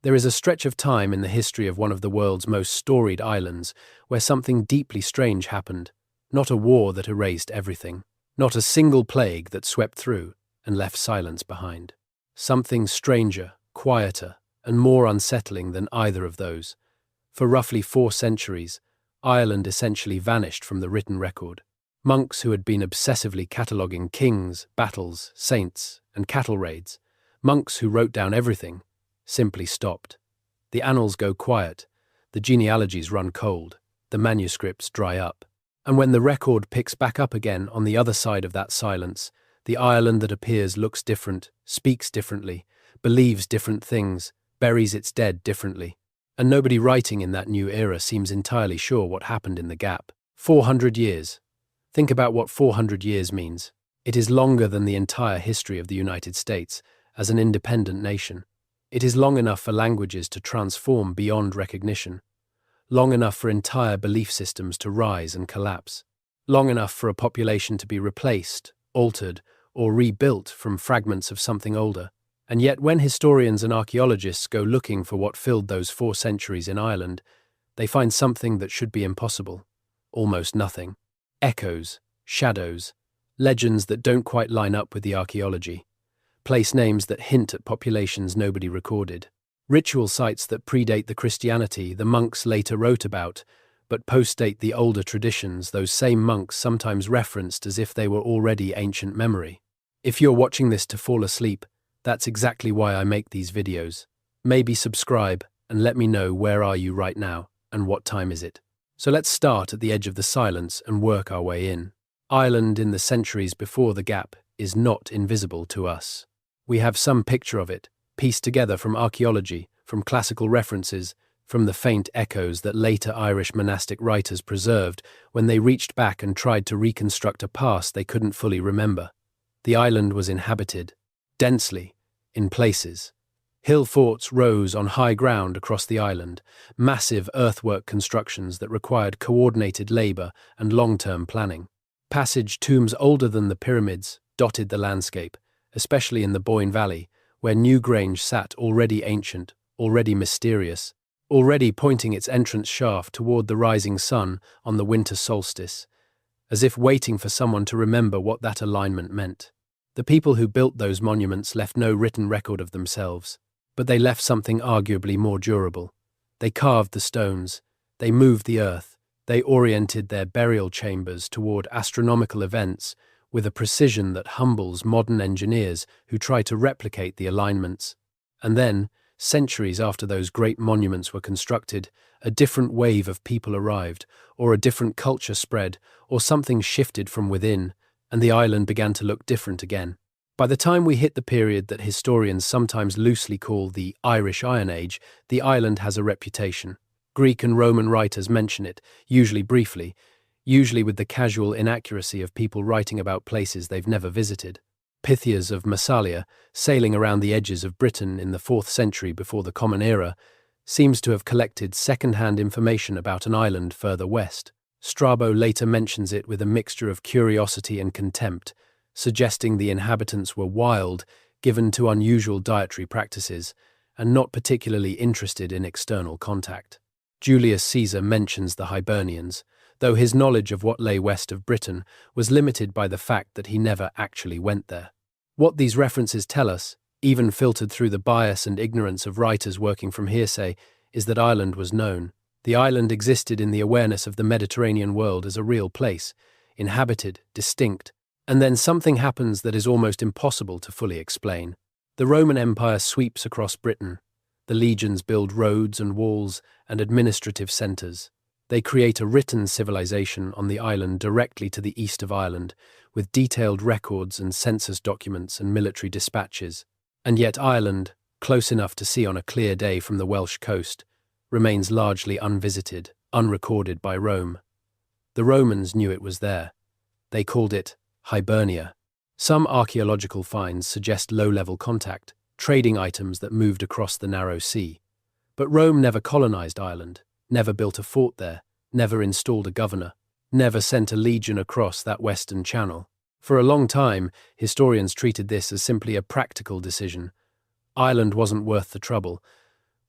There is a stretch of time in the history of one of the world's most storied islands where something deeply strange happened. Not a war that erased everything. Not a single plague that swept through and left silence behind. Something stranger, quieter, and more unsettling than either of those. For roughly 4 centuries, Ireland essentially vanished from the written record. Monks who had been obsessively cataloguing kings, battles, saints, and cattle raids, monks who wrote down everything, simply stopped. The annals go quiet, the genealogies run cold, the manuscripts dry up. And when the record picks back up again on the other side of that silence, the Ireland that appears looks different, speaks differently, believes different things, buries its dead differently. And nobody writing in that new era seems entirely sure what happened in the gap. 400 years. Think about what 400 years means. It is longer than the entire history of the United States as an independent nation. It is long enough for languages to transform beyond recognition. Long enough for entire belief systems to rise and collapse. Long enough for a population to be replaced, altered, or rebuilt from fragments of something older. And yet when historians and archaeologists go looking for what filled those 4 centuries in Ireland, they find something that should be impossible. Almost nothing. Echoes, shadows, legends that don't quite line up with the archaeology. Place names that hint at populations nobody recorded. Ritual sites that predate the Christianity the monks later wrote about, but postdate the older traditions those same monks sometimes referenced as if they were already ancient memory. If you're watching this to fall asleep, that's exactly why I make these videos. Maybe subscribe and let me know where are you right now and what time is it. So let's start at the edge of the silence and work our way in. Ireland in the centuries before the gap is not invisible to us. We have some picture of it, pieced together from archaeology, from classical references, from the faint echoes that later Irish monastic writers preserved when they reached back and tried to reconstruct a past they couldn't fully remember. The island was inhabited, densely, in places. Hill forts rose on high ground across the island, massive earthwork constructions that required coordinated labor and long-term planning. Passage tombs older than the pyramids dotted the landscape, especially in the Boyne Valley, where Newgrange sat already ancient, already mysterious, already pointing its entrance shaft toward the rising sun on the winter solstice, as if waiting for someone to remember what that alignment meant. The people who built those monuments left no written record of themselves, but they left something arguably more durable. They carved the stones, they moved the earth, they oriented their burial chambers toward astronomical events with a precision that humbles modern engineers who try to replicate the alignments. And then, centuries after those great monuments were constructed, a different wave of people arrived, or a different culture spread, or something shifted from within, and the island began to look different again. By the time we hit the period that historians sometimes loosely call the Irish Iron Age, the island has a reputation. Greek and Roman writers mention it, usually briefly, usually with the casual inaccuracy of people writing about places they've never visited. Pythias of Massalia, sailing around the edges of Britain in the 4th century before the Common Era, seems to have collected second-hand information about an island further west. Strabo later mentions it with a mixture of curiosity and contempt, suggesting the inhabitants were wild, given to unusual dietary practices, and not particularly interested in external contact. Julius Caesar mentions the Hibernians, though his knowledge of what lay west of Britain was limited by the fact that he never actually went there. What these references tell us, even filtered through the bias and ignorance of writers working from hearsay, is that Ireland was known. The island existed in the awareness of the Mediterranean world as a real place, inhabited, distinct, and then something happens that is almost impossible to fully explain. The Roman Empire sweeps across Britain. The legions build roads and walls and administrative centres. They create a written civilization on the island directly to the east of Ireland, with detailed records and census documents and military dispatches. And yet Ireland, close enough to see on a clear day from the Welsh coast, remains largely unvisited, unrecorded by Rome. The Romans knew it was there. They called it Hibernia. Some archaeological finds suggest low-level contact, trading items that moved across the narrow sea. But Rome never colonized Ireland, never built a fort there, never installed a governor, never sent a legion across that western channel. For a long time, historians treated this as simply a practical decision. Ireland wasn't worth the trouble.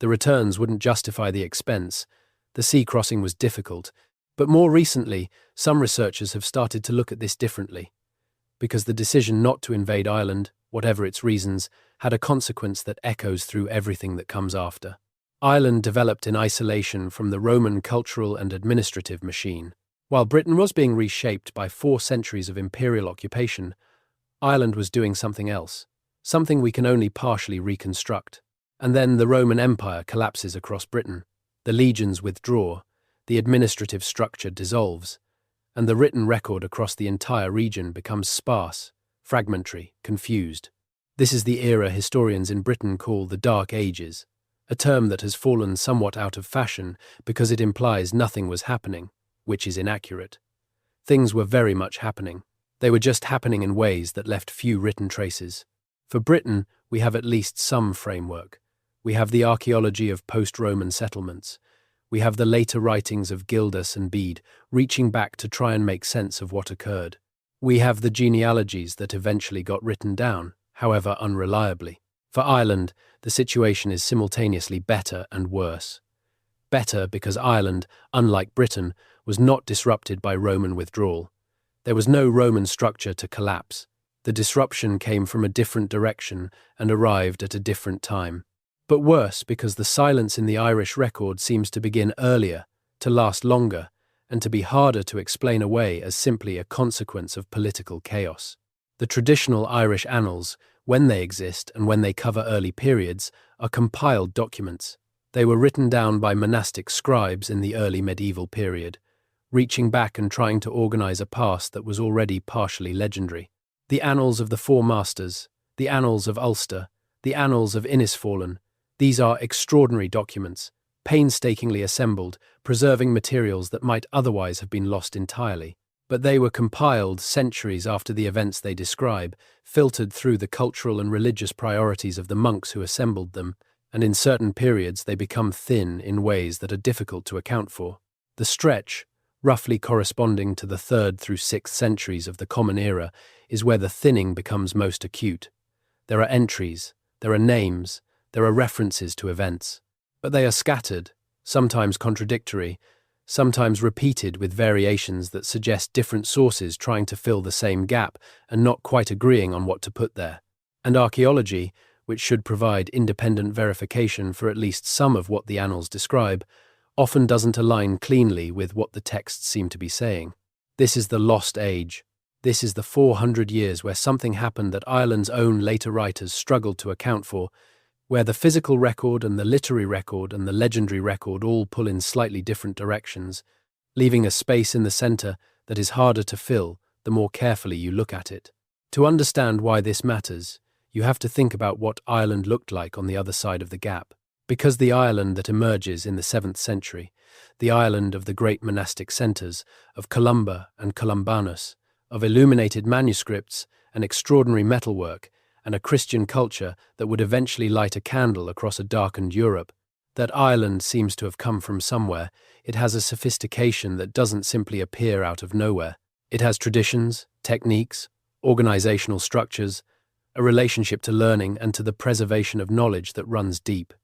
The returns wouldn't justify the expense. The sea crossing was difficult. But more recently, some researchers have started to look at this differently, because the decision not to invade Ireland, whatever its reasons, had a consequence that echoes through everything that comes after. Ireland developed in isolation from the Roman cultural and administrative machine. While Britain was being reshaped by 4 centuries of imperial occupation, Ireland was doing something else, something we can only partially reconstruct. And then the Roman Empire collapses across Britain, the legions withdraw, the administrative structure dissolves, and the written record across the entire region becomes sparse, fragmentary, confused. This is the era historians in Britain call the Dark Ages, a term that has fallen somewhat out of fashion because it implies nothing was happening, which is inaccurate. Things were very much happening. They were just happening in ways that left few written traces. For Britain, we have at least some framework. We have the archaeology of post-Roman settlements. We have the later writings of Gildas and Bede, reaching back to try and make sense of what occurred. We have the genealogies that eventually got written down, however unreliably. For Ireland, the situation is simultaneously better and worse. Better because Ireland, unlike Britain, was not disrupted by Roman withdrawal. There was no Roman structure to collapse. The disruption came from a different direction and arrived at a different time. But worse because the silence in the Irish record seems to begin earlier, to last longer, and to be harder to explain away as simply a consequence of political chaos. The traditional Irish annals, when they exist and when they cover early periods, are compiled documents. They were written down by monastic scribes in the early medieval period, reaching back and trying to organize a past that was already partially legendary. The Annals of the Four Masters, the Annals of Ulster, the Annals of Innisfallen, these are extraordinary documents, painstakingly assembled, preserving materials that might otherwise have been lost entirely. But they were compiled centuries after the events they describe, filtered through the cultural and religious priorities of the monks who assembled them, and in certain periods they become thin in ways that are difficult to account for. The stretch, roughly corresponding to the 3rd through 6th centuries of the Common Era, is where the thinning becomes most acute. There are entries, there are names, there are references to events, but they are scattered, sometimes contradictory, sometimes repeated with variations that suggest different sources trying to fill the same gap and not quite agreeing on what to put there. And archaeology, which should provide independent verification for at least some of what the annals describe, often doesn't align cleanly with what the texts seem to be saying. This is the lost age. This is the 400 years where something happened that Ireland's own later writers struggled to account for, where the physical record and the literary record and the legendary record all pull in slightly different directions, leaving a space in the center that is harder to fill the more carefully you look at it. To understand why this matters, you have to think about what Ireland looked like on the other side of the gap. Because the Ireland that emerges in the 7th century, the Ireland of the great monastic centers, of Columba and Columbanus, of illuminated manuscripts and extraordinary metalwork, and a Christian culture that would eventually light a candle across a darkened Europe, that Ireland seems to have come from somewhere. It has a sophistication that doesn't simply appear out of nowhere. It has traditions, techniques, organizational structures, a relationship to learning and to the preservation of knowledge that runs deep.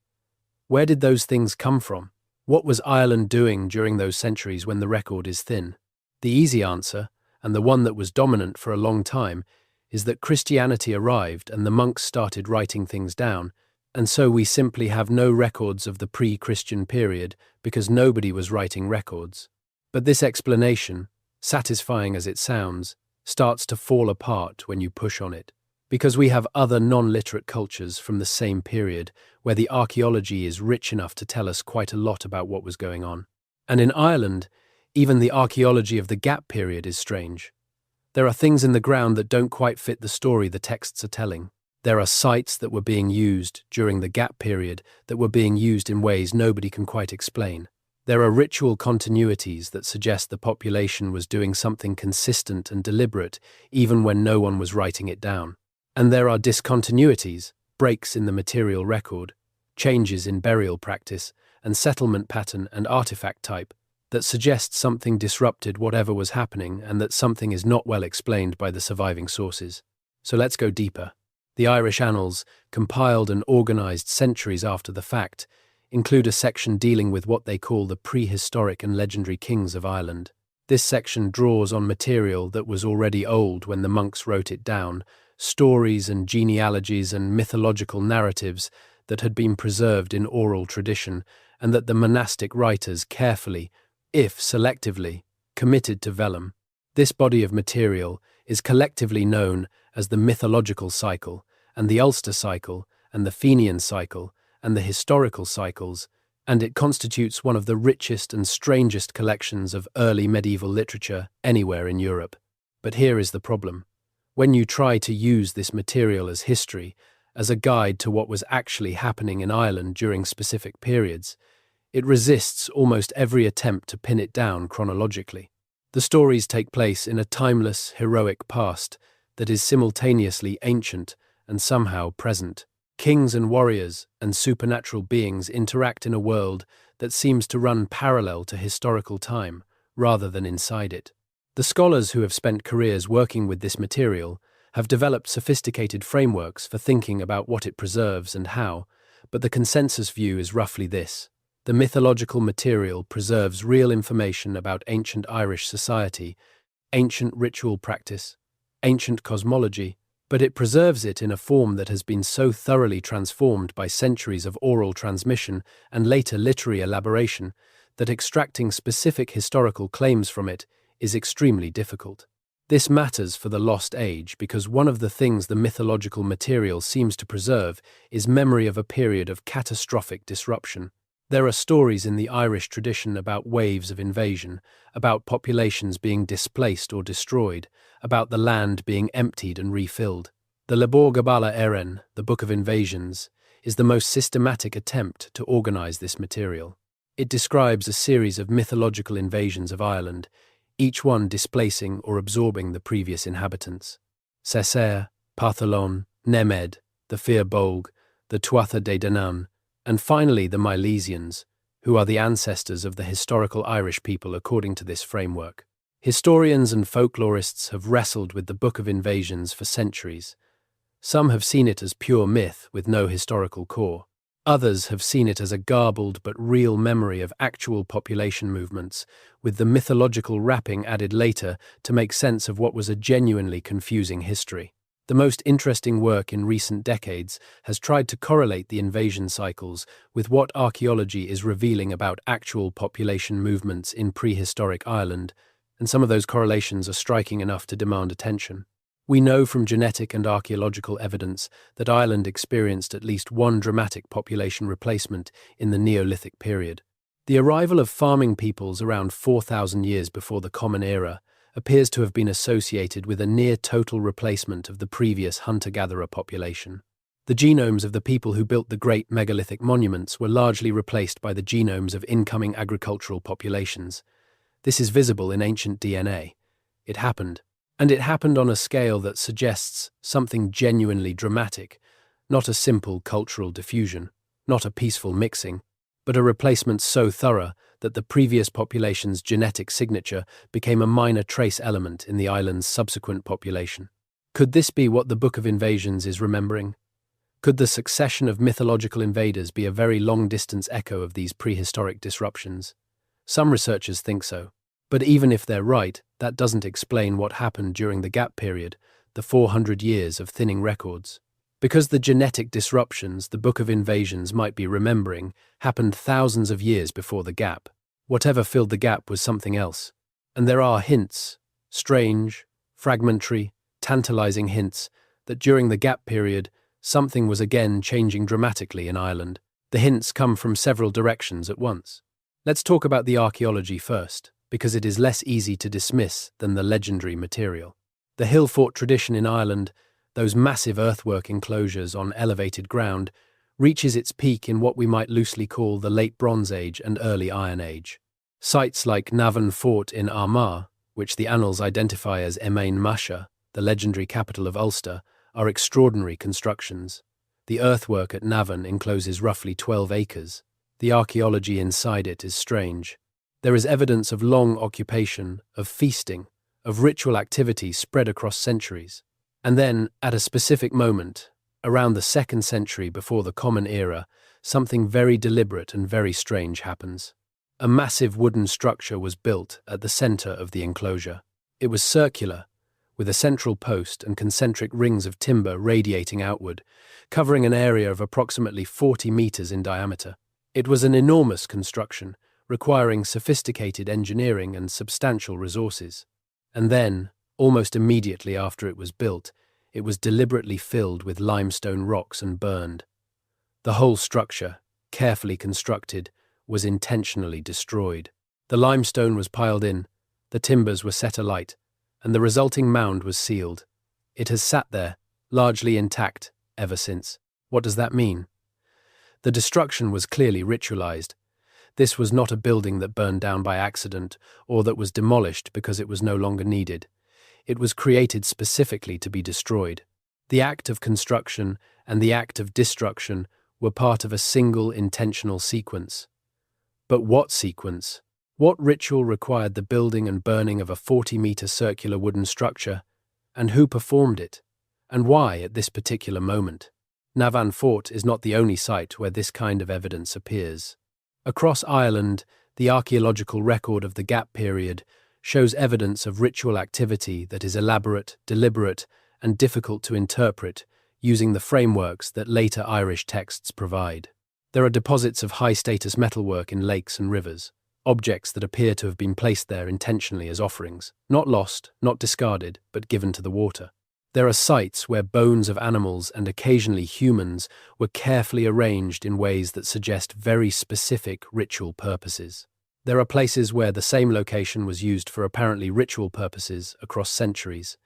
Where did those things come from? What was Ireland doing during those centuries when the record is thin? The easy answer, and the one that was dominant for a long time, is that Christianity arrived and the monks started writing things down, and so we simply have no records of the pre-Christian period because nobody was writing records. But this explanation, satisfying as it sounds, starts to fall apart when you push on it, because we have other non-literate cultures from the same period where the archaeology is rich enough to tell us quite a lot about what was going on. And in Ireland, even the archaeology of the Gap period is strange. There are things in the ground that don't quite fit the story the texts are telling. There are sites that were being used during the Gap period that were being used in ways nobody can quite explain. There are ritual continuities that suggest the population was doing something consistent and deliberate even when no one was writing it down. And there are discontinuities, breaks in the material record, changes in burial practice and settlement pattern and artifact type that suggest something disrupted whatever was happening and that something is not well explained by the surviving sources. So let's go deeper. The Irish Annals, compiled and organized centuries after the fact, include a section dealing with what they call the prehistoric and legendary kings of Ireland. This section draws on material that was already old when the monks wrote it down, stories and genealogies and mythological narratives that had been preserved in oral tradition and that the monastic writers carefully, if selectively, committed to vellum. This body of material is collectively known as the mythological cycle, and the Ulster cycle, and the Fenian cycle, and the historical cycles, and it constitutes one of the richest and strangest collections of early medieval literature anywhere in Europe. But here is the problem. When you try to use this material as history, as a guide to what was actually happening in Ireland during specific periods, it resists almost every attempt to pin it down chronologically. The stories take place in a timeless, heroic past that is simultaneously ancient and somehow present. Kings and warriors and supernatural beings interact in a world that seems to run parallel to historical time, rather than inside it. The scholars who have spent careers working with this material have developed sophisticated frameworks for thinking about what it preserves and how, but the consensus view is roughly this. The mythological material preserves real information about ancient Irish society, ancient ritual practice, ancient cosmology, but it preserves it in a form that has been so thoroughly transformed by centuries of oral transmission and later literary elaboration that extracting specific historical claims from it is extremely difficult. This matters for the lost age because one of the things the mythological material seems to preserve is memory of a period of catastrophic disruption. There are stories in the Irish tradition about waves of invasion, about populations being displaced or destroyed, about the land being emptied and refilled. The Lebor Gabala Eren, the Book of Invasions, is the most systematic attempt to organize this material. It describes a series of mythological invasions of Ireland, each one displacing or absorbing the previous inhabitants. Cessair, Partholon, Nemed, the Fir Bolg, the Tuatha De Danann, and finally the Milesians, who are the ancestors of the historical Irish people according to this framework. Historians and folklorists have wrestled with the Book of Invasions for centuries. Some have seen it as pure myth with no historical core. Others have seen it as a garbled but real memory of actual population movements, with the mythological wrapping added later to make sense of what was a genuinely confusing history. The most interesting work in recent decades has tried to correlate the invasion cycles with what archaeology is revealing about actual population movements in prehistoric Ireland, and some of those correlations are striking enough to demand attention. We know from genetic and archaeological evidence that Ireland experienced at least one dramatic population replacement in the Neolithic period. The arrival of farming peoples around 4,000 years before the Common Era appears to have been associated with a near-total replacement of the previous hunter-gatherer population. The genomes of the people who built the great megalithic monuments were largely replaced by the genomes of incoming agricultural populations. This is visible in ancient DNA. It happened. And it happened on a scale that suggests something genuinely dramatic, not a simple cultural diffusion, not a peaceful mixing, but a replacement so thorough that the previous population's genetic signature became a minor trace element in the island's subsequent population. Could this be what the Book of Invasions is remembering? Could the succession of mythological invaders be a very long-distance echo of these prehistoric disruptions? Some researchers think so. But even if they're right, that doesn't explain what happened during the gap period, the 400 years of thinning records. Because the genetic disruptions the Book of Invasions might be remembering happened thousands of years before the gap. Whatever filled the gap was something else. And there are hints, strange, fragmentary, tantalizing hints, that during the gap period, something was again changing dramatically in Ireland. The hints come from several directions at once. Let's talk about the archaeology first, because it is less easy to dismiss than the legendary material. The hill fort tradition in Ireland, those massive earthwork enclosures on elevated ground, reaches its peak in what we might loosely call the Late Bronze Age and Early Iron Age. Sites like Navan Fort in Armagh, which the annals identify as Emain Masha, the legendary capital of Ulster, are extraordinary constructions. The earthwork at Navan encloses roughly 12 acres. The archaeology inside it is strange. There is evidence of long occupation, of feasting, of ritual activity spread across centuries. And then, at a specific moment, around the 2nd century before the Common Era, something very deliberate and very strange happens. A massive wooden structure was built at the center of the enclosure. It was circular, with a central post and concentric rings of timber radiating outward, covering an area of approximately 40 meters in diameter. It was an enormous construction, requiring sophisticated engineering and substantial resources. And then, almost immediately after it was built, it was deliberately filled with limestone rocks and burned. The whole structure, carefully constructed, was intentionally destroyed. The limestone was piled in, the timbers were set alight, and the resulting mound was sealed. It has sat there, largely intact, ever since. What does that mean? The destruction was clearly ritualized. This was not a building that burned down by accident or that was demolished because it was no longer needed. It was created specifically to be destroyed. The act of construction and the act of destruction were part of a single intentional sequence. But what sequence? What ritual required the building and burning of a 40-meter circular wooden structure? And who performed it? And why at this particular moment? Navan Fort is not the only site where this kind of evidence appears. Across Ireland, the archaeological record of the Gap period shows evidence of ritual activity that is elaborate, deliberate, and difficult to interpret using the frameworks that later Irish texts provide. There are deposits of high-status metalwork in lakes and rivers, objects that appear to have been placed there intentionally as offerings, not lost, not discarded, but given to the water. There are sites where bones of animals and occasionally humans were carefully arranged in ways that suggest very specific ritual purposes. There are places where the same location was used for apparently ritual purposes across centuries,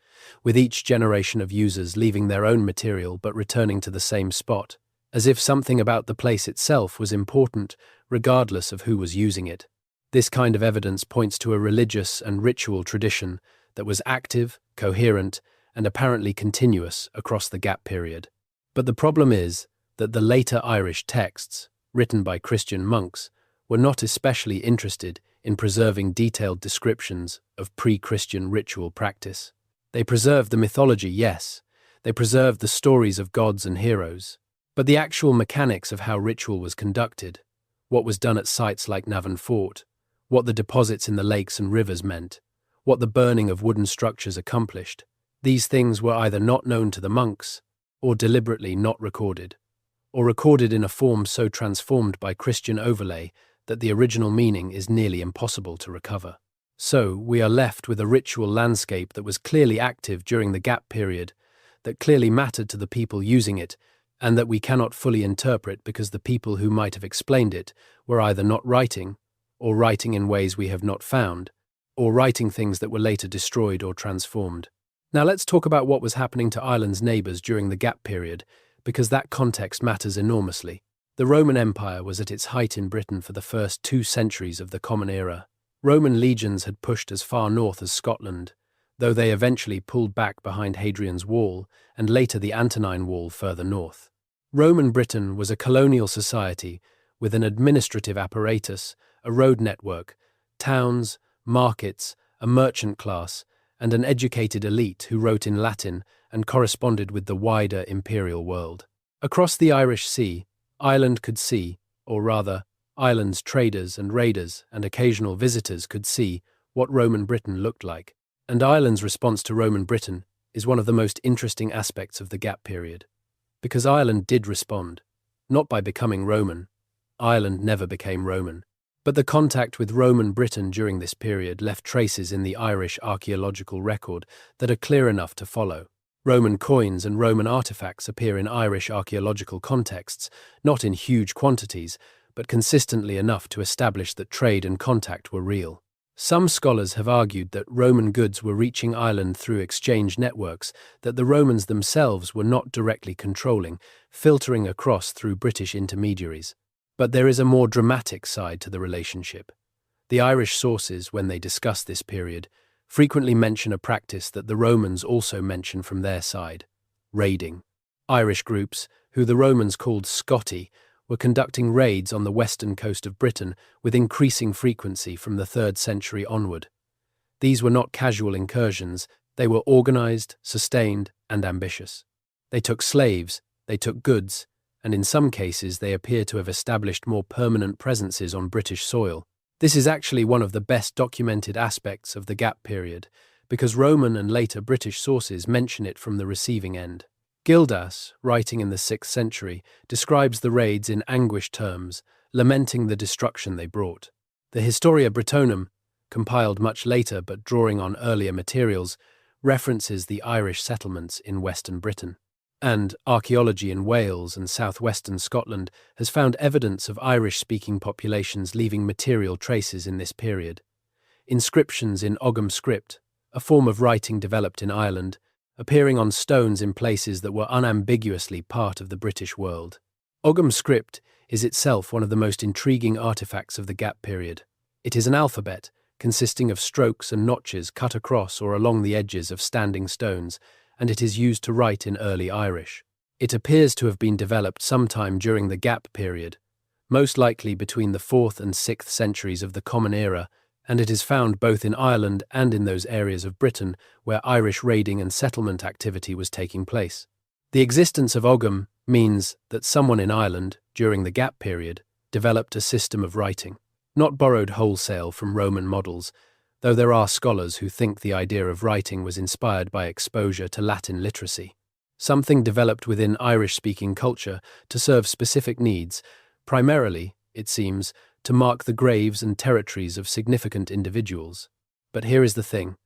with each generation of users leaving their own material but returning to the same spot, as if something about the place itself was important, regardless of who was using it. This kind of evidence points to a religious and ritual tradition that was active, coherent, and apparently continuous across the Gap period. But the problem is that the later Irish texts, written by Christian monks, were not especially interested in preserving detailed descriptions of pre-Christian ritual practice. They preserved the mythology, yes. They preserved the stories of gods and heroes. But the actual mechanics of how ritual was conducted, what was done at sites like Navan Fort, what the deposits in the lakes and rivers meant, what the burning of wooden structures accomplished, these things were either not known to the monks, or deliberately not recorded, or recorded in a form so transformed by Christian overlay that the original meaning is nearly impossible to recover. So, we are left with a ritual landscape that was clearly active during the Gap period, that clearly mattered to the people using it, and that we cannot fully interpret because the people who might have explained it were either not writing, or writing in ways we have not found, or writing things that were later destroyed or transformed. Now let's talk about what was happening to Ireland's neighbours during the Gap period, because that context matters enormously. The Roman Empire was at its height in Britain for the first 2 centuries of the Common Era. Roman legions had pushed as far north as Scotland, though they eventually pulled back behind Hadrian's Wall and later the Antonine Wall further north. Roman Britain was a colonial society with an administrative apparatus, a road network, towns, markets, a merchant class, and an educated elite who wrote in Latin and corresponded with the wider imperial world. Across the Irish Sea, Ireland could see, or rather, Ireland's traders and raiders and occasional visitors could see what Roman Britain looked like. And Ireland's response to Roman Britain is one of the most interesting aspects of the Gap period. Because Ireland did respond, not by becoming Roman. Ireland never became Roman. But the contact with Roman Britain during this period left traces in the Irish archaeological record that are clear enough to follow. Roman coins and Roman artifacts appear in Irish archaeological contexts, not in huge quantities, but consistently enough to establish that trade and contact were real. Some scholars have argued that Roman goods were reaching Ireland through exchange networks that the Romans themselves were not directly controlling, filtering across through British intermediaries. But there is a more dramatic side to the relationship. The Irish sources, when they discuss this period, frequently mention a practice that the Romans also mention from their side: raiding. Irish groups, who the Romans called Scotti, were conducting raids on the western coast of Britain with increasing frequency from the 3rd century onward. These were not casual incursions, they were organized, sustained, and ambitious. They took slaves, they took goods, and in some cases they appear to have established more permanent presences on British soil. This is actually one of the best documented aspects of the Gap period, because Roman and later British sources mention it from the receiving end. Gildas, writing in the 6th century, describes the raids in anguished terms, lamenting the destruction they brought. The Historia Britonum, compiled much later but drawing on earlier materials, references the Irish settlements in western Britain. And archaeology in Wales and southwestern Scotland has found evidence of Irish-speaking populations leaving material traces in this period. Inscriptions in Ogham script, a form of writing developed in Ireland, appearing on stones in places that were unambiguously part of the British world. Ogham script is itself one of the most intriguing artifacts of the Gap period. It is an alphabet, consisting of strokes and notches cut across or along the edges of standing stones, and it is used to write in early Irish. It appears to have been developed sometime during the Gap period, most likely between the 4th and 6th centuries of the Common Era, and it is found both in Ireland and in those areas of Britain where Irish raiding and settlement activity was taking place. The existence of Ogham means that someone in Ireland, during the Gap period, developed a system of writing, not borrowed wholesale from Roman models, though there are scholars who think the idea of writing was inspired by exposure to Latin literacy. Something developed within Irish-speaking culture to serve specific needs, primarily, it seems, to mark the graves and territories of significant individuals. But here is the thing.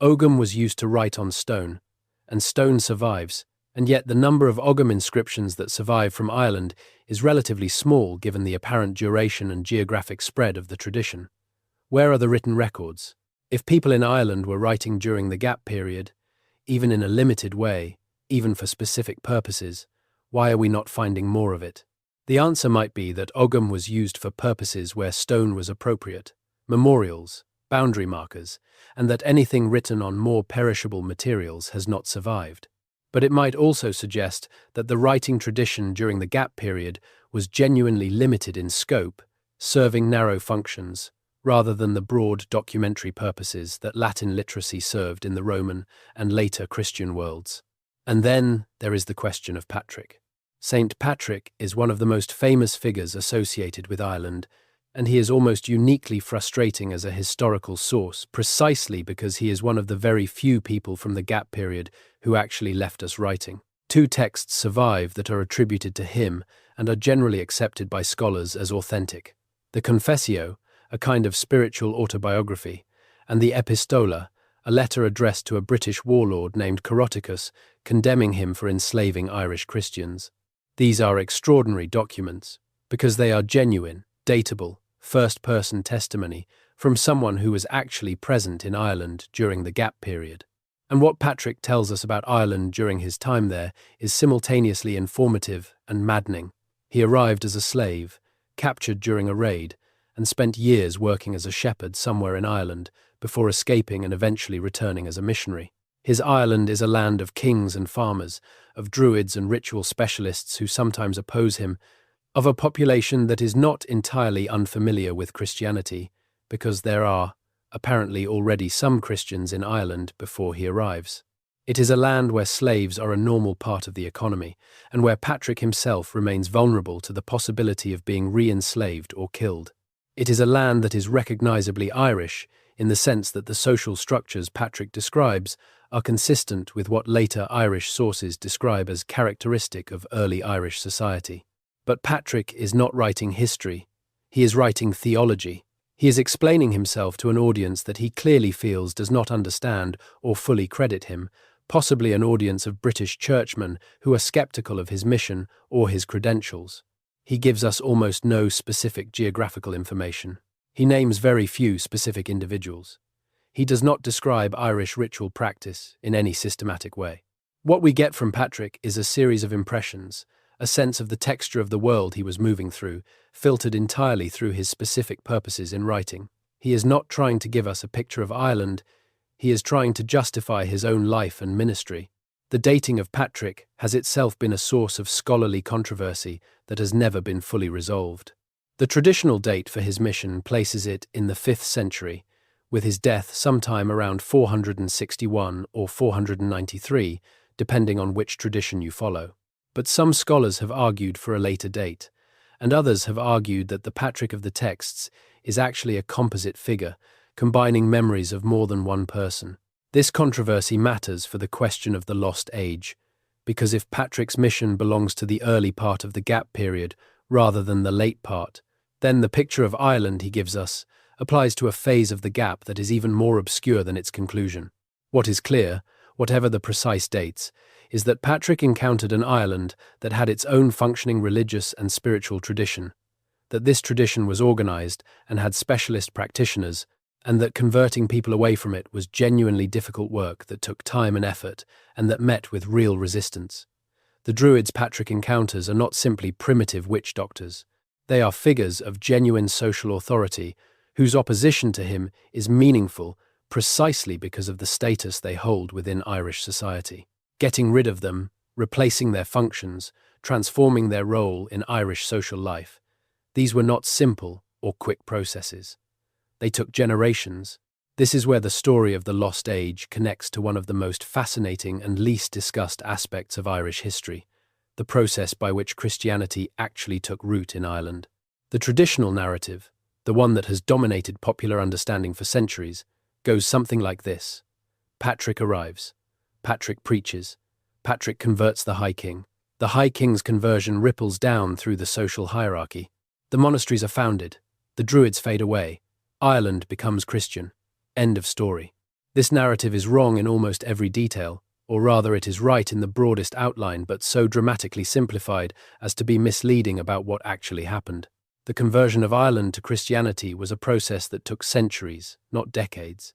Ogham was used to write on stone, and stone survives, and yet the number of Ogham inscriptions that survive from Ireland is relatively small given the apparent duration and geographic spread of the tradition. Where are the written records? If people in Ireland were writing during the Gap period, even in a limited way, even for specific purposes, why are we not finding more of it? The answer might be that Ogham was used for purposes where stone was appropriate, memorials, boundary markers, and that anything written on more perishable materials has not survived. But it might also suggest that the writing tradition during the Gap period was genuinely limited in scope, serving narrow functions, rather than the broad documentary purposes that Latin literacy served in the Roman and later Christian worlds. And then there is the question of Patrick. Saint Patrick is one of the most famous figures associated with Ireland, and he is almost uniquely frustrating as a historical source precisely because he is one of the very few people from the Gap period who actually left us writing. 2 texts survive that are attributed to him and are generally accepted by scholars as authentic: the Confessio, a kind of spiritual autobiography, and the Epistola, a letter addressed to a British warlord named Coroticus, condemning him for enslaving Irish Christians. These are extraordinary documents because they are genuine, datable, first-person testimony from someone who was actually present in Ireland during the Gap period. And what Patrick tells us about Ireland during his time there is simultaneously informative and maddening. He arrived as a slave, captured during a raid, and spent years working as a shepherd somewhere in Ireland before escaping and eventually returning as a missionary. His Ireland is a land of kings and farmers, of druids and ritual specialists who sometimes oppose him, of a population that is not entirely unfamiliar with Christianity, because there are, apparently already some Christians in Ireland before he arrives. It is a land where slaves are a normal part of the economy, and where Patrick himself remains vulnerable to the possibility of being re-enslaved or killed. It is a land that is recognizably Irish, in the sense that the social structures Patrick describes are consistent with what later Irish sources describe as characteristic of early Irish society. But Patrick is not writing history. He is writing theology. He is explaining himself to an audience that he clearly feels does not understand or fully credit him, possibly an audience of British churchmen who are skeptical of his mission or his credentials. He gives us almost no specific geographical information. He names very few specific individuals. He does not describe Irish ritual practice in any systematic way. What we get from Patrick is a series of impressions, a sense of the texture of the world he was moving through, filtered entirely through his specific purposes in writing. He is not trying to give us a picture of Ireland. He is trying to justify his own life and ministry. The dating of Patrick has itself been a source of scholarly controversy that has never been fully resolved. The traditional date for his mission places it in the 5th century, with his death sometime around 461 or 493, depending on which tradition you follow. But some scholars have argued for a later date, and others have argued that the Patrick of the texts is actually a composite figure, combining memories of more than one person. This controversy matters for the question of the lost age, because if Patrick's mission belongs to the early part of the gap period rather than the late part, then the picture of Ireland he gives us applies to a phase of the gap that is even more obscure than its conclusion. What is clear, whatever the precise dates, is that Patrick encountered an Ireland that had its own functioning religious and spiritual tradition, that this tradition was organized and had specialist practitioners, and that converting people away from it was genuinely difficult work that took time and effort and that met with real resistance. The Druids Patrick encounters are not simply primitive witch doctors. They are figures of genuine social authority whose opposition to him is meaningful precisely because of the status they hold within Irish society. Getting rid of them, replacing their functions, transforming their role in Irish social life, these were not simple or quick processes. They took generations. This is where the story of the lost age connects to one of the most fascinating and least discussed aspects of Irish history, the process by which Christianity actually took root in Ireland. The traditional narrative, the one that has dominated popular understanding for centuries, goes something like this. Patrick arrives. Patrick preaches. Patrick converts the High King. The High King's conversion ripples down through the social hierarchy. The monasteries are founded. The Druids fade away. Ireland becomes Christian. End of story. This narrative is wrong in almost every detail, or rather it is right in the broadest outline but so dramatically simplified as to be misleading about what actually happened. The conversion of Ireland to Christianity was a process that took centuries, not decades.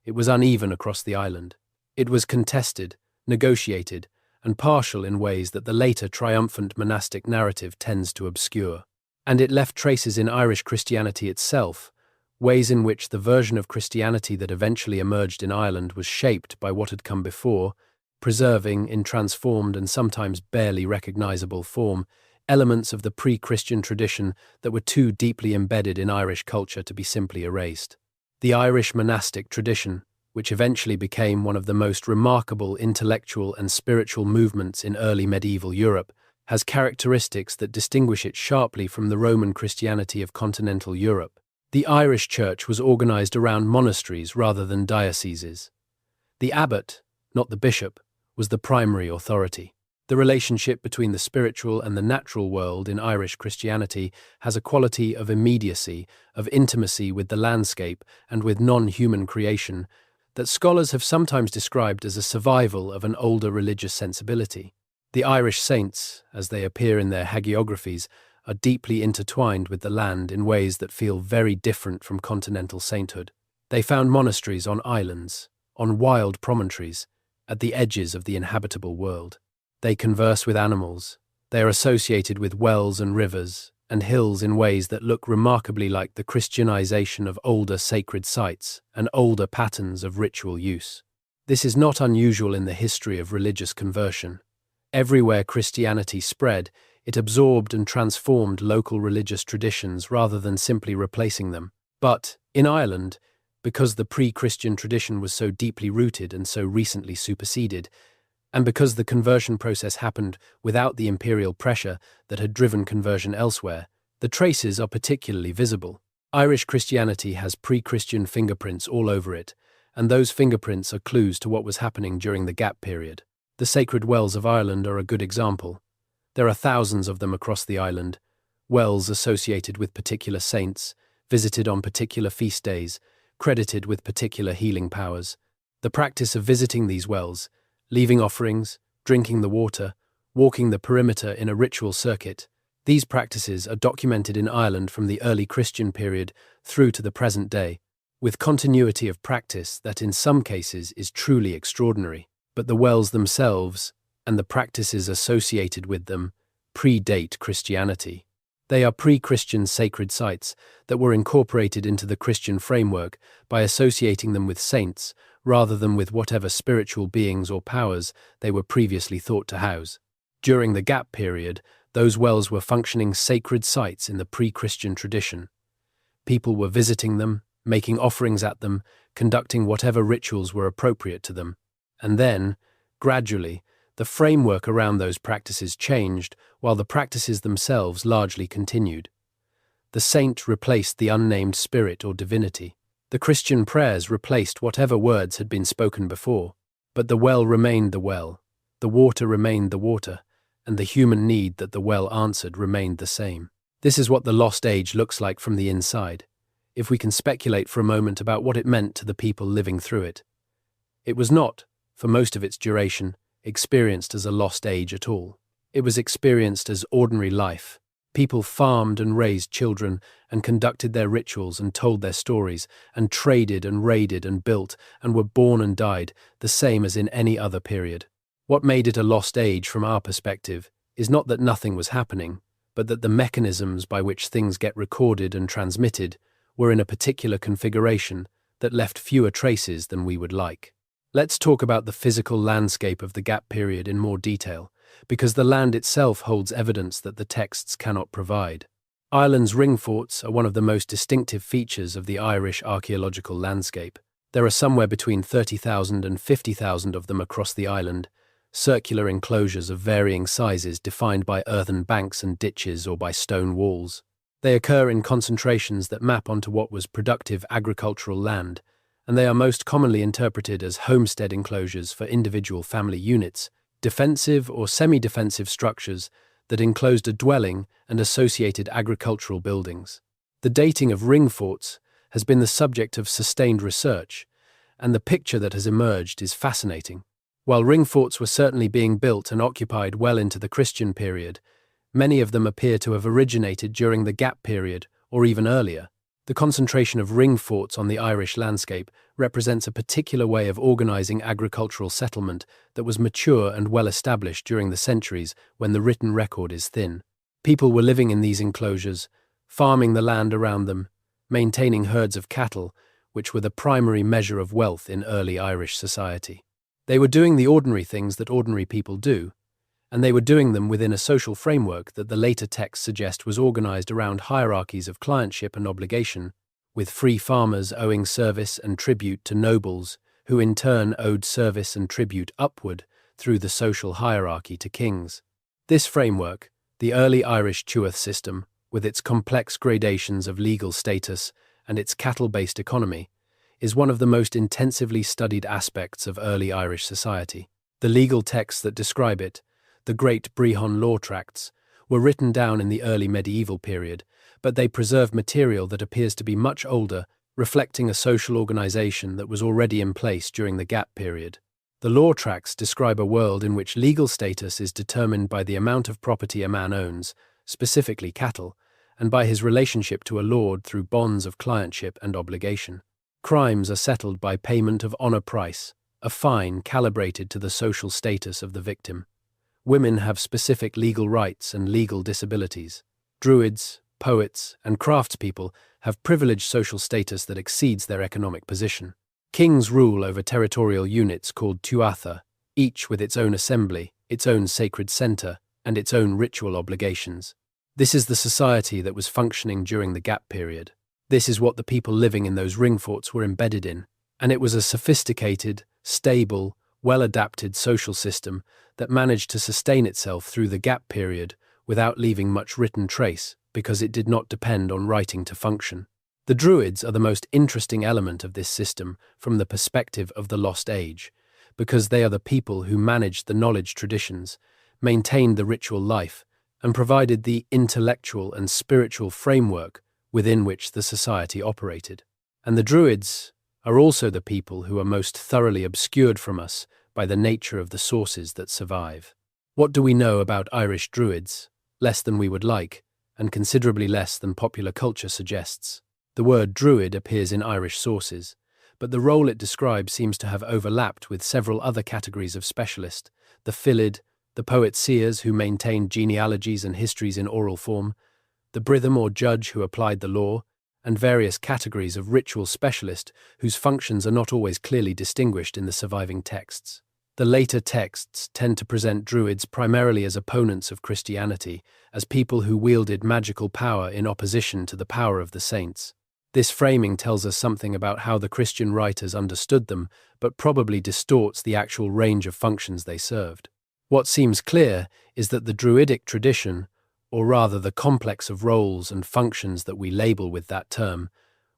It was uneven across the island. It was contested, negotiated, and partial in ways that the later triumphant monastic narrative tends to obscure. And it left traces in Irish Christianity itself, ways in which the version of Christianity that eventually emerged in Ireland was shaped by what had come before, preserving, in transformed and sometimes barely recognizable form, elements of the pre-Christian tradition that were too deeply embedded in Irish culture to be simply erased. The Irish monastic tradition, which eventually became one of the most remarkable intellectual and spiritual movements in early medieval Europe, has characteristics that distinguish it sharply from the Roman Christianity of continental Europe. The Irish Church was organized around monasteries rather than dioceses. The abbot, not the bishop, was the primary authority. The relationship between the spiritual and the natural world in Irish Christianity has a quality of immediacy, of intimacy with the landscape and with non-human creation, that scholars have sometimes described as a survival of an older religious sensibility. The Irish saints, as they appear in their hagiographies, are deeply intertwined with the land in ways that feel very different from continental sainthood. They found monasteries on islands, on wild promontories, at the edges of the inhabitable world. They converse with animals. They are associated with wells and rivers and hills in ways that look remarkably like the Christianization of older sacred sites and older patterns of ritual use. This is not unusual in the history of religious conversion. Everywhere Christianity spread, it absorbed and transformed local religious traditions rather than simply replacing them. But, in Ireland, because the pre-Christian tradition was so deeply rooted and so recently superseded, and because the conversion process happened without the imperial pressure that had driven conversion elsewhere, the traces are particularly visible. Irish Christianity has pre-Christian fingerprints all over it, and those fingerprints are clues to what was happening during the gap period. The sacred wells of Ireland are a good example. There are thousands of them across the island, wells associated with particular saints, visited on particular feast days, credited with particular healing powers. The practice of visiting these wells, leaving offerings, drinking the water, walking the perimeter in a ritual circuit, these practices are documented in Ireland from the early Christian period through to the present day, with continuity of practice that in some cases is truly extraordinary. But the wells themselves, and the practices associated with them, predate Christianity. They are pre-Christian sacred sites that were incorporated into the Christian framework by associating them with saints rather than with whatever spiritual beings or powers they were previously thought to house. During the gap period, those wells were functioning sacred sites in the pre-Christian tradition. People were visiting them, making offerings at them, conducting whatever rituals were appropriate to them. And then, gradually, The framework around those practices changed, while the practices themselves largely continued. The saint replaced the unnamed spirit or divinity. The Christian prayers replaced whatever words had been spoken before. But the well remained the well, the water remained the water, and the human need that the well answered remained the same. This is what the lost age looks like from the inside, if we can speculate for a moment about what it meant to the people living through it. It was not, for most of its duration, experienced as a lost age at all. It was experienced as ordinary life. People farmed and raised children and conducted their rituals and told their stories and traded and raided and built and were born and died, the same as in any other period. What made it a lost age from our perspective is not that nothing was happening, but that the mechanisms by which things get recorded and transmitted were in a particular configuration that left fewer traces than we would like. Let's talk about the physical landscape of the gap period in more detail, because the land itself holds evidence that the texts cannot provide. Ireland's ring forts are one of the most distinctive features of the Irish archaeological landscape. There are somewhere between 30,000 and 50,000 of them across the island, circular enclosures of varying sizes defined by earthen banks and ditches or by stone walls. They occur in concentrations that map onto what was productive agricultural land, and they are most commonly interpreted as homestead enclosures for individual family units, defensive or semi-defensive structures that enclosed a dwelling and associated agricultural buildings. The dating of ring forts has been the subject of sustained research, and the picture that has emerged is fascinating. While ring forts were certainly being built and occupied well into the Christian period, many of them appear to have originated during the Gap period or even earlier. The concentration of ring forts on the Irish landscape represents a particular way of organizing agricultural settlement that was mature and well established during the centuries when the written record is thin. People were living in these enclosures, farming the land around them, maintaining herds of cattle, which were the primary measure of wealth in early Irish society. They were doing the ordinary things that ordinary people do, and they were doing them within a social framework that the later texts suggest was organized around hierarchies of clientship and obligation, with free farmers owing service and tribute to nobles, who in turn owed service and tribute upward through the social hierarchy to kings. This framework, the early Irish tuath system, with its complex gradations of legal status and its cattle-based economy, is one of the most intensively studied aspects of early Irish society. The legal texts that describe it, the great Brehon law tracts, were written down in the early medieval period, but they preserve material that appears to be much older, reflecting a social organization that was already in place during the Gap period. The law tracts describe a world in which legal status is determined by the amount of property a man owns, specifically cattle, and by his relationship to a lord through bonds of clientship and obligation. Crimes are settled by payment of honor price, a fine calibrated to the social status of the victim. Women have specific legal rights and legal disabilities. Druids, poets, and craftspeople have privileged social status that exceeds their economic position. Kings rule over territorial units called tuatha, each with its own assembly, its own sacred center, and its own ritual obligations. This is the society that was functioning during the Gap period. This is what the people living in those ring forts were embedded in, and it was a sophisticated, stable, well-adapted social system that managed to sustain itself through the Gap period without leaving much written trace, because it did not depend on writing to function. The Druids are the most interesting element of this system from the perspective of the Lost Age, because they are the people who managed the knowledge traditions, maintained the ritual life, and provided the intellectual and spiritual framework within which the society operated. And the Druids are also the people who are most thoroughly obscured from us by the nature of the sources that survive. What do we know about Irish Druids? Less than we would like, and considerably less than popular culture suggests. The word Druid appears in Irish sources, but the role it describes seems to have overlapped with several other categories of specialist: the Philid, the poet-seers who maintained genealogies and histories in oral form, the Britham or judge who applied the law, and various categories of ritual specialist whose functions are not always clearly distinguished in the surviving texts. The later texts tend to present Druids primarily as opponents of Christianity, as people who wielded magical power in opposition to the power of the saints. This framing tells us something about how the Christian writers understood them, but probably distorts the actual range of functions they served. What seems clear is that the Druidic tradition, or rather the complex of roles and functions that we label with that term,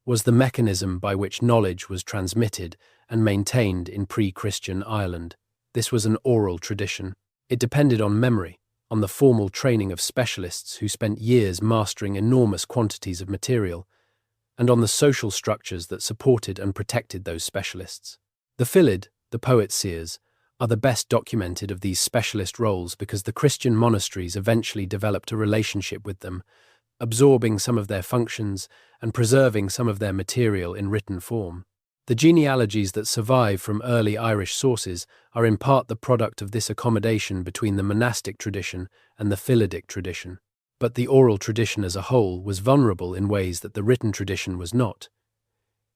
was the mechanism by which knowledge was transmitted and maintained in pre-Christian Ireland. This was an oral tradition. It depended on memory, on the formal training of specialists who spent years mastering enormous quantities of material, and on the social structures that supported and protected those specialists. The Fylid, the poet-seers, are the best documented of these specialist roles because the Christian monasteries eventually developed a relationship with them, absorbing some of their functions and preserving some of their material in written form. The genealogies that survive from early Irish sources are in part the product of this accommodation between the monastic tradition and the Phylidic tradition. But the oral tradition as a whole was vulnerable in ways that the written tradition was not.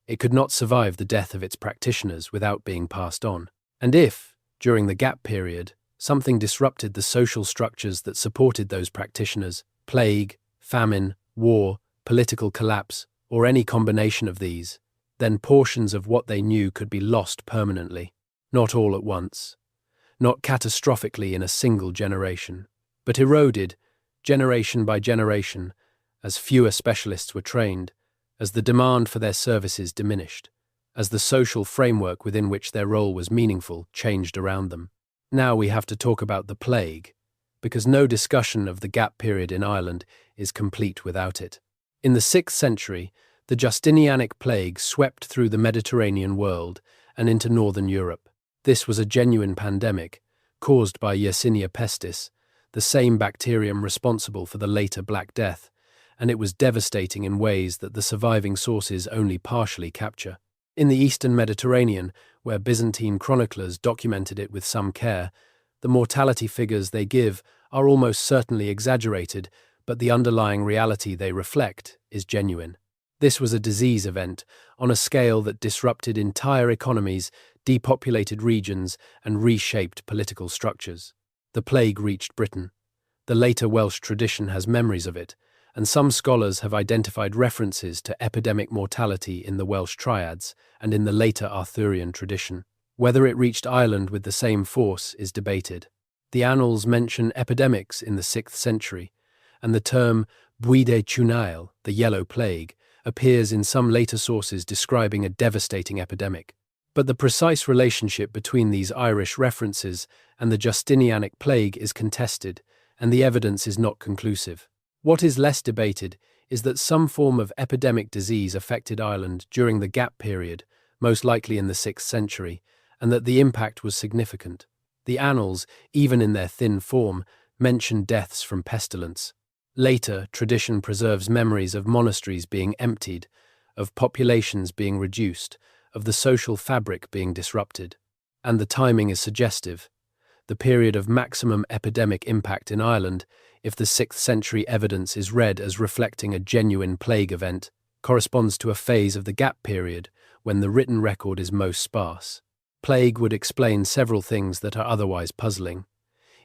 It could not survive the death of its practitioners without being passed on. And if, during the gap period, something disrupted the social structures that supported those practitioners, plague, famine, war, political collapse, or any combination of these, then portions of what they knew could be lost permanently, not all at once, not catastrophically in a single generation, but eroded, generation by generation, as fewer specialists were trained, as the demand for their services diminished, as the social framework within which their role was meaningful changed around them. Now we have to talk about the plague, because no discussion of the gap period in Ireland is complete without it. In the 6th century, the Justinianic plague swept through the Mediterranean world and into northern Europe. This was a genuine pandemic, caused by Yersinia pestis, the same bacterium responsible for the later Black Death, and it was devastating in ways that the surviving sources only partially capture. In the Eastern Mediterranean, where Byzantine chroniclers documented it with some care, the mortality figures they give are almost certainly exaggerated, but the underlying reality they reflect is genuine. This was a disease event on a scale that disrupted entire economies, depopulated regions, and reshaped political structures. The plague reached Britain. The later Welsh tradition has memories of it, and some scholars have identified references to epidemic mortality in the Welsh triads and in the later Arthurian tradition. Whether it reached Ireland with the same force is debated. The annals mention epidemics in the 6th century, and the term buide chunail, the yellow plague, appears in some later sources describing a devastating epidemic. But the precise relationship between these Irish references and the Justinianic plague is contested, and the evidence is not conclusive. What is less debated is that some form of epidemic disease affected Ireland during the gap period, most likely in the 6th century, and that the impact was significant. The annals, even in their thin form, mention deaths from pestilence. Later, tradition preserves memories of monasteries being emptied, of populations being reduced, of the social fabric being disrupted. And the timing is suggestive. The period of maximum epidemic impact in Ireland, if the 6th century evidence is read as reflecting a genuine plague event, corresponds to a phase of the gap period when the written record is most sparse. Plague would explain several things that are otherwise puzzling.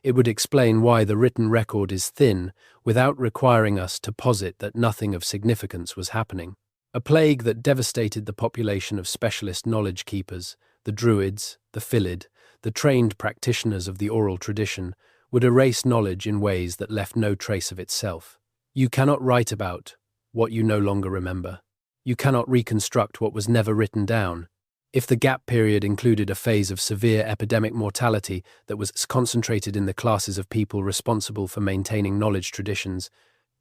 It would explain why the written record is thin without requiring us to posit that nothing of significance was happening. A plague that devastated the population of specialist knowledge keepers, the Druids, the Fylid, the trained practitioners of the oral tradition, would erase knowledge in ways that left no trace of itself. You cannot write about what you no longer remember. You cannot reconstruct what was never written down. If the gap period included a phase of severe epidemic mortality that was concentrated in the classes of people responsible for maintaining knowledge traditions,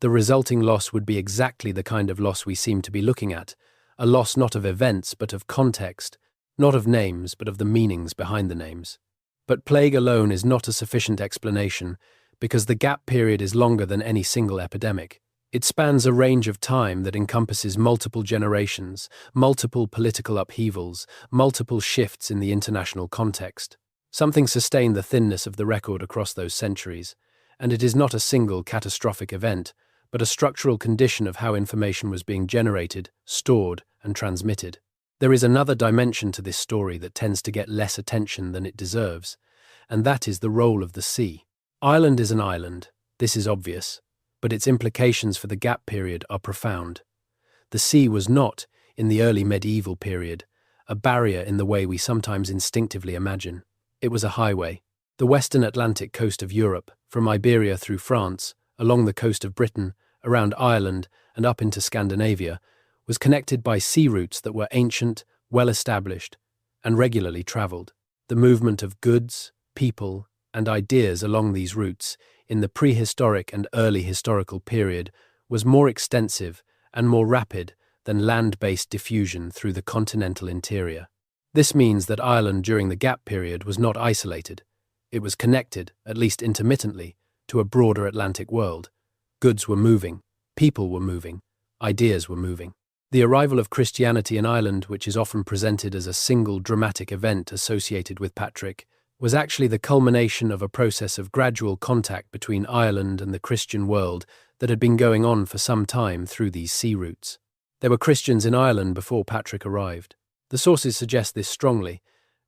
the resulting loss would be exactly the kind of loss we seem to be looking at, a loss not of events but of context, not of names but of the meanings behind the names. But plague alone is not a sufficient explanation because the gap period is longer than any single epidemic. It spans a range of time that encompasses multiple generations, multiple political upheavals, multiple shifts in the international context. Something sustained the thinness of the record across those centuries, and it is not a single catastrophic event, but a structural condition of how information was being generated, stored, and transmitted. There is another dimension to this story that tends to get less attention than it deserves, and that is the role of the sea. Ireland is an island, this is obvious, but its implications for the gap period are profound. The sea was not, in the early medieval period, a barrier in the way we sometimes instinctively imagine. It was a highway. The western Atlantic coast of Europe, from Iberia through France, along the coast of Britain, around Ireland, and up into Scandinavia, was connected by sea routes that were ancient, well-established, and regularly travelled. The movement of goods, people, and ideas along these routes in the prehistoric and early historical period was more extensive and more rapid than land-based diffusion through the continental interior. This means that Ireland during the gap period was not isolated. It was connected, at least intermittently, to a broader Atlantic world. Goods were moving, people were moving, ideas were moving. The arrival of Christianity in Ireland, which is often presented as a single dramatic event associated with Patrick, was actually the culmination of a process of gradual contact between Ireland and the Christian world that had been going on for some time through these sea routes. There were Christians in Ireland before Patrick arrived. The sources suggest this strongly,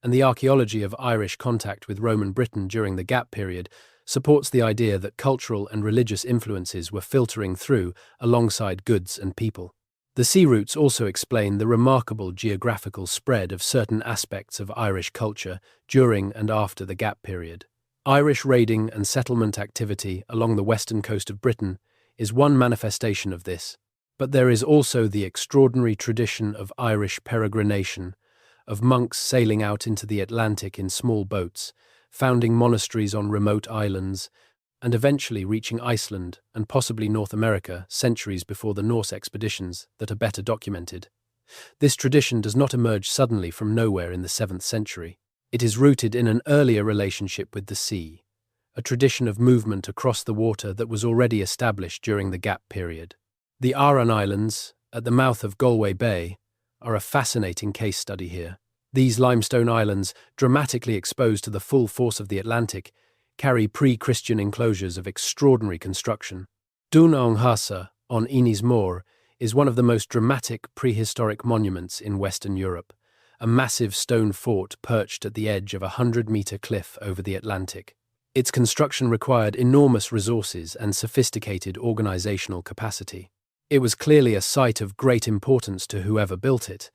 and the archaeology of Irish contact with Roman Britain during the gap period supports the idea that cultural and religious influences were filtering through alongside goods and people. The sea routes also explain the remarkable geographical spread of certain aspects of Irish culture during and after the gap period. Irish raiding and settlement activity along the western coast of Britain is one manifestation of this, but there is also the extraordinary tradition of Irish peregrination, of monks sailing out into the Atlantic in small boats, founding monasteries on remote islands, and eventually reaching Iceland and possibly North America centuries before the Norse expeditions that are better documented. This tradition does not emerge suddenly from nowhere in the 7th century. It is rooted in an earlier relationship with the sea, a tradition of movement across the water that was already established during the gap period. The Aran Islands, at the mouth of Galway Bay, are a fascinating case study here. These limestone islands, dramatically exposed to the full force of the Atlantic, carry pre-Christian enclosures of extraordinary construction. Dún Ong Hasa, on Ynys Mor, is one of the most dramatic prehistoric monuments in Western Europe, a massive stone fort perched at the edge of a 100-metre cliff over the Atlantic. Its construction required enormous resources and sophisticated organizational capacity. It was clearly a site of great importance to whoever built it,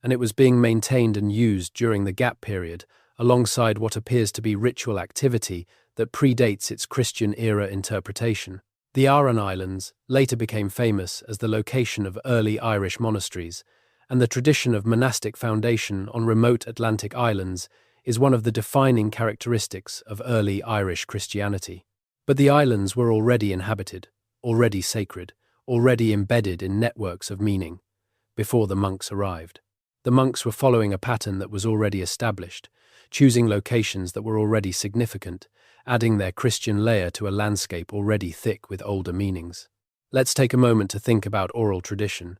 and it was being maintained and used during the gap period, alongside what appears to be ritual activity that predates its Christian-era interpretation. The Aran Islands later became famous as the location of early Irish monasteries, and the tradition of monastic foundation on remote Atlantic islands is one of the defining characteristics of early Irish Christianity. But the islands were already inhabited, already sacred, already embedded in networks of meaning, before the monks arrived. The monks were following a pattern that was already established, choosing locations that were already significant, adding their Christian layer to a landscape already thick with older meanings. Let's take a moment to think about oral tradition,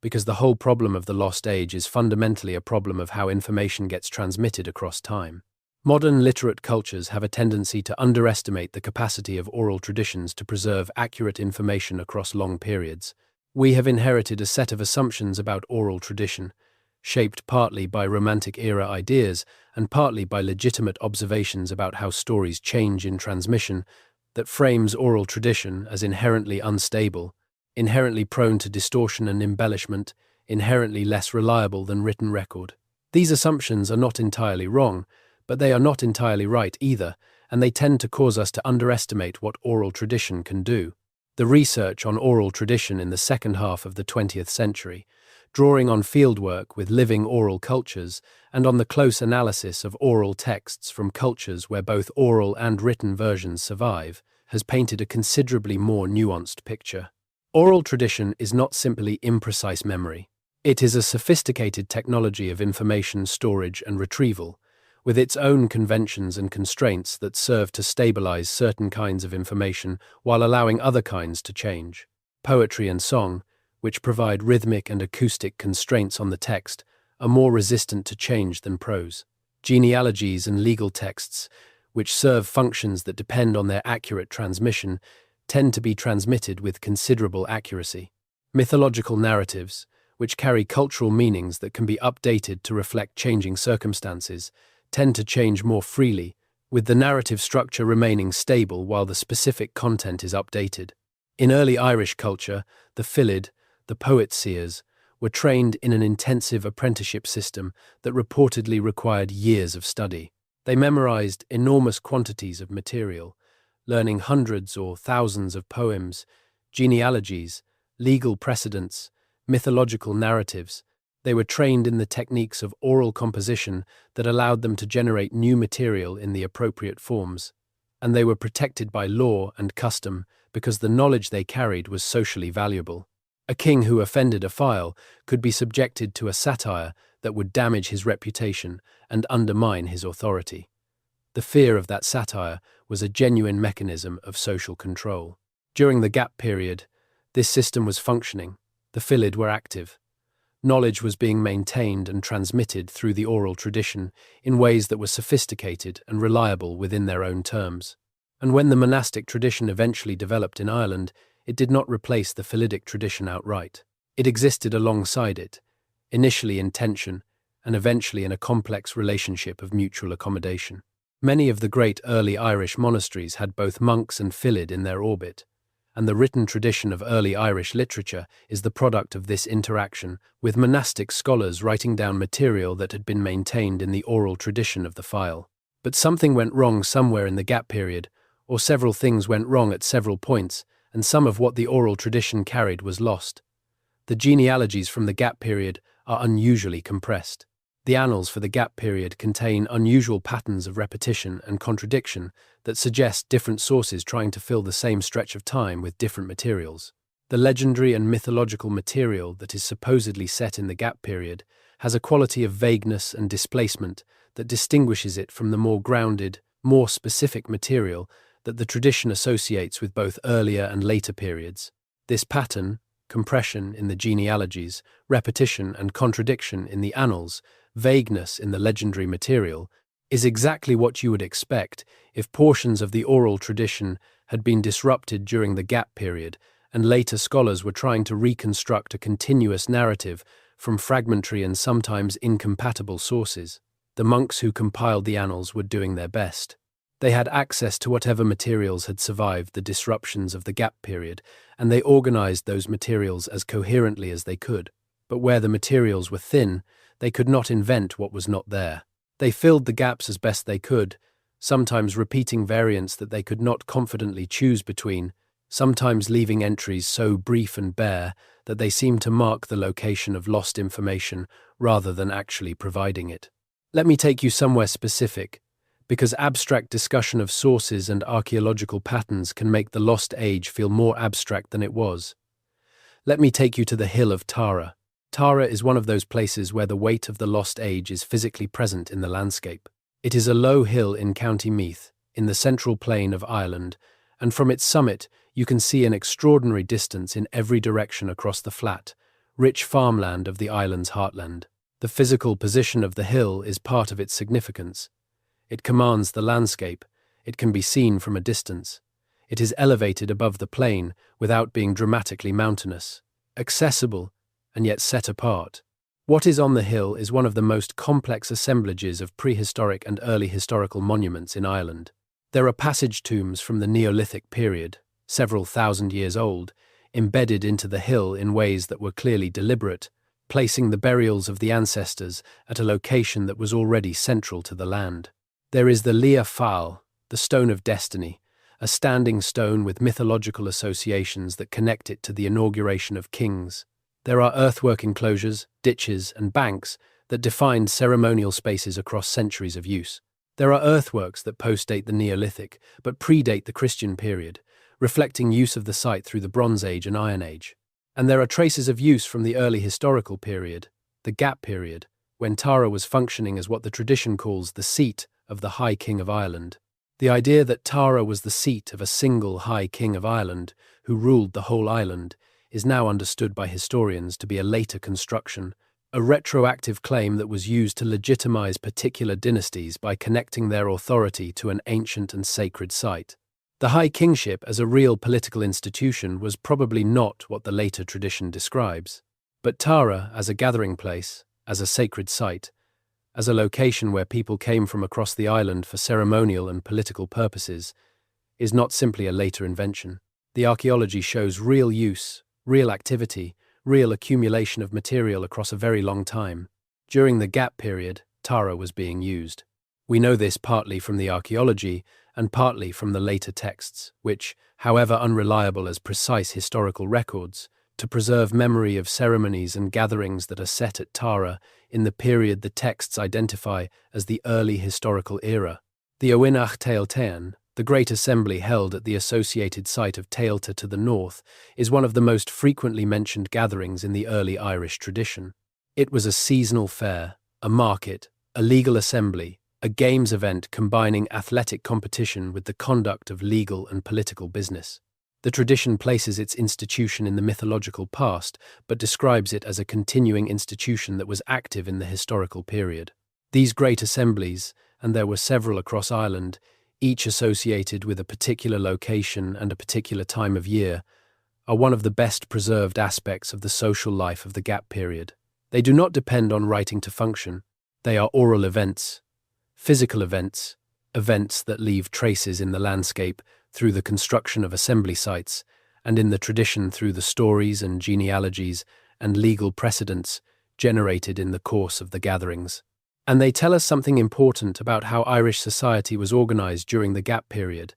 because the whole problem of the lost age is fundamentally a problem of how information gets transmitted across time. Modern literate cultures have a tendency to underestimate the capacity of oral traditions to preserve accurate information across long periods. We have inherited a set of assumptions about oral tradition, shaped partly by Romantic-era ideas and partly by legitimate observations about how stories change in transmission, that frames oral tradition as inherently unstable, inherently prone to distortion and embellishment, inherently less reliable than written record. These assumptions are not entirely wrong, but they are not entirely right either, and they tend to cause us to underestimate what oral tradition can do. The research on oral tradition in the second half of the 20th century, drawing on fieldwork with living oral cultures and on the close analysis of oral texts from cultures where both oral and written versions survive, has painted a considerably more nuanced picture. Oral tradition is not simply imprecise memory. It is a sophisticated technology of information storage and retrieval, with its own conventions and constraints that serve to stabilize certain kinds of information while allowing other kinds to change. Poetry and song, which provide rhythmic and acoustic constraints on the text, are more resistant to change than prose. Genealogies and legal texts, which serve functions that depend on their accurate transmission, tend to be transmitted with considerable accuracy. Mythological narratives, which carry cultural meanings that can be updated to reflect changing circumstances, tend to change more freely, with the narrative structure remaining stable while the specific content is updated. In early Irish culture, the Fillid, the poet-seers, were trained in an intensive apprenticeship system that reportedly required years of study. They memorized enormous quantities of material, learning hundreds or thousands of poems, genealogies, legal precedents, mythological narratives. They were trained in the techniques of oral composition that allowed them to generate new material in the appropriate forms, and they were protected by law and custom because the knowledge they carried was socially valuable. A king who offended a file could be subjected to a satire that would damage his reputation and undermine his authority. The fear of that satire was a genuine mechanism of social control. During the gap period, this system was functioning. The Philid were active. Knowledge was being maintained and transmitted through the oral tradition in ways that were sophisticated and reliable within their own terms. And when the monastic tradition eventually developed in Ireland, it did not replace the Philidic tradition outright. It existed alongside it, initially in tension and eventually in a complex relationship of mutual accommodation. Many of the great early Irish monasteries had both monks and Philid in their orbit, and the written tradition of early Irish literature is the product of this interaction, with monastic scholars writing down material that had been maintained in the oral tradition of the file. But something went wrong somewhere in the gap period, or several things went wrong at several points, and some of what the oral tradition carried was lost. The genealogies from the gap period are unusually compressed. The annals for the gap period contain unusual patterns of repetition and contradiction that suggest different sources trying to fill the same stretch of time with different materials. The legendary and mythological material that is supposedly set in the gap period has a quality of vagueness and displacement that distinguishes it from the more grounded, more specific material that the tradition associates with both earlier and later periods. This pattern, compression in the genealogies, repetition and contradiction in the annals, vagueness in the legendary material, is exactly what you would expect if portions of the oral tradition had been disrupted during the gap period and later scholars were trying to reconstruct a continuous narrative from fragmentary and sometimes incompatible sources. The monks who compiled the annals were doing their best. They had access to whatever materials had survived the disruptions of the gap period, and they organized those materials as coherently as they could. But where the materials were thin, they could not invent what was not there. They filled the gaps as best they could, sometimes repeating variants that they could not confidently choose between, sometimes leaving entries so brief and bare that they seemed to mark the location of lost information rather than actually providing it. Let me take you somewhere specific, because abstract discussion of sources and archaeological patterns can make the lost age feel more abstract than it was. Let me take you to the hill of Tara. Tara is one of those places where the weight of the lost age is physically present in the landscape. It is a low hill in County Meath, in the central plain of Ireland, and from its summit you can see an extraordinary distance in every direction across the flat, rich farmland of the island's heartland. The physical position of the hill is part of its significance. It commands the landscape. It can be seen from a distance. It is elevated above the plain without being dramatically mountainous, accessible, and yet set apart. What is on the hill is one of the most complex assemblages of prehistoric and early historical monuments in Ireland. There are passage tombs from the Neolithic period, several thousand years old, embedded into the hill in ways that were clearly deliberate, placing the burials of the ancestors at a location that was already central to the land. There is the Lia Fáil, the Stone of Destiny, a standing stone with mythological associations that connect it to the inauguration of kings. There are earthwork enclosures, ditches, and banks that defined ceremonial spaces across centuries of use. There are earthworks that postdate the Neolithic, but predate the Christian period, reflecting use of the site through the Bronze Age and Iron Age. And there are traces of use from the early historical period, the Gap period, when Tara was functioning as what the tradition calls the seat of the High King of Ireland. The idea that Tara was the seat of a single High King of Ireland, who ruled the whole island, is now understood by historians to be a later construction, a retroactive claim that was used to legitimize particular dynasties by connecting their authority to an ancient and sacred site. The High Kingship as a real political institution was probably not what the later tradition describes. But Tara as a gathering place, as a sacred site, as a location where people came from across the island for ceremonial and political purposes, is not simply a later invention. The archaeology shows real use, real activity, real accumulation of material across a very long time. During the Gap period, Tara was being used. We know this partly from the archaeology and partly from the later texts, which, however unreliable as precise historical records, to preserve memory of ceremonies and gatherings that are set at Tara in the period the texts identify as the early historical era. The Oinach Tailtean, the great assembly held at the associated site of Tailta to the north, is one of the most frequently mentioned gatherings in the early Irish tradition. It was a seasonal fair, a market, a legal assembly, a games event combining athletic competition with the conduct of legal and political business. The tradition places its institution in the mythological past, but describes it as a continuing institution that was active in the historical period. These great assemblies, and there were several across Ireland, each associated with a particular location and a particular time of year, are one of the best preserved aspects of the social life of the Gap period. They do not depend on writing to function. They are oral events, physical events, events that leave traces in the landscape through the construction of assembly sites, and in the tradition through the stories and genealogies and legal precedents generated in the course of the gatherings. And they tell us something important about how Irish society was organized during the Gap period.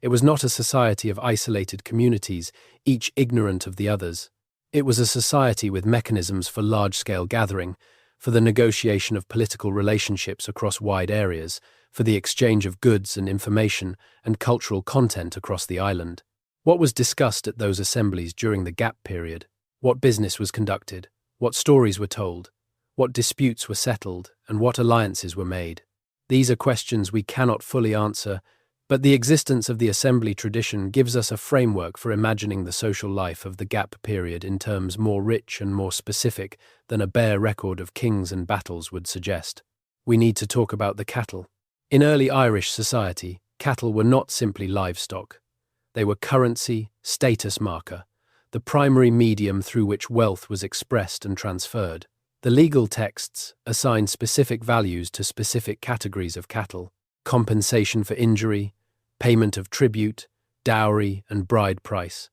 It was not a society of isolated communities, each ignorant of the others. It was a society with mechanisms for large-scale gathering, for the negotiation of political relationships across wide areas, for the exchange of goods and information and cultural content across the island. What was discussed at those assemblies during the Gap period? What business was conducted? What stories were told? What disputes were settled? And what alliances were made? These are questions we cannot fully answer, but the existence of the assembly tradition gives us a framework for imagining the social life of the Gap period in terms more rich and more specific than a bare record of kings and battles would suggest. We need to talk about the cattle. In early Irish society, cattle were not simply livestock. They were currency, status marker, the primary medium through which wealth was expressed and transferred. The legal texts assign specific values to specific categories of cattle: compensation for injury, payment of tribute, dowry, and bride price.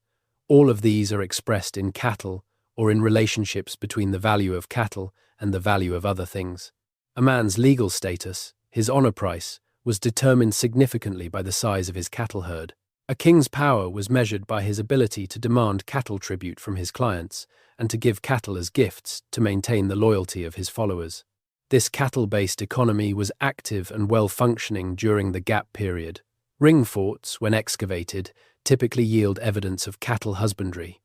All of these are expressed in cattle or in relationships between the value of cattle and the value of other things. A man's legal status, his honor price, was determined significantly by the size of his cattle herd. A king's power was measured by his ability to demand cattle tribute from his clients and to give cattle as gifts to maintain the loyalty of his followers. This cattle-based economy was active and well-functioning during the Gap period. Ring forts, when excavated, typically yield evidence of cattle husbandry: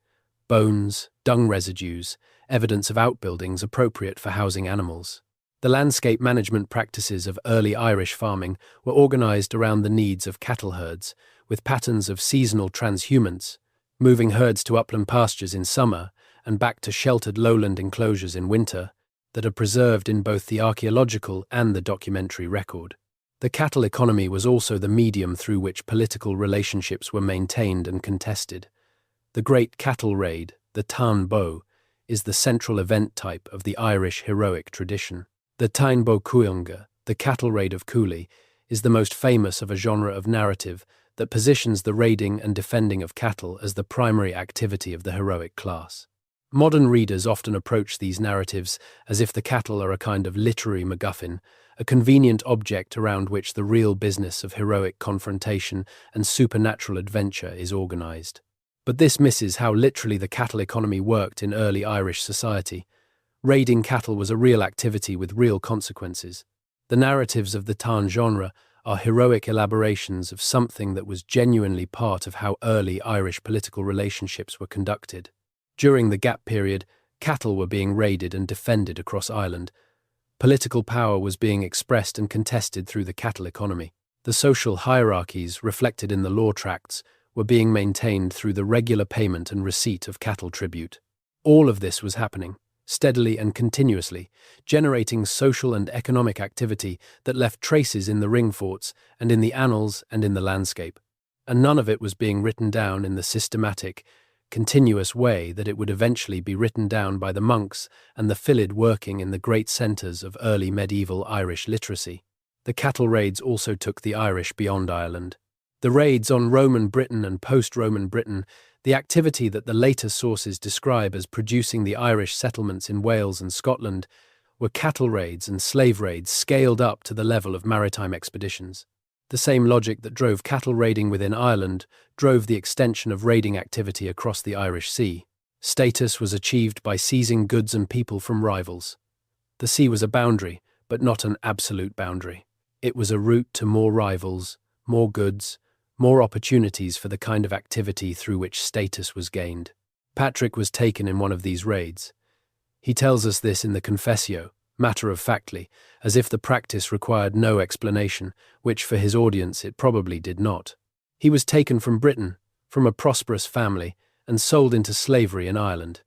bones, dung residues, evidence of outbuildings appropriate for housing animals. The landscape management practices of early Irish farming were organized around the needs of cattle herds, with patterns of seasonal transhumance, moving herds to upland pastures in summer and back to sheltered lowland enclosures in winter, that are preserved in both the archaeological and the documentary record. The cattle economy was also the medium through which political relationships were maintained and contested. The great cattle raid, the Táin Bó, is the central event type of the Irish heroic tradition. The Táin Bó Cúailnge, the cattle raid of Cooley, is the most famous of a genre of narrative that positions the raiding and defending of cattle as the primary activity of the heroic class. Modern readers often approach these narratives as if the cattle are a kind of literary MacGuffin, a convenient object around which the real business of heroic confrontation and supernatural adventure is organized. But this misses how literally the cattle economy worked in early Irish society. Raiding cattle was a real activity with real consequences. The narratives of the Táin genre are heroic elaborations of something that was genuinely part of how early Irish political relationships were conducted. During the Gap period, cattle were being raided and defended across Ireland. Political power was being expressed and contested through the cattle economy. The social hierarchies reflected in the law tracts were being maintained through the regular payment and receipt of cattle tribute. All of this was happening steadily and continuously, generating social and economic activity that left traces in the ring forts and in the annals and in the landscape. And none of it was being written down in the systematic, continuous way that it would eventually be written down by the monks and the fillid working in the great centres of early medieval Irish literacy. The cattle raids also took the Irish beyond Ireland. The raids on Roman Britain and post-Roman Britain, the activity that the later sources describe as producing the Irish settlements in Wales and Scotland, were cattle raids and slave raids scaled up to the level of maritime expeditions. The same logic that drove cattle raiding within Ireland drove the extension of raiding activity across the Irish Sea. Status was achieved by seizing goods and people from rivals. The sea was a boundary, but not an absolute boundary. It was a route to more rivals, more goods, more opportunities for the kind of activity through which status was gained. Patrick was taken in one of these raids. He tells us this in the Confessio, matter-of-factly, as if the practice required no explanation, which for his audience it probably did not. He was taken from Britain, from a prosperous family, and sold into slavery in Ireland.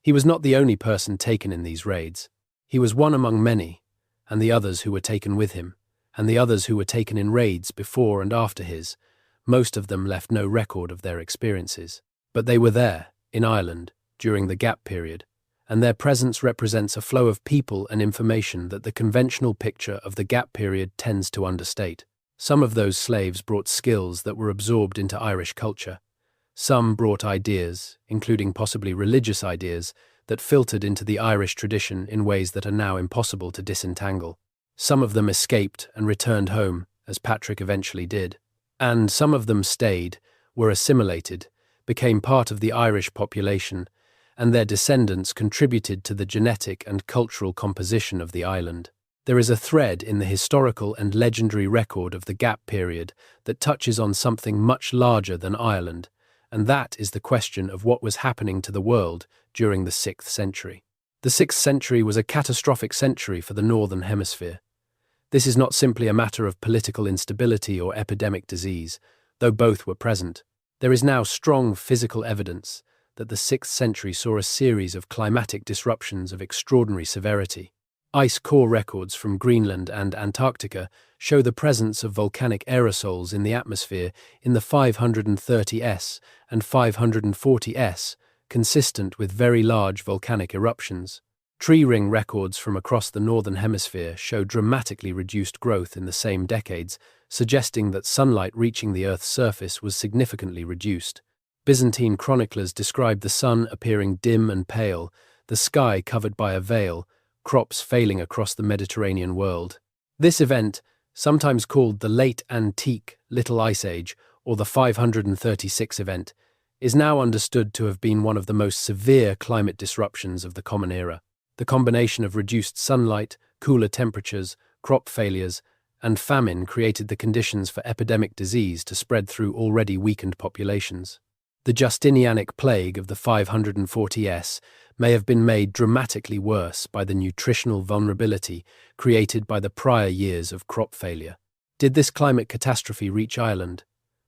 He was not the only person taken in these raids. He was one among many, and the others who were taken with him, and the others who were taken in raids before and after his. Most of them left no record of their experiences. But they were there, in Ireland, during the gap period, and their presence represents a flow of people and information that the conventional picture of the gap period tends to understate. Some of those slaves brought skills that were absorbed into Irish culture. Some brought ideas, including possibly religious ideas, that filtered into the Irish tradition in ways that are now impossible to disentangle. Some of them escaped and returned home, as Patrick eventually did. And some of them stayed, were assimilated, became part of the Irish population, and their descendants contributed to the genetic and cultural composition of the island. There is a thread in the historical and legendary record of the gap period that touches on something much larger than Ireland, and that is the question of what was happening to the world during the 6th century. The 6th century was a catastrophic century for the Northern Hemisphere. This is not simply a matter of political instability or epidemic disease, though both were present. There is now strong physical evidence that the 6th century saw a series of climatic disruptions of extraordinary severity. Ice core records from Greenland and Antarctica show the presence of volcanic aerosols in the atmosphere in the 530s and 540s, consistent with very large volcanic eruptions. Tree ring records from across the Northern Hemisphere show dramatically reduced growth in the same decades, suggesting that sunlight reaching the Earth's surface was significantly reduced. Byzantine chroniclers describe the sun appearing dim and pale, the sky covered by a veil, crops failing across the Mediterranean world. This event, sometimes called the Late Antique Little Ice Age or the 536 event, is now understood to have been one of the most severe climate disruptions of the Common Era. The combination of reduced sunlight, cooler temperatures, crop failures, and famine created the conditions for epidemic disease to spread through already weakened populations. The Justinianic plague of the 540s may have been made dramatically worse by the nutritional vulnerability created by the prior years of crop failure. Did this climate catastrophe reach Ireland?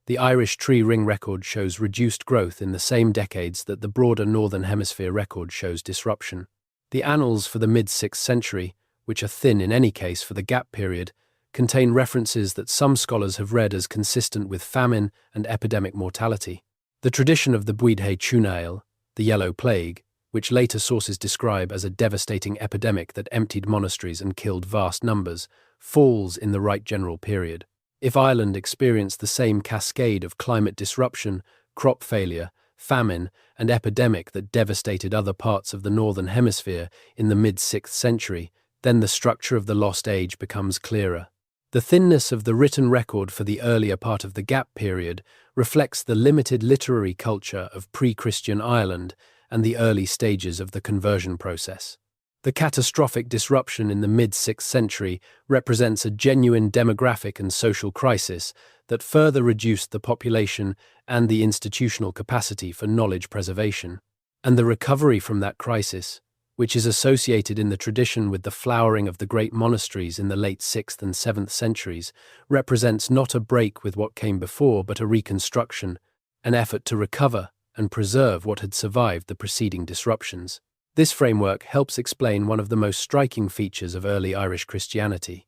The Irish tree ring record shows reduced growth in the same decades that the broader Northern Hemisphere record shows disruption. The annals for the mid-6th century, which are thin in any case for the gap period, contain references that some scholars have read as consistent with famine and epidemic mortality. The tradition of the Buidhe Chúnail, the Yellow Plague, which later sources describe as a devastating epidemic that emptied monasteries and killed vast numbers, falls in the right general period. If Ireland experienced the same cascade of climate disruption, crop failure, famine, and epidemic that devastated other parts of the Northern Hemisphere in the mid-6th century, then the structure of the Lost Age becomes clearer. The thinness of the written record for the earlier part of the gap period reflects the limited literary culture of pre-Christian Ireland and the early stages of the conversion process. The catastrophic disruption in the mid-6th century represents a genuine demographic and social crisis that further reduced the population and the institutional capacity for knowledge preservation. And the recovery from that crisis, which is associated in the tradition with the flowering of the great monasteries in the late 6th and 7th centuries, represents not a break with what came before but a reconstruction, an effort to recover and preserve what had survived the preceding disruptions. This framework helps explain one of the most striking features of early Irish Christianity,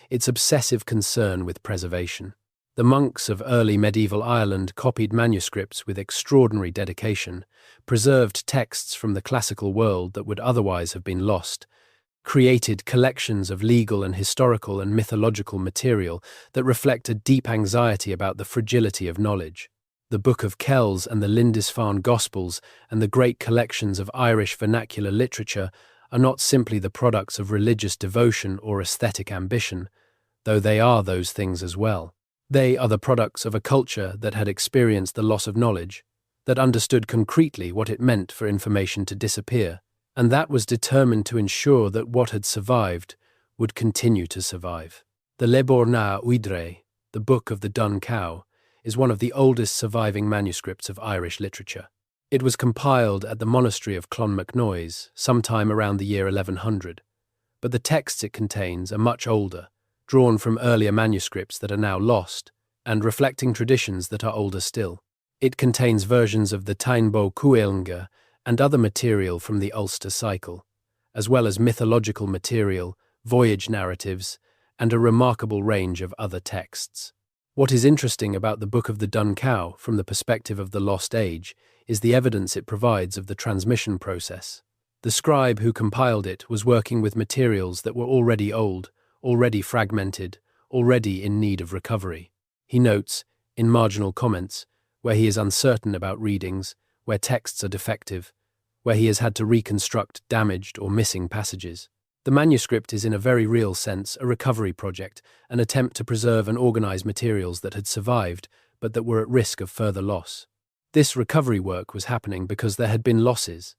its obsessive concern with preservation. The monks of early medieval Ireland copied manuscripts with extraordinary dedication, preserved texts from the classical world that would otherwise have been lost, created collections of legal and historical and mythological material that reflect a deep anxiety about the fragility of knowledge. The Book of Kells and the Lindisfarne Gospels and the great collections of Irish vernacular literature are not simply the products of religious devotion or aesthetic ambition, though they are those things as well. They are the products of a culture that had experienced the loss of knowledge, that understood concretely what it meant for information to disappear, and that was determined to ensure that what had survived would continue to survive. The Le Borna Uidre, the Book of the Dun Cow, is one of the oldest surviving manuscripts of Irish literature. It was compiled at the monastery of Clonmacnoise sometime around the year 1100, but the texts it contains are much older, drawn from earlier manuscripts that are now lost, and reflecting traditions that are older still. It contains versions of the Tainbo Cuailnge and other material from the Ulster cycle, as well as mythological material, voyage narratives, and a remarkable range of other texts. What is interesting about the Book of the Dun Cow from the perspective of the Lost Age is the evidence it provides of the transmission process. The scribe who compiled it was working with materials that were already old, already fragmented, already in need of recovery. He notes, in marginal comments, where he is uncertain about readings, where texts are defective, where he has had to reconstruct damaged or missing passages. The manuscript is in a very real sense a recovery project, an attempt to preserve and organize materials that had survived but that were at risk of further loss. This recovery work was happening because there had been losses.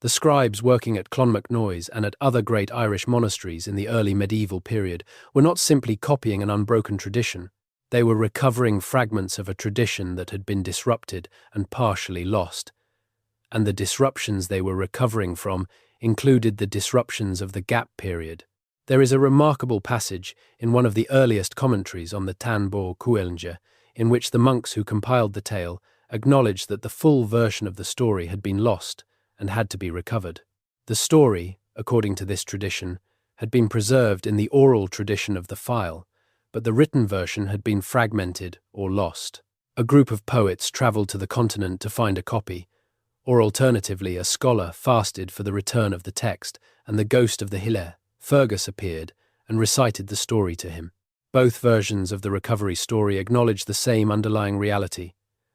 The scribes working at Clonmacnoise and at other great Irish monasteries in the early medieval period were not simply copying an unbroken tradition. They were recovering fragments of a tradition that had been disrupted and partially lost. And the disruptions they were recovering from included the disruptions of the gap period. There is a remarkable passage in one of the earliest commentaries on the Tainbo Cuailnge, in which the monks who compiled the tale acknowledged that the full version of the story had been lost and had to be recovered. The story, according to this tradition, had been preserved in the oral tradition of the file, but the written version had been fragmented or lost. A group of poets travelled to the continent to find a copy, or alternatively a scholar fasted for the return of the text, and the ghost of the Hile, Fergus, appeared and recited the story to him. Both versions of the recovery story acknowledge the same underlying reality.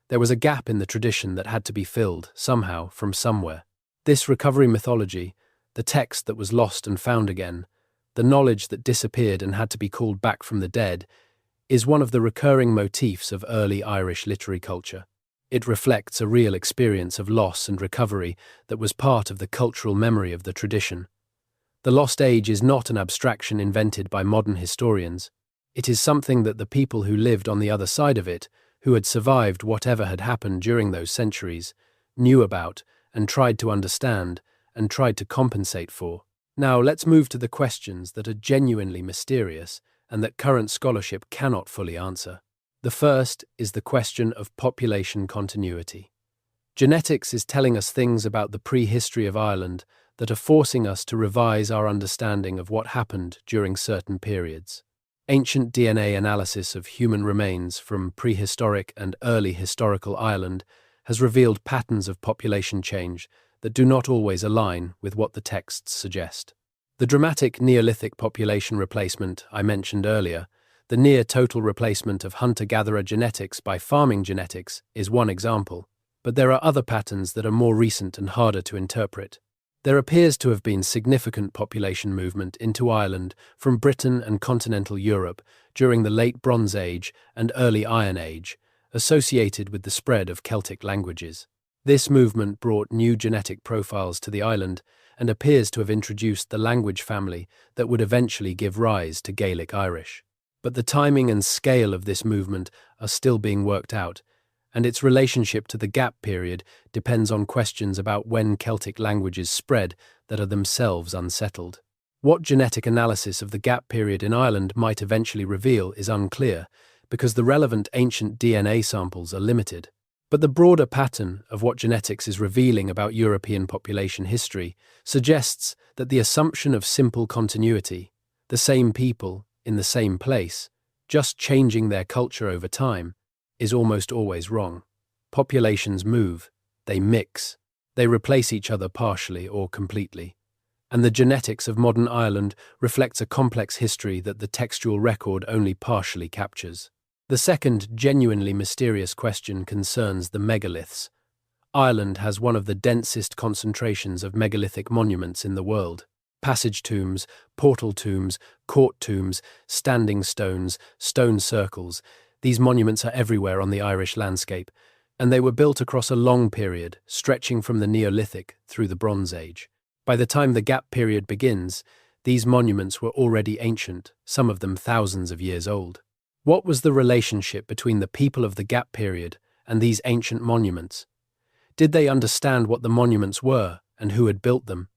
There was a gap in the tradition that had to be filled, somehow, from somewhere. This recovery mythology, the text that was lost and found again, the knowledge that disappeared and had to be called back from the dead, is one of the recurring motifs of early Irish literary culture. It reflects a real experience of loss and recovery that was part of the cultural memory of the tradition. The Lost Age is not an abstraction invented by modern historians. It is something that the people who lived on the other side of it, who had survived whatever had happened during those centuries, knew about and tried to understand and tried to compensate for. Now let's move to the questions that are genuinely mysterious and that current scholarship cannot fully answer. The first is the question of population continuity. Genetics is telling us things about the prehistory of Ireland that are forcing us to revise our understanding of what happened during certain periods. Ancient DNA analysis of human remains from prehistoric and early historical Ireland has revealed patterns of population change that do not always align with what the texts suggest. The dramatic Neolithic population replacement I mentioned earlier, the near-total replacement of hunter-gatherer genetics by farming genetics, is one example, but there are other patterns that are more recent and harder to interpret. There appears to have been significant population movement into Ireland from Britain and continental Europe during the Late Bronze Age and Early Iron Age, associated with the spread of Celtic languages. This movement brought new genetic profiles to the island and appears to have introduced the language family that would eventually give rise to Gaelic Irish. But the timing and scale of this movement are still being worked out, and its relationship to the gap period depends on questions about when Celtic languages spread that are themselves unsettled. What genetic analysis of the gap period in Ireland might eventually reveal is unclear, because the relevant ancient DNA samples are limited. But the broader pattern of what genetics is revealing about European population history suggests that the assumption of simple continuity, the same people in the same place, just changing their culture over time, is almost always wrong. Populations move, they mix, they replace each other partially or completely. And the genetics of modern Ireland reflects a complex history that the textual record only partially captures. The second genuinely mysterious question concerns the megaliths. Ireland has one of the densest concentrations of megalithic monuments in the world. Passage tombs, portal tombs, court tombs, standing stones, stone circles. These monuments are everywhere on the Irish landscape, and they were built across a long period, stretching from the Neolithic through the Bronze Age. By the time the Gap period begins, these monuments were already ancient, some of them thousands of years old. What was the relationship between the people of the Gap period and these ancient monuments? Did they understand what the monuments were and who had built them?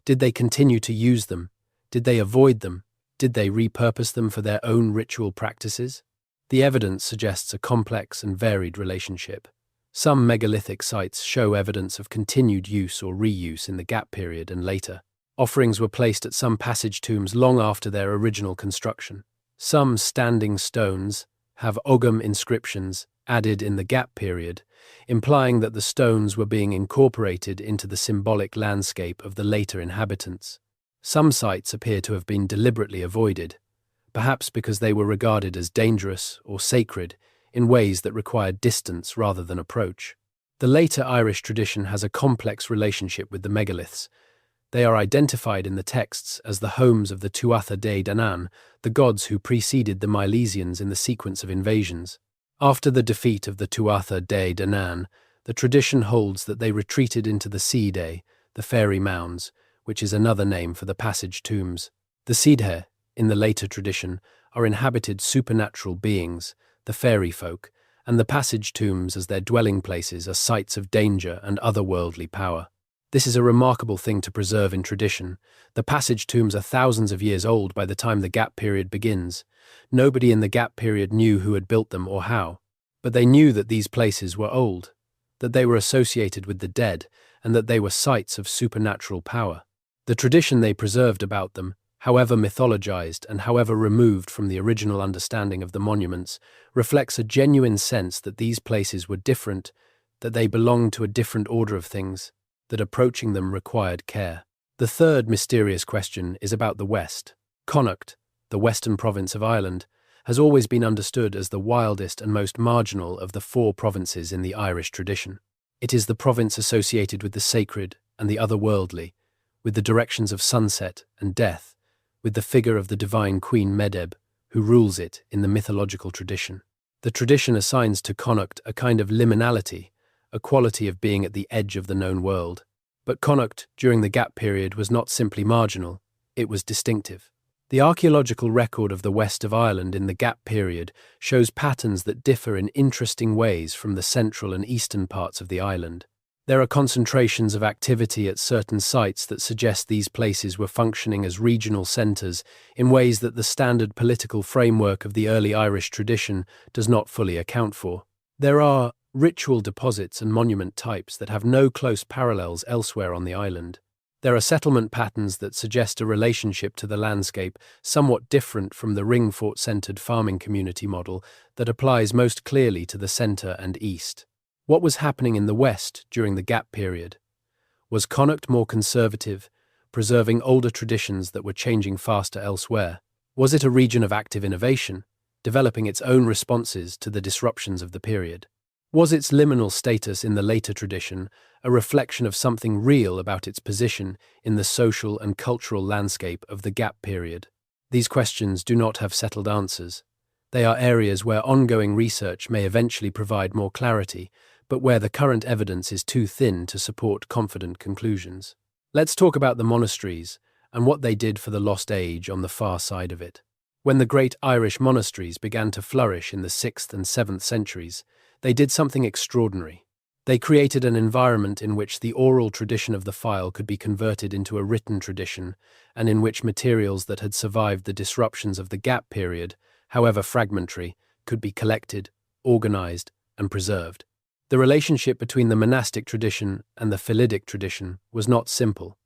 Did they continue to use them? Did they avoid them? Did they repurpose them for their own ritual practices? The evidence suggests a complex and varied relationship. Some megalithic sites show evidence of continued use or reuse in the Gap period and later. Offerings were placed at some passage tombs long after their original construction. Some standing stones have Ogham inscriptions added in the Gap period, implying that the stones were being incorporated into the symbolic landscape of the later inhabitants. Some sites appear to have been deliberately avoided, perhaps because they were regarded as dangerous or sacred in ways that required distance rather than approach. The later Irish tradition has a complex relationship with the megaliths. They are identified in the texts as the homes of the Tuatha Dé Danann, the gods who preceded the Milesians in the sequence of invasions. After the defeat of the Tuatha Dé Danann, the tradition holds that they retreated into the Sidhe, the fairy mounds, which is another name for the passage tombs. The Sidhe, in the later tradition, are inhabited supernatural beings, the fairy folk, and the passage tombs as their dwelling places are sites of danger and otherworldly power. This is a remarkable thing to preserve in tradition. The passage tombs are thousands of years old by the time the Gap period begins. Nobody in the Gap period knew who had built them or how, but they knew that these places were old, that they were associated with the dead, and that they were sites of supernatural power. The tradition they preserved about them, however mythologized and however removed from the original understanding of the monuments, reflects a genuine sense that these places were different, that they belonged to a different order of things, that approaching them required care. The third mysterious question is about the West. Connacht, the western province of Ireland, has always been understood as the wildest and most marginal of the four provinces in the Irish tradition. It is the province associated with the sacred and the otherworldly, with the directions of sunset and death, with the figure of the divine Queen Medeb, who rules it in the mythological tradition. The tradition assigns to Connacht a kind of liminality, a quality of being at the edge of the known world. But Connacht, during the Gap period, was not simply marginal, it was distinctive. The archaeological record of the west of Ireland in the Gap period shows patterns that differ in interesting ways from the central and eastern parts of the island. There are concentrations of activity at certain sites that suggest these places were functioning as regional centres in ways that the standard political framework of the early Irish tradition does not fully account for. There are ritual deposits and monument types that have no close parallels elsewhere on the island. There are settlement patterns that suggest a relationship to the landscape somewhat different from the ring fort-centred farming community model that applies most clearly to the centre and east. What was happening in the west during the Gap period? Was Connacht more conservative, preserving older traditions that were changing faster elsewhere? Was it a region of active innovation, developing its own responses to the disruptions of the period? Was its liminal status in the later tradition a reflection of something real about its position in the social and cultural landscape of the Gap period? These questions do not have settled answers. They are areas where ongoing research may eventually provide more clarity, but where the current evidence is too thin to support confident conclusions. Let's talk about the monasteries and what they did for the lost age on the far side of it. When the great Irish monasteries began to flourish in the 6th and 7th centuries, they did something extraordinary. They created an environment in which the oral tradition of the file could be converted into a written tradition, and in which materials that had survived the disruptions of the Gap period, however fragmentary, could be collected, organized, and preserved. The relationship between the monastic tradition and the Phylidic tradition was not simple.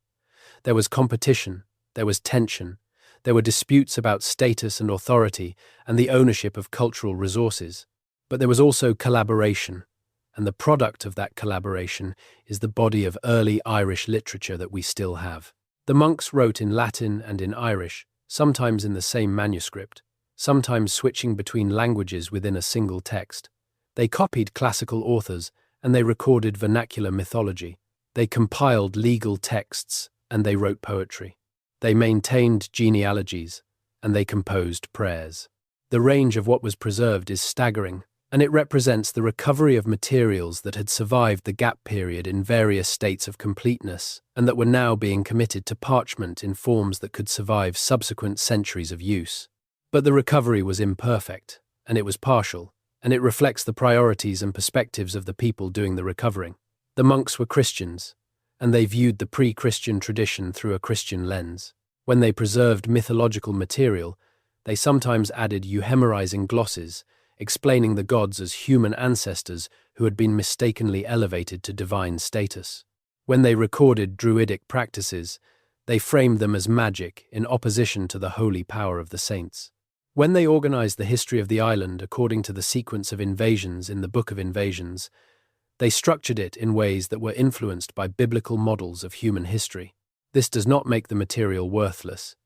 There was competition, there was tension, there were disputes about status and authority and the ownership of cultural resources. But there was also collaboration, and the product of that collaboration is the body of early Irish literature that we still have. The monks wrote in Latin and in Irish, sometimes in the same manuscript, sometimes switching between languages within a single text. They copied classical authors, and they recorded vernacular mythology. They compiled legal texts, and they wrote poetry. They maintained genealogies, and they composed prayers. The range of what was preserved is staggering, and it represents the recovery of materials that had survived the gap period in various states of completeness and that were now being committed to parchment in forms that could survive subsequent centuries of use. But the recovery was imperfect, and it was partial, and it reflects the priorities and perspectives of the people doing the recovering. The monks were Christians, and they viewed the pre-Christian tradition through a Christian lens. When they preserved mythological material, they sometimes added euhemerizing glosses, explaining the gods as human ancestors who had been mistakenly elevated to divine status. When they recorded druidic practices, they framed them as magic in opposition to the holy power of the saints. When they organized the history of the island according to the sequence of invasions in the Book of Invasions, they structured it in ways that were influenced by biblical models of human history. This does not make the material worthless.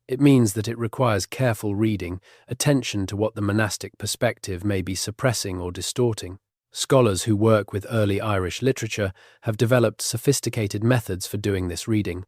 It means that it requires careful reading, attention to what the monastic perspective may be suppressing or distorting. Scholars who work with early Irish literature have developed sophisticated methods for doing this reading,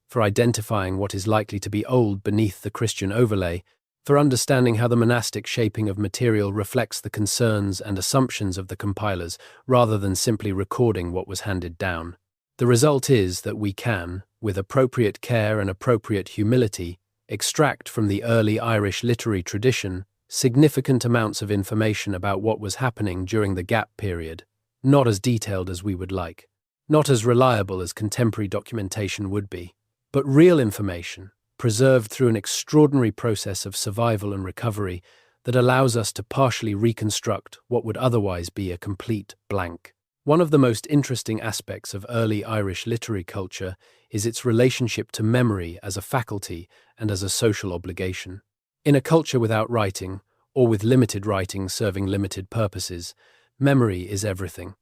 for identifying what is likely to be old beneath the Christian overlay, for understanding how the monastic shaping of material reflects the concerns and assumptions of the compilers rather than simply recording what was handed down. The result is that we can, with appropriate care and appropriate humility, extract from the early Irish literary tradition significant amounts of information about what was happening during the gap period, not as detailed as we would like, not as reliable as contemporary documentation would be, but real information, preserved through an extraordinary process of survival and recovery that allows us to partially reconstruct what would otherwise be a complete blank. One of the most interesting aspects of early Irish literary culture is its relationship to memory as a faculty and as a social obligation. In a culture without writing, or with limited writing serving limited purposes, memory is everything.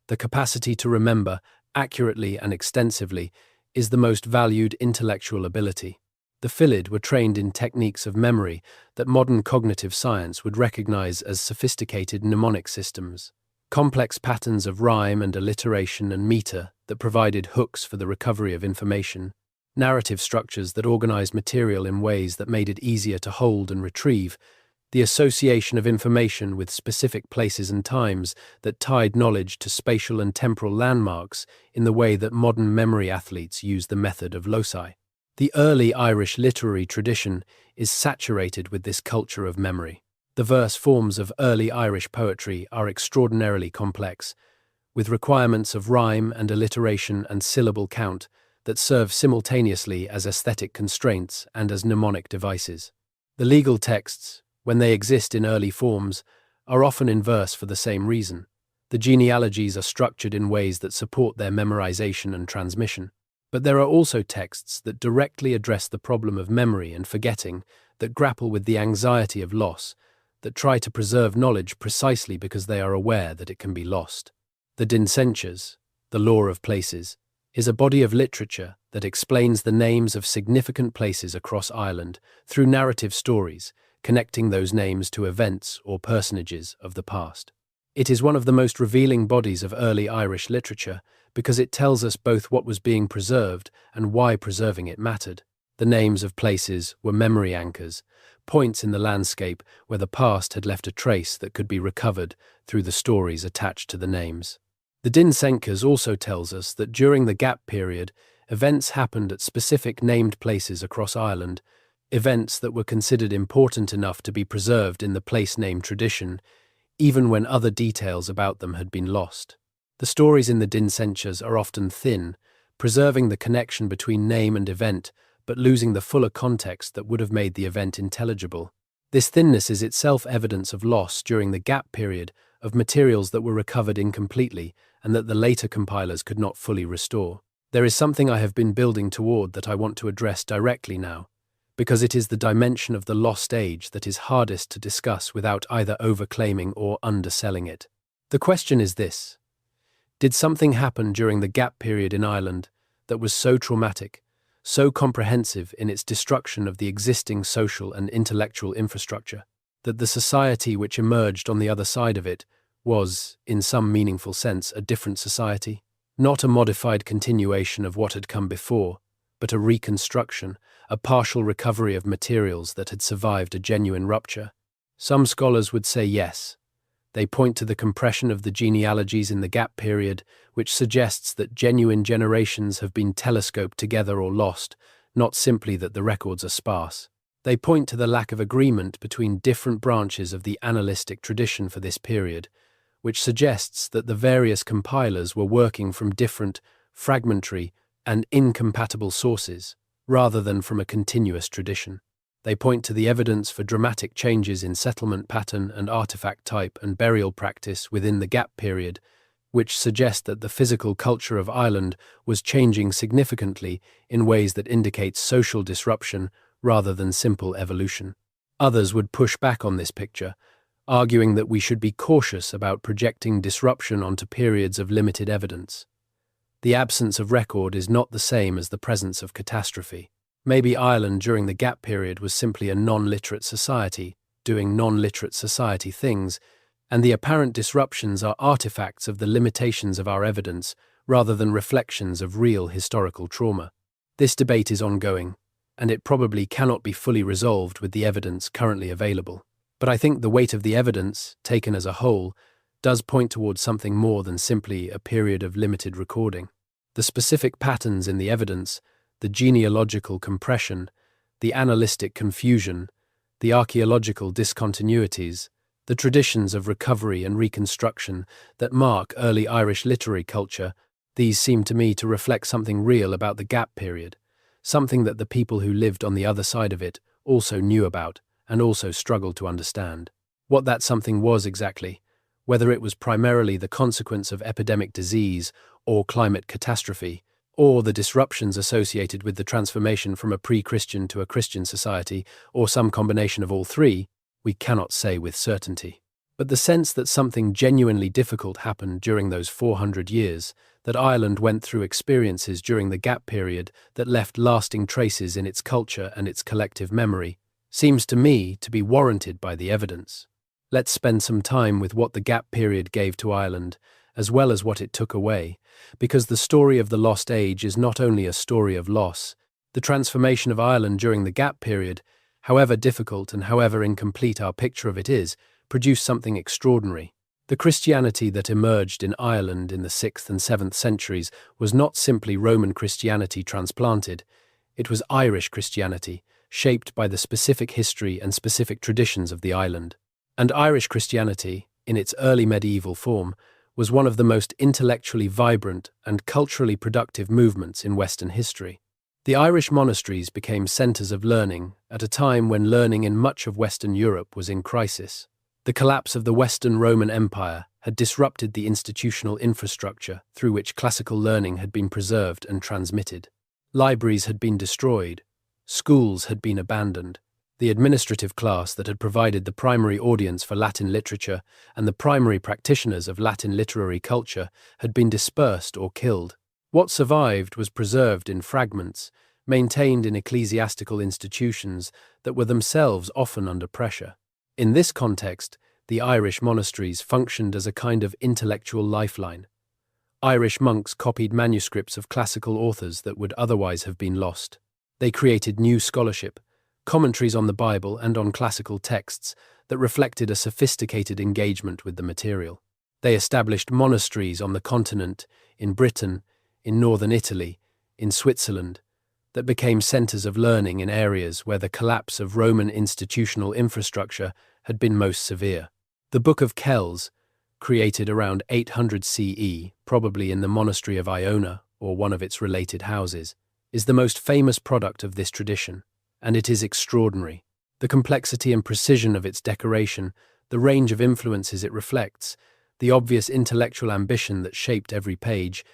The capacity to remember, accurately and extensively, is the most valued intellectual ability. The Philid were trained in techniques of memory that modern cognitive science would recognize as sophisticated mnemonic systems. Complex patterns of rhyme and alliteration and meter that provided hooks for the recovery of information, narrative structures that organized material in ways that made it easier to hold and retrieve, the association of information with specific places and times that tied knowledge to spatial and temporal landmarks in the way that modern memory athletes use the method of loci. The early Irish literary tradition is saturated with this culture of memory. The verse forms of early Irish poetry are extraordinarily complex, with requirements of rhyme and alliteration and syllable count that serve simultaneously as aesthetic constraints and as mnemonic devices. The legal texts, when they exist in early forms, are often in verse for the same reason. The genealogies are structured in ways that support their memorization and transmission. But there are also texts that directly address the problem of memory and forgetting, that grapple with the anxiety of loss, that try to preserve knowledge precisely because they are aware that it can be lost. The Dinsentures, the Law of Places, is a body of literature that explains the names of significant places across Ireland through narrative stories, connecting those names to events or personages of the past. It is one of the most revealing bodies of early Irish literature because it tells us both what was being preserved and why preserving it mattered. The names of places were memory anchors, points in the landscape where the past had left a trace that could be recovered through the stories attached to the names. The Dinsenkers also tells us that during the gap period, events happened at specific named places across Ireland, events that were considered important enough to be preserved in the place name tradition, even when other details about them had been lost. The stories in the Dinsentures are often thin, preserving the connection between name and event, but losing the fuller context that would have made the event intelligible. This thinness is itself evidence of loss during the gap period of materials that were recovered incompletely and that the later compilers could not fully restore. There is something I have been building toward that I want to address directly now, because it is the dimension of the lost age that is hardest to discuss without either overclaiming or underselling it. The question is this: did something happen during the gap period in Ireland that was so traumatic, so comprehensive in its destruction of the existing social and intellectual infrastructure, that the society which emerged on the other side of it was, in some meaningful sense, a different society? Not a modified continuation of what had come before, but a reconstruction, a partial recovery of materials that had survived a genuine rupture? Some scholars would say yes. They point to the compression of the genealogies in the gap period, which suggests that genuine generations have been telescoped together or lost, not simply that the records are sparse. They point to the lack of agreement between different branches of the annalistic tradition for this period, which suggests that the various compilers were working from different, fragmentary, and incompatible sources, rather than from a continuous tradition. They point to the evidence for dramatic changes in settlement pattern and artifact type and burial practice within the gap period, which suggest that the physical culture of Ireland was changing significantly in ways that indicate social disruption rather than simple evolution. Others would push back on this picture, arguing that we should be cautious about projecting disruption onto periods of limited evidence. The absence of record is not the same as the presence of catastrophe. Maybe Ireland during the gap period was simply a non-literate society, doing non-literate society things, and the apparent disruptions are artifacts of the limitations of our evidence rather than reflections of real historical trauma. This debate is ongoing, and it probably cannot be fully resolved with the evidence currently available. But I think the weight of the evidence, taken as a whole, does point towards something more than simply a period of limited recording. The specific patterns in the evidence, the genealogical compression, the annalistic confusion, the archaeological discontinuities, the traditions of recovery and reconstruction that mark early Irish literary culture, these seem to me to reflect something real about the gap period, something that the people who lived on the other side of it also knew about and also struggled to understand. What that something was exactly, whether it was primarily the consequence of epidemic disease or climate catastrophe, or the disruptions associated with the transformation from a pre-Christian to a Christian society, or some combination of all three, we cannot say with certainty. But the sense that something genuinely difficult happened during those 400 years, that Ireland went through experiences during the gap period that left lasting traces in its culture and its collective memory, seems to me to be warranted by the evidence. Let's spend some time with what the gap period gave to Ireland, as well as what it took away, because the story of the lost age is not only a story of loss. The transformation of Ireland during the gap period, however difficult and however incomplete our picture of it is, produced something extraordinary. The Christianity that emerged in Ireland in the 6th and 7th centuries was not simply Roman Christianity transplanted, it was Irish Christianity, shaped by the specific history and specific traditions of the island. And Irish Christianity, in its early medieval form, was one of the most intellectually vibrant and culturally productive movements in Western history. The Irish monasteries became centres of learning at a time when learning in much of Western Europe was in crisis. The collapse of the Western Roman Empire had disrupted the institutional infrastructure through which classical learning had been preserved and transmitted. Libraries had been destroyed, schools had been abandoned, the administrative class that had provided the primary audience for Latin literature and the primary practitioners of Latin literary culture had been dispersed or killed. What survived was preserved in fragments, maintained in ecclesiastical institutions that were themselves often under pressure. In this context, the Irish monasteries functioned as a kind of intellectual lifeline. Irish monks copied manuscripts of classical authors that would otherwise have been lost. They created new scholarship, commentaries on the Bible and on classical texts that reflected a sophisticated engagement with the material. They established monasteries on the continent, in Britain, in northern Italy, in Switzerland, that became centres of learning in areas where the collapse of Roman institutional infrastructure had been most severe. The Book of Kells, created around 800 CE, probably in the monastery of Iona or one of its related houses, is the most famous product of this tradition, and it is extraordinary. The complexity and precision of its decoration, the range of influences it reflects, the obvious intellectual ambition that shaped every page,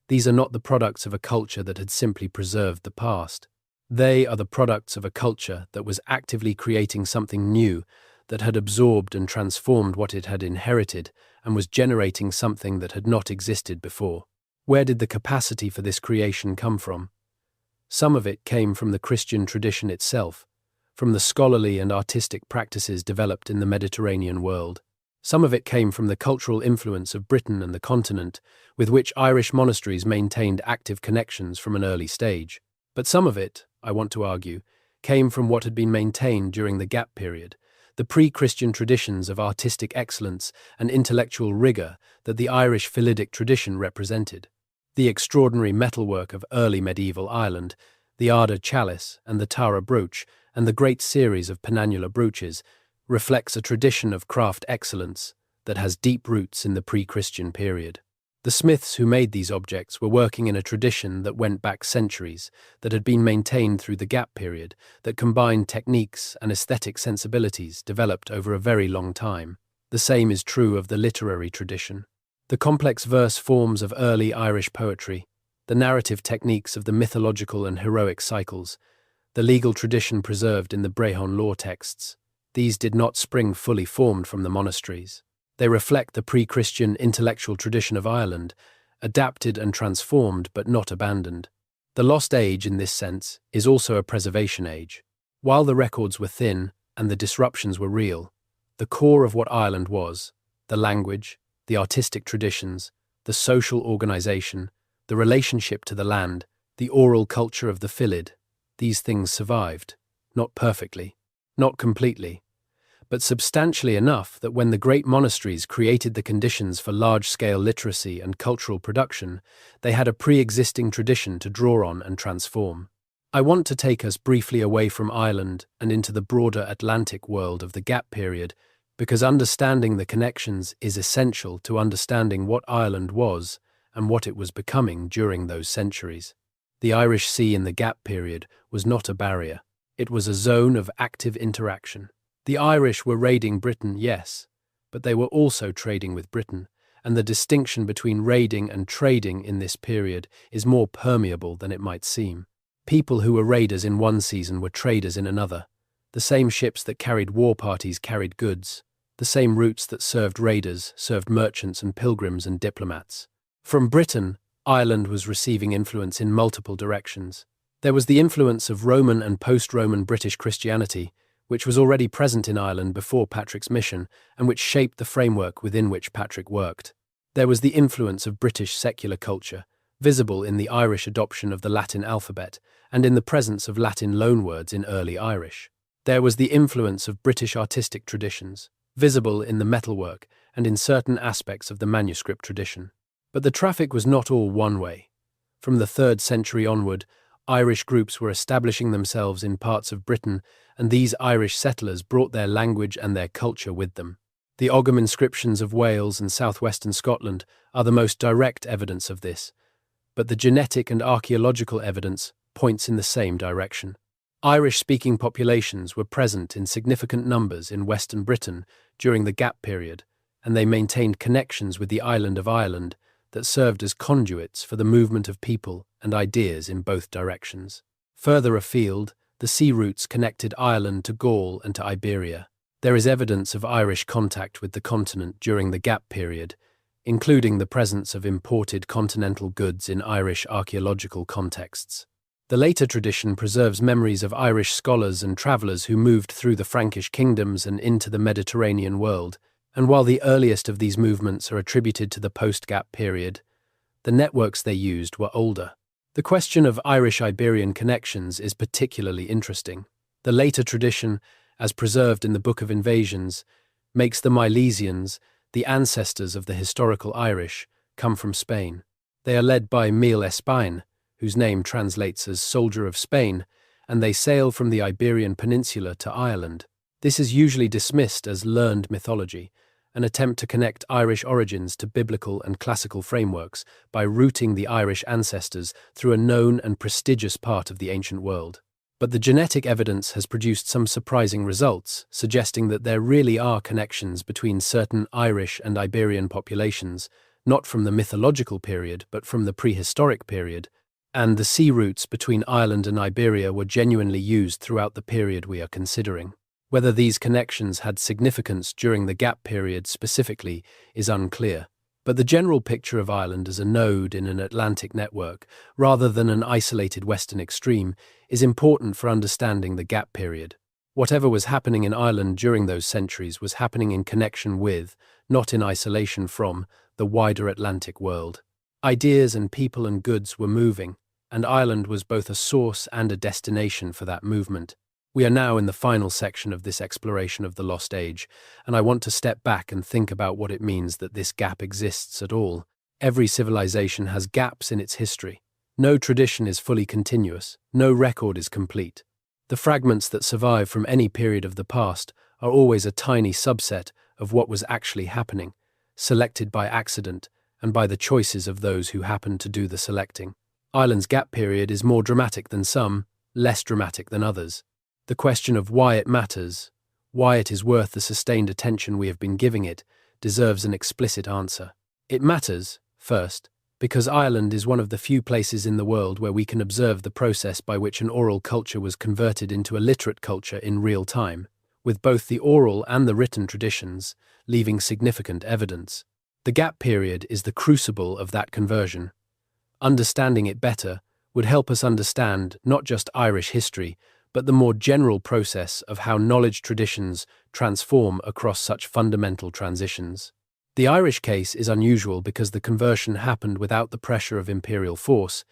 these are not the products of a culture that had simply preserved the past. They are the products of a culture that was actively creating something new, that had absorbed and transformed what it had inherited and was generating something that had not existed before. Where did the capacity for this creation come from? Some of it came from the Christian tradition itself, from the scholarly and artistic practices developed in the Mediterranean world. Some of it came from the cultural influence of Britain and the continent, with which Irish monasteries maintained active connections from an early stage. But some of it, I want to argue, came from what had been maintained during the gap period, the pre-Christian traditions of artistic excellence and intellectual rigour that the Irish Phylidic tradition represented. The extraordinary metalwork of early medieval Ireland, the Ardagh chalice and the Tara brooch, and the great series of penannular brooches, reflects a tradition of craft excellence that has deep roots in the pre-Christian period. The smiths who made these objects were working in a tradition that went back centuries, that had been maintained through the gap period, that combined techniques and aesthetic sensibilities developed over a very long time. The same is true of the literary tradition. The complex verse forms of early Irish poetry, the narrative techniques of the mythological and heroic cycles, the legal tradition preserved in the Brehon law texts, these did not spring fully formed from the monasteries. They reflect the pre-Christian intellectual tradition of Ireland, adapted and transformed but not abandoned. The lost age, in this sense, is also a preservation age. While the records were thin and the disruptions were real, the core of what Ireland was, the language, the artistic traditions, the social organisation, the relationship to the land, the oral culture of the Philid, these things survived, not perfectly, not completely, but substantially enough that when the great monasteries created the conditions for large-scale literacy and cultural production, they had a pre-existing tradition to draw on and transform. I want to take us briefly away from Ireland and into the broader Atlantic world of the gap period, because understanding the connections is essential to understanding what Ireland was and what it was becoming during those centuries. The Irish Sea in the gap period was not a barrier. It was a zone of active interaction. The Irish were raiding Britain, yes, but they were also trading with Britain, and the distinction between raiding and trading in this period is more permeable than it might seem. People who were raiders in one season were traders in another. The same ships that carried war parties carried goods. The same routes that served raiders served merchants and pilgrims and diplomats. From Britain, Ireland was receiving influence in multiple directions. There was the influence of Roman and post-Roman British Christianity, which was already present in Ireland before Patrick's mission and which shaped the framework within which Patrick worked. There was the influence of British secular culture, visible in the Irish adoption of the Latin alphabet and in the presence of Latin loanwords in early Irish. There was the influence of British artistic traditions, visible in the metalwork and in certain aspects of the manuscript tradition. But the traffic was not all one way. From the 3rd century onward, Irish groups were establishing themselves in parts of Britain, and these Irish settlers brought their language and their culture with them. The Ogham inscriptions of Wales and southwestern Scotland are the most direct evidence of this, but the genetic and archaeological evidence points in the same direction. Irish-speaking populations were present in significant numbers in Western Britain during the gap period, and they maintained connections with the island of Ireland that served as conduits for the movement of people and ideas in both directions. Further afield, the sea routes connected Ireland to Gaul and to Iberia. There is evidence of Irish contact with the continent during the gap period, including the presence of imported continental goods in Irish archaeological contexts. The later tradition preserves memories of Irish scholars and travellers who moved through the Frankish kingdoms and into the Mediterranean world, and while the earliest of these movements are attributed to the post-gap period, the networks they used were older. The question of Irish-Iberian connections is particularly interesting. The later tradition, as preserved in the Book of Invasions, makes the Milesians, the ancestors of the historical Irish, come from Spain. They are led by Mil Espain, whose name translates as Soldier of Spain, and they sail from the Iberian Peninsula to Ireland. This is usually dismissed as learned mythology, an attempt to connect Irish origins to biblical and classical frameworks by routing the Irish ancestors through a known and prestigious part of the ancient world. But the genetic evidence has produced some surprising results, suggesting that there really are connections between certain Irish and Iberian populations, not from the mythological period but from the prehistoric period, and the sea routes between Ireland and Iberia were genuinely used throughout the period we are considering. Whether these connections had significance during the gap period specifically is unclear, but the general picture of Ireland as a node in an Atlantic network, rather than an isolated western extreme, is important for understanding the gap period. Whatever was happening in Ireland during those centuries was happening in connection with, not in isolation from, the wider Atlantic world. Ideas and people and goods were moving, and Ireland was both a source and a destination for that movement. We are now in the final section of this exploration of the Lost Age, and I want to step back and think about what it means that this gap exists at all. Every civilization has gaps in its history. No tradition is fully continuous, no record is complete. The fragments that survive from any period of the past are always a tiny subset of what was actually happening, selected by accident and by the choices of those who happened to do the selecting. Ireland's gap period is more dramatic than some, less dramatic than others. The question of why it matters, why it is worth the sustained attention we have been giving it, deserves an explicit answer. It matters, first, because Ireland is one of the few places in the world where we can observe the process by which an oral culture was converted into a literate culture in real time, with both the oral and the written traditions leaving significant evidence. The gap period is the crucible of that conversion. Understanding it better would help us understand not just Irish history, but the more general process of how knowledge traditions transform across such fundamental transitions. The Irish case is unusual because the conversion happened without the pressure of imperial force,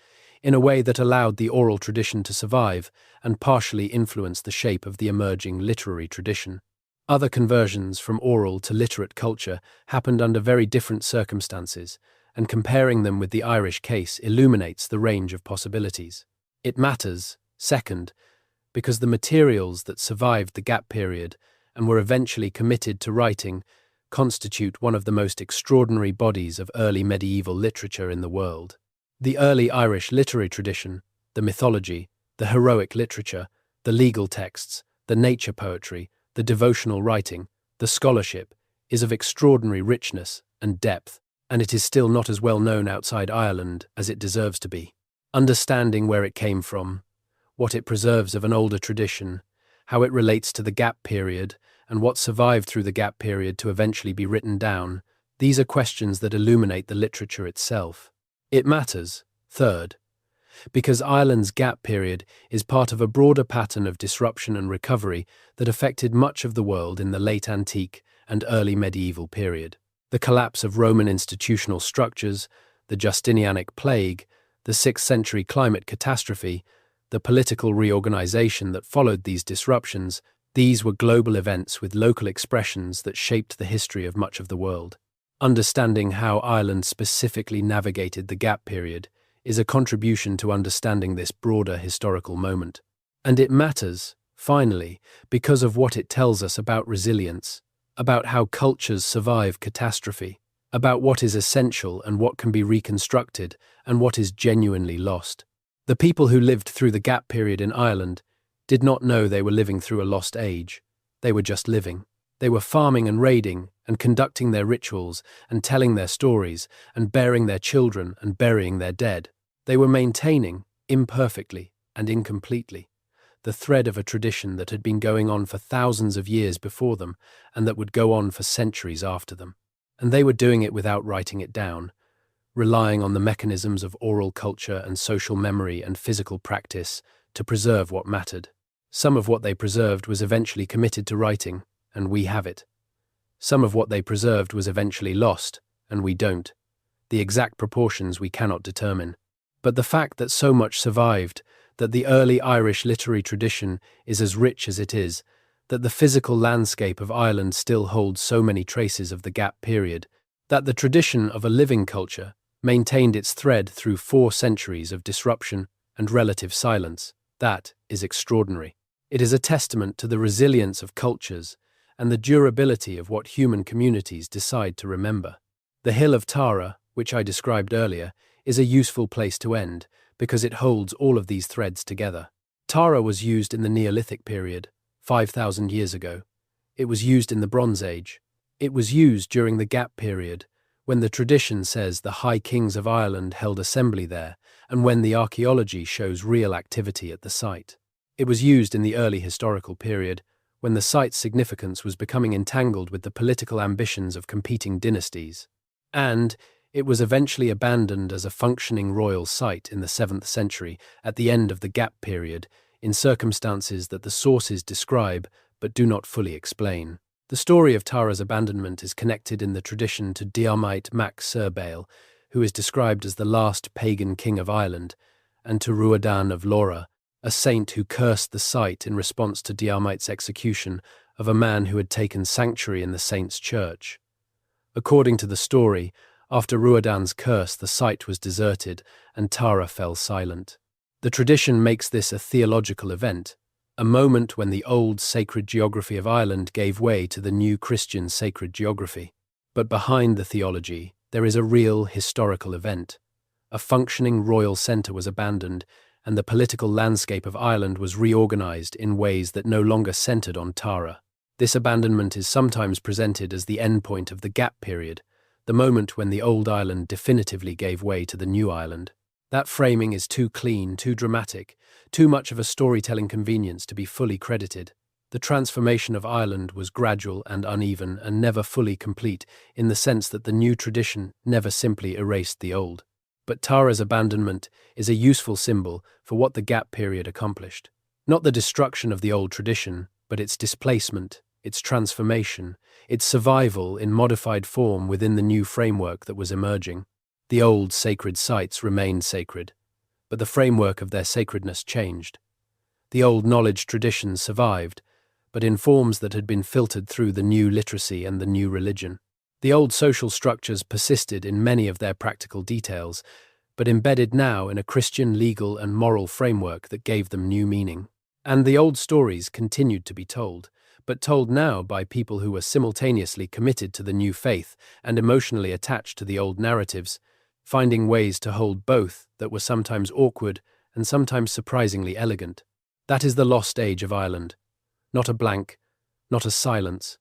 in a way that allowed the oral tradition to survive and partially influence the shape of the emerging literary tradition. Other conversions from oral to literate culture happened under very different circumstances, and comparing them with the Irish case illuminates the range of possibilities. It matters, second, because the materials that survived the gap period and were eventually committed to writing constitute one of the most extraordinary bodies of early medieval literature in the world. The early Irish literary tradition, the mythology, the heroic literature, the legal texts, the nature poetry, the devotional writing, the scholarship, is of extraordinary richness and depth, and it is still not as well known outside Ireland as it deserves to be. Understanding where it came from, what it preserves of an older tradition, how it relates to the gap period, and what survived through the gap period to eventually be written down, these are questions that illuminate the literature itself. It matters, third, because Ireland's gap period is part of a broader pattern of disruption and recovery that affected much of the world in the late antique and early medieval period. The collapse of Roman institutional structures, the Justinianic plague, the 6th century climate catastrophe, the political reorganization that followed these disruptions, these were global events with local expressions that shaped the history of much of the world. Understanding how Ireland specifically navigated the gap period is a contribution to understanding this broader historical moment. And it matters, finally, because of what it tells us about resilience, about how cultures survive catastrophe, about what is essential and what can be reconstructed, and what is genuinely lost. The people who lived through the gap period in Ireland did not know they were living through a lost age. They were just living. They were farming and raiding and conducting their rituals and telling their stories and bearing their children and burying their dead. They were maintaining, imperfectly and incompletely, the thread of a tradition that had been going on for thousands of years before them and that would go on for centuries after them. And they were doing it without writing it down, relying on the mechanisms of oral culture and social memory and physical practice to preserve what mattered. Some of what they preserved was eventually committed to writing, and we have it. Some of what they preserved was eventually lost, and we don't. The exact proportions we cannot determine. But the fact that so much survived, that the early Irish literary tradition is as rich as it is, that the physical landscape of Ireland still holds so many traces of the gap period, that the tradition of a living culture maintained its thread through 4 centuries of disruption and relative silence, that is extraordinary. It is a testament to the resilience of cultures and the durability of what human communities decide to remember. The Hill of Tara, which I described earlier, is a useful place to end because it holds all of these threads together. Tara was used in the Neolithic period, 5,000 years ago. It was used in the Bronze Age. It was used during the gap period, when the tradition says the High Kings of Ireland held assembly there, and when the archaeology shows real activity at the site. It was used in the early historical period, when the site's significance was becoming entangled with the political ambitions of competing dynasties. And it was eventually abandoned as a functioning royal site in the 7th century, at the end of the gap period, in circumstances that the sources describe but do not fully explain. The story of Tara's abandonment is connected in the tradition to Diarmait mac Surbail, who is described as the last pagan king of Ireland, and to Ruadan of Laura, a saint who cursed the site in response to Diarmite's execution of a man who had taken sanctuary in the saint's church. According to the story, after Ruadan's curse, the site was deserted and Tara fell silent. The tradition makes this a theological event, a moment when the old sacred geography of Ireland gave way to the new Christian sacred geography. But behind the theology, there is a real historical event. A functioning royal centre was abandoned, and the political landscape of Ireland was reorganised in ways that no longer centred on Tara. This abandonment is sometimes presented as the endpoint of the gap period, the moment when the old Ireland definitively gave way to the new Ireland. That framing is too clean, too dramatic, too much of a storytelling convenience to be fully credited. The transformation of Ireland was gradual and uneven and never fully complete, in the sense that the new tradition never simply erased the old. But Tara's abandonment is a useful symbol for what the gap period accomplished. Not the destruction of the old tradition, but its displacement, its transformation, its survival in modified form within the new framework that was emerging. The old sacred sites remained sacred, but the framework of their sacredness changed. The old knowledge traditions survived, but in forms that had been filtered through the new literacy and the new religion. The old social structures persisted in many of their practical details, but embedded now in a Christian legal and moral framework that gave them new meaning. And the old stories continued to be told, but told now by people who were simultaneously committed to the new faith and emotionally attached to the old narratives, finding ways to hold both that were sometimes awkward and sometimes surprisingly elegant. That is the lost age of Ireland. Not a blank, not a silence,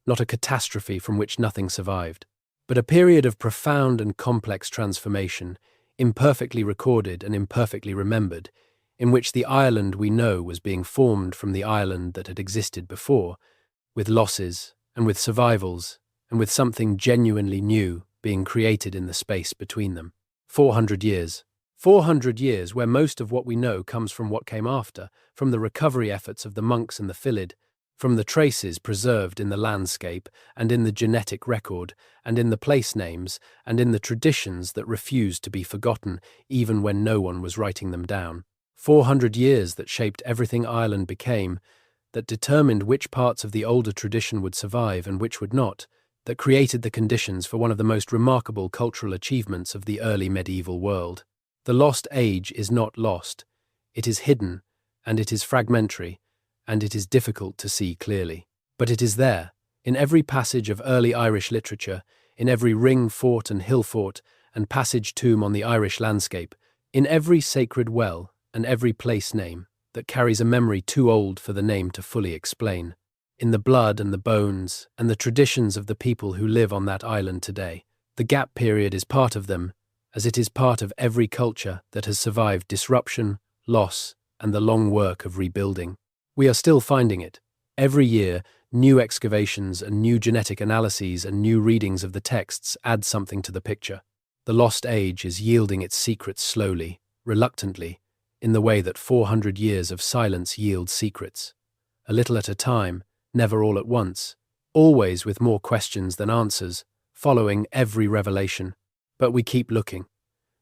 not a catastrophe from which nothing survived, but a period of profound and complex transformation, imperfectly recorded and imperfectly remembered, in which the Ireland we know was being formed from the Ireland that had existed before, with losses and with survivals and with something genuinely new being created in the space between them. 400 years. 400 years where most of what we know comes from what came after, from the recovery efforts of the monks and the Philid, from the traces preserved in the landscape and in the genetic record and in the place names and in the traditions that refused to be forgotten even when no one was writing them down. 400 years that shaped everything Ireland became, that determined which parts of the older tradition would survive and which would not, that created the conditions for one of the most remarkable cultural achievements of the early medieval world. The lost age is not lost. It is hidden, and it is fragmentary, and it is difficult to see clearly. But it is there, in every passage of early Irish literature, in every ring fort and hill fort and passage tomb on the Irish landscape, in every sacred well and every place name that carries a memory too old for the name to fully explain, in the blood and the bones and the traditions of the people who live on that island today. The gap period is part of them, as it is part of every culture that has survived disruption, loss, and the long work of rebuilding. We are still finding it. Every year, new excavations and new genetic analyses and new readings of the texts add something to the picture. The lost age is yielding its secrets slowly, reluctantly, in the way that 400 years of silence yield secrets. A little at a time, never all at once, always with more questions than answers, following every revelation. But we keep looking,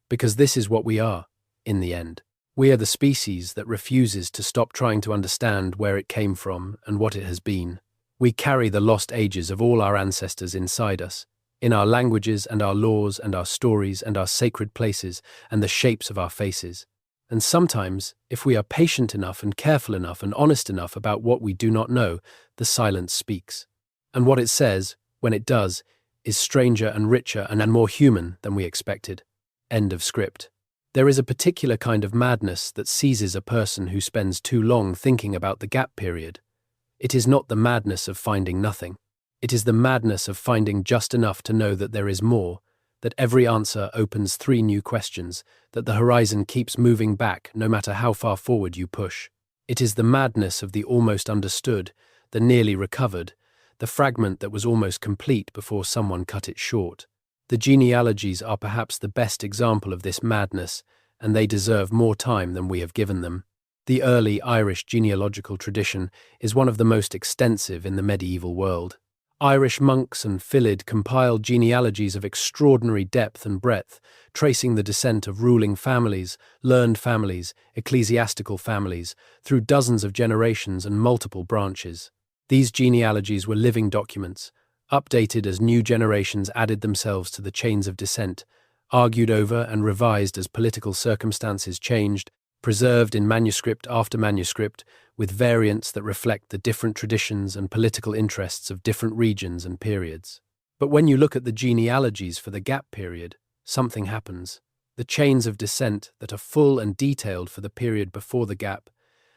because this is what we are, in the end. We are the species that refuses to stop trying to understand where it came from and what it has been. We carry the lost ages of all our ancestors inside us, in our languages and our laws and our stories and our sacred places and the shapes of our faces. And sometimes, if we are patient enough and careful enough and honest enough about what we do not know, the silence speaks. And what it says, when it does, is stranger and richer and more human than we expected. End of script. There is a particular kind of madness that seizes a person who spends too long thinking about the gap period. It is not the madness of finding nothing. It is the madness of finding just enough to know that there is more, that every answer opens 3 new questions, that the horizon keeps moving back no matter how far forward you push. It is the madness of the almost understood, the nearly recovered, the fragment that was almost complete before someone cut it short. The genealogies are perhaps the best example of this madness, and they deserve more time than we have given them. The early Irish genealogical tradition is one of the most extensive in the medieval world. Irish monks and Philid compiled genealogies of extraordinary depth and breadth, tracing the descent of ruling families, learned families, ecclesiastical families, through dozens of generations and multiple branches. These genealogies were living documents, updated as new generations added themselves to the chains of descent, argued over and revised as political circumstances changed, preserved in manuscript after manuscript, with variants that reflect the different traditions and political interests of different regions and periods. But when you look at the genealogies for the gap period, something happens. The chains of descent that are full and detailed for the period before the gap,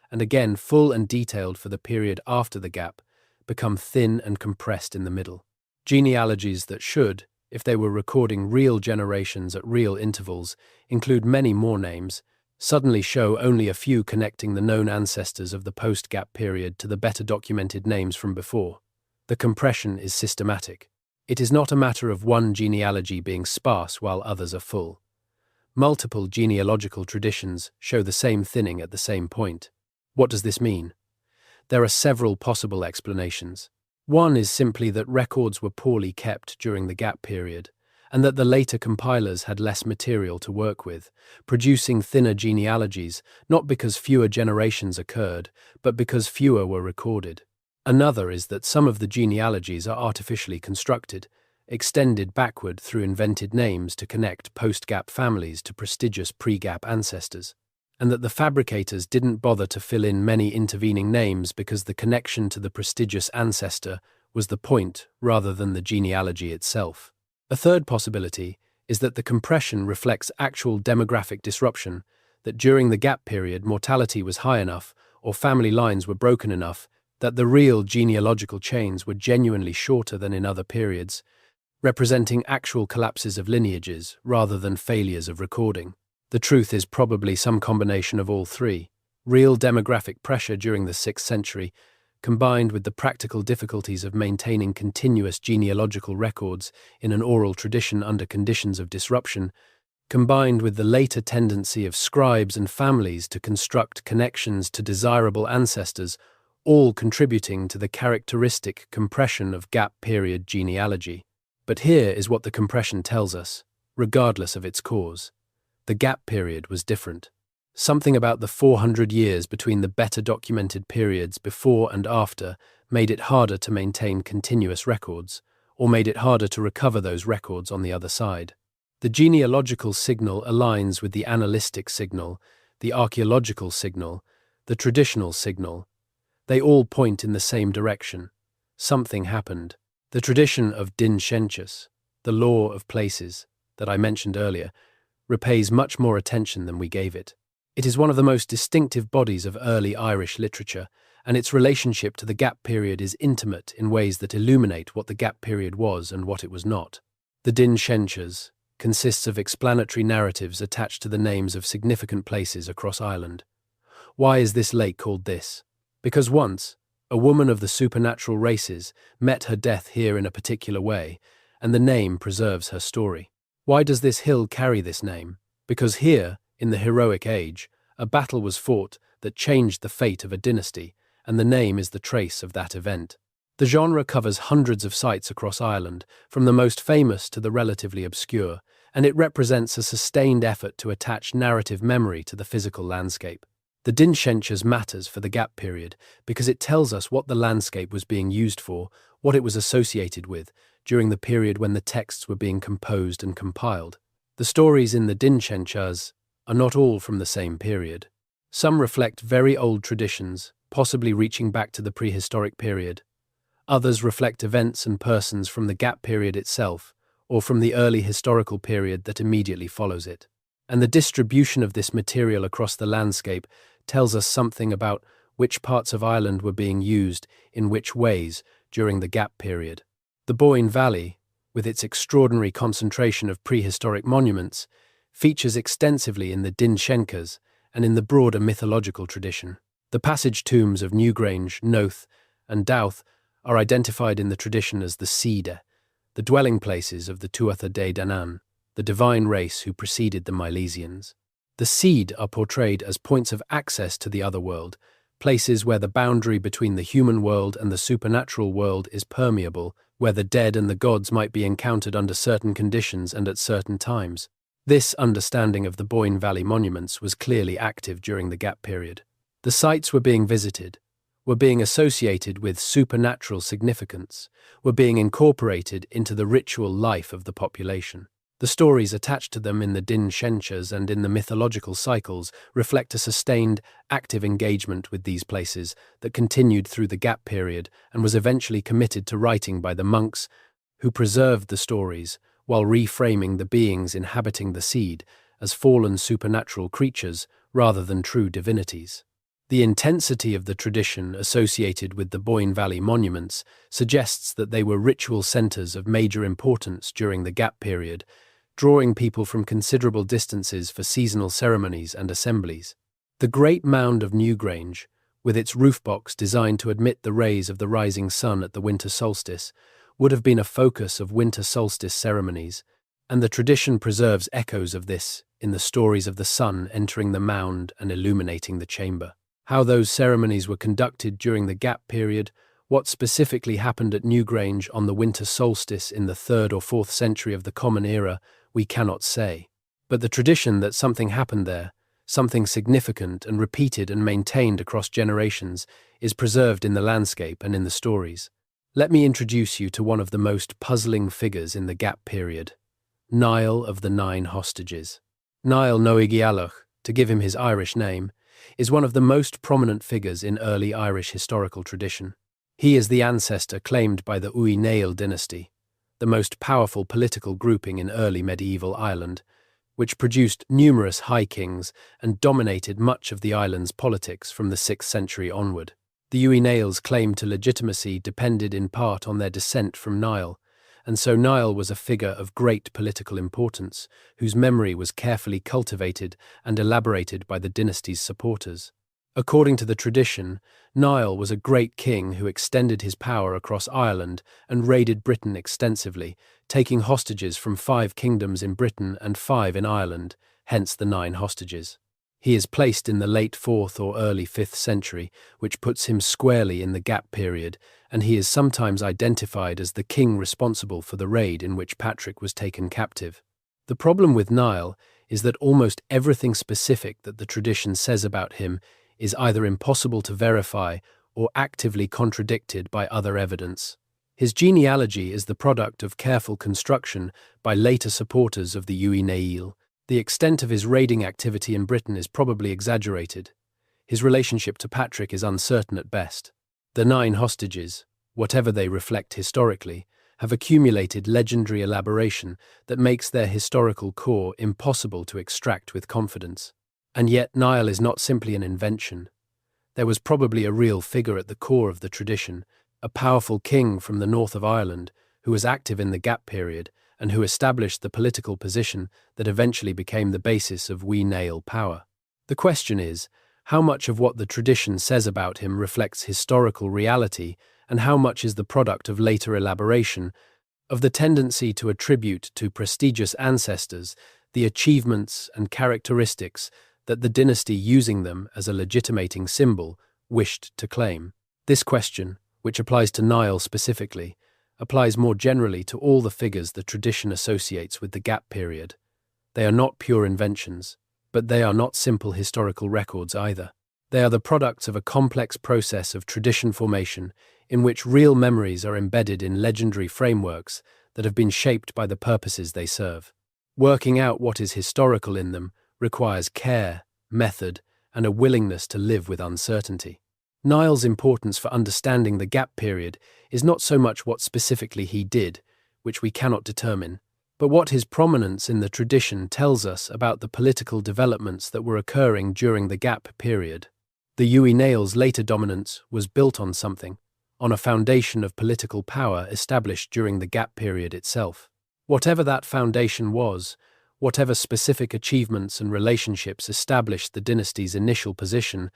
and again full and detailed for the period after the gap, become thin and compressed in the middle. Genealogies that should, if they were recording real generations at real intervals, include many more names, suddenly show only a few connecting the known ancestors of the post-gap period to the better documented names from before. The compression is systematic. It is not a matter of one genealogy being sparse while others are full. Multiple genealogical traditions show the same thinning at the same point. What does this mean? There are several possible explanations. One is simply that records were poorly kept during the gap period, and that the later compilers had less material to work with, producing thinner genealogies, not because fewer generations occurred, but because fewer were recorded. Another is that some of the genealogies are artificially constructed, extended backward through invented names to connect post-gap families to prestigious pre-gap ancestors, and that the fabricators didn't bother to fill in many intervening names because the connection to the prestigious ancestor was the point rather than the genealogy itself. A third possibility is that the compression reflects actual demographic disruption, that during the gap period mortality was high enough or family lines were broken enough that the real genealogical chains were genuinely shorter than in other periods, representing actual collapses of lineages rather than failures of recording. The truth is probably some combination of all three: real demographic pressure during the 6th century, combined with the practical difficulties of maintaining continuous genealogical records in an oral tradition under conditions of disruption, combined with the later tendency of scribes and families to construct connections to desirable ancestors, all contributing to the characteristic compression of gap period genealogy. But here is what the compression tells us, regardless of its cause. The gap period was different. Something about the 400 years between the better documented periods before and after made it harder to maintain continuous records, or made it harder to recover those records on the other side. The genealogical signal aligns with the annalistic signal, the archaeological signal, the traditional signal. They all point in the same direction. Something happened. The tradition of Din Shenchus, the law of places, that I mentioned earlier, repays much more attention than we gave it. It is one of the most distinctive bodies of early Irish literature, and its relationship to the gap period is intimate in ways that illuminate what the gap period was and what it was not. The Din Shenchus consists of explanatory narratives attached to the names of significant places across Ireland. Why is this lake called this? Because once, a woman of the supernatural races met her death here in a particular way, and the name preserves her story. Why does this hill carry this name? Because here, in the heroic age, a battle was fought that changed the fate of a dynasty, and the name is the trace of that event. The genre covers hundreds of sites across Ireland, from the most famous to the relatively obscure, and it represents a sustained effort to attach narrative memory to the physical landscape. The Din Shenchus matters for the gap period because it tells us what the landscape was being used for, what it was associated with, during the period when the texts were being composed and compiled. The stories in the Din Shenchus are not all from the same period. Some reflect very old traditions, possibly reaching back to the prehistoric period. Others reflect events and persons from the gap period itself, or from the early historical period that immediately follows it. And the distribution of this material across the landscape tells us something about which parts of Ireland were being used in which ways during the gap period. The Boyne Valley, with its extraordinary concentration of prehistoric monuments, features extensively in the Din Shenchus and in the broader mythological tradition. The passage tombs of Newgrange, Knowth, and Douth are identified in the tradition as the Seed, the dwelling places of the Tuatha De Danann, the divine race who preceded the Milesians. The Seed are portrayed as points of access to the other world, places where the boundary between the human world and the supernatural world is permeable where the dead and the gods might be encountered under certain conditions and at certain times. This understanding of the Boyne Valley monuments was clearly active during the gap period. The sites were being visited, were being associated with supernatural significance, were being incorporated into the ritual life of the population. The stories attached to them in the Din Shenchas and in the mythological cycles reflect a sustained, active engagement with these places that continued through the gap period and was eventually committed to writing by the monks who preserved the stories while reframing the beings inhabiting the seed as fallen supernatural creatures rather than true divinities. The intensity of the tradition associated with the Boyne Valley monuments suggests that they were ritual centers of major importance during the gap period, drawing people from considerable distances for seasonal ceremonies and assemblies. The Great Mound of Newgrange, with its roof box designed to admit the rays of the rising sun at the winter solstice, would have been a focus of winter solstice ceremonies, and the tradition preserves echoes of this in the stories of the sun entering the mound and illuminating the chamber. How those ceremonies were conducted during the gap period, what specifically happened at Newgrange on the winter solstice in the 3rd or 4th century of the Common Era, we cannot say. But the tradition that something happened there, something significant and repeated and maintained across generations, is preserved in the landscape and in the stories. Let me introduce you to one of the most puzzling figures in the gap period, Niall of the 9 Hostages. Niall Noigi to give him his Irish name, is one of the most prominent figures in early Irish historical tradition. He is the ancestor claimed by the Uí Néill dynasty, the most powerful political grouping in early medieval Ireland, which produced numerous high kings and dominated much of the island's politics from the 6th century onward. The Uí Néill's claim to legitimacy depended in part on their descent from Niall, and so Niall was a figure of great political importance, whose memory was carefully cultivated and elaborated by the dynasty's supporters. According to the tradition, Niall was a great king who extended his power across Ireland and raided Britain extensively, taking hostages from 5 kingdoms in Britain and 5 in Ireland, hence the 9 hostages. He is placed in the late 4th or early 5th century, which puts him squarely in the gap period, and he is sometimes identified as the king responsible for the raid in which Patrick was taken captive. The problem with Niall is that almost everything specific that the tradition says about him is either impossible to verify or actively contradicted by other evidence. His genealogy is the product of careful construction by later supporters of the Uí Néill. The extent of his raiding activity in Britain is probably exaggerated. His relationship to Patrick is uncertain at best. The 9 hostages, whatever they reflect historically, have accumulated legendary elaboration that makes their historical core impossible to extract with confidence. And yet Niall is not simply an invention. There was probably a real figure at the core of the tradition, a powerful king from the north of Ireland who was active in the gap period and who established the political position that eventually became the basis of Uí Néill power. The question is, how much of what the tradition says about him reflects historical reality and how much is the product of later elaboration, of the tendency to attribute to prestigious ancestors the achievements and characteristics that the dynasty using them as a legitimating symbol wished to claim. This question, which applies to Niall specifically, applies more generally to all the figures the tradition associates with the gap period. They are not pure inventions, but they are not simple historical records either. They are the products of a complex process of tradition formation in which real memories are embedded in legendary frameworks that have been shaped by the purposes they serve. Working out what is historical in them requires care, method, and a willingness to live with uncertainty. Niall's importance for understanding the gap period is not so much what specifically he did, which we cannot determine, but what his prominence in the tradition tells us about the political developments that were occurring during the gap period. The Uí Néill's later dominance was built on something, on a foundation of political power established during the gap period itself. Whatever that foundation was, whatever specific achievements and relationships established the dynasty's initial position,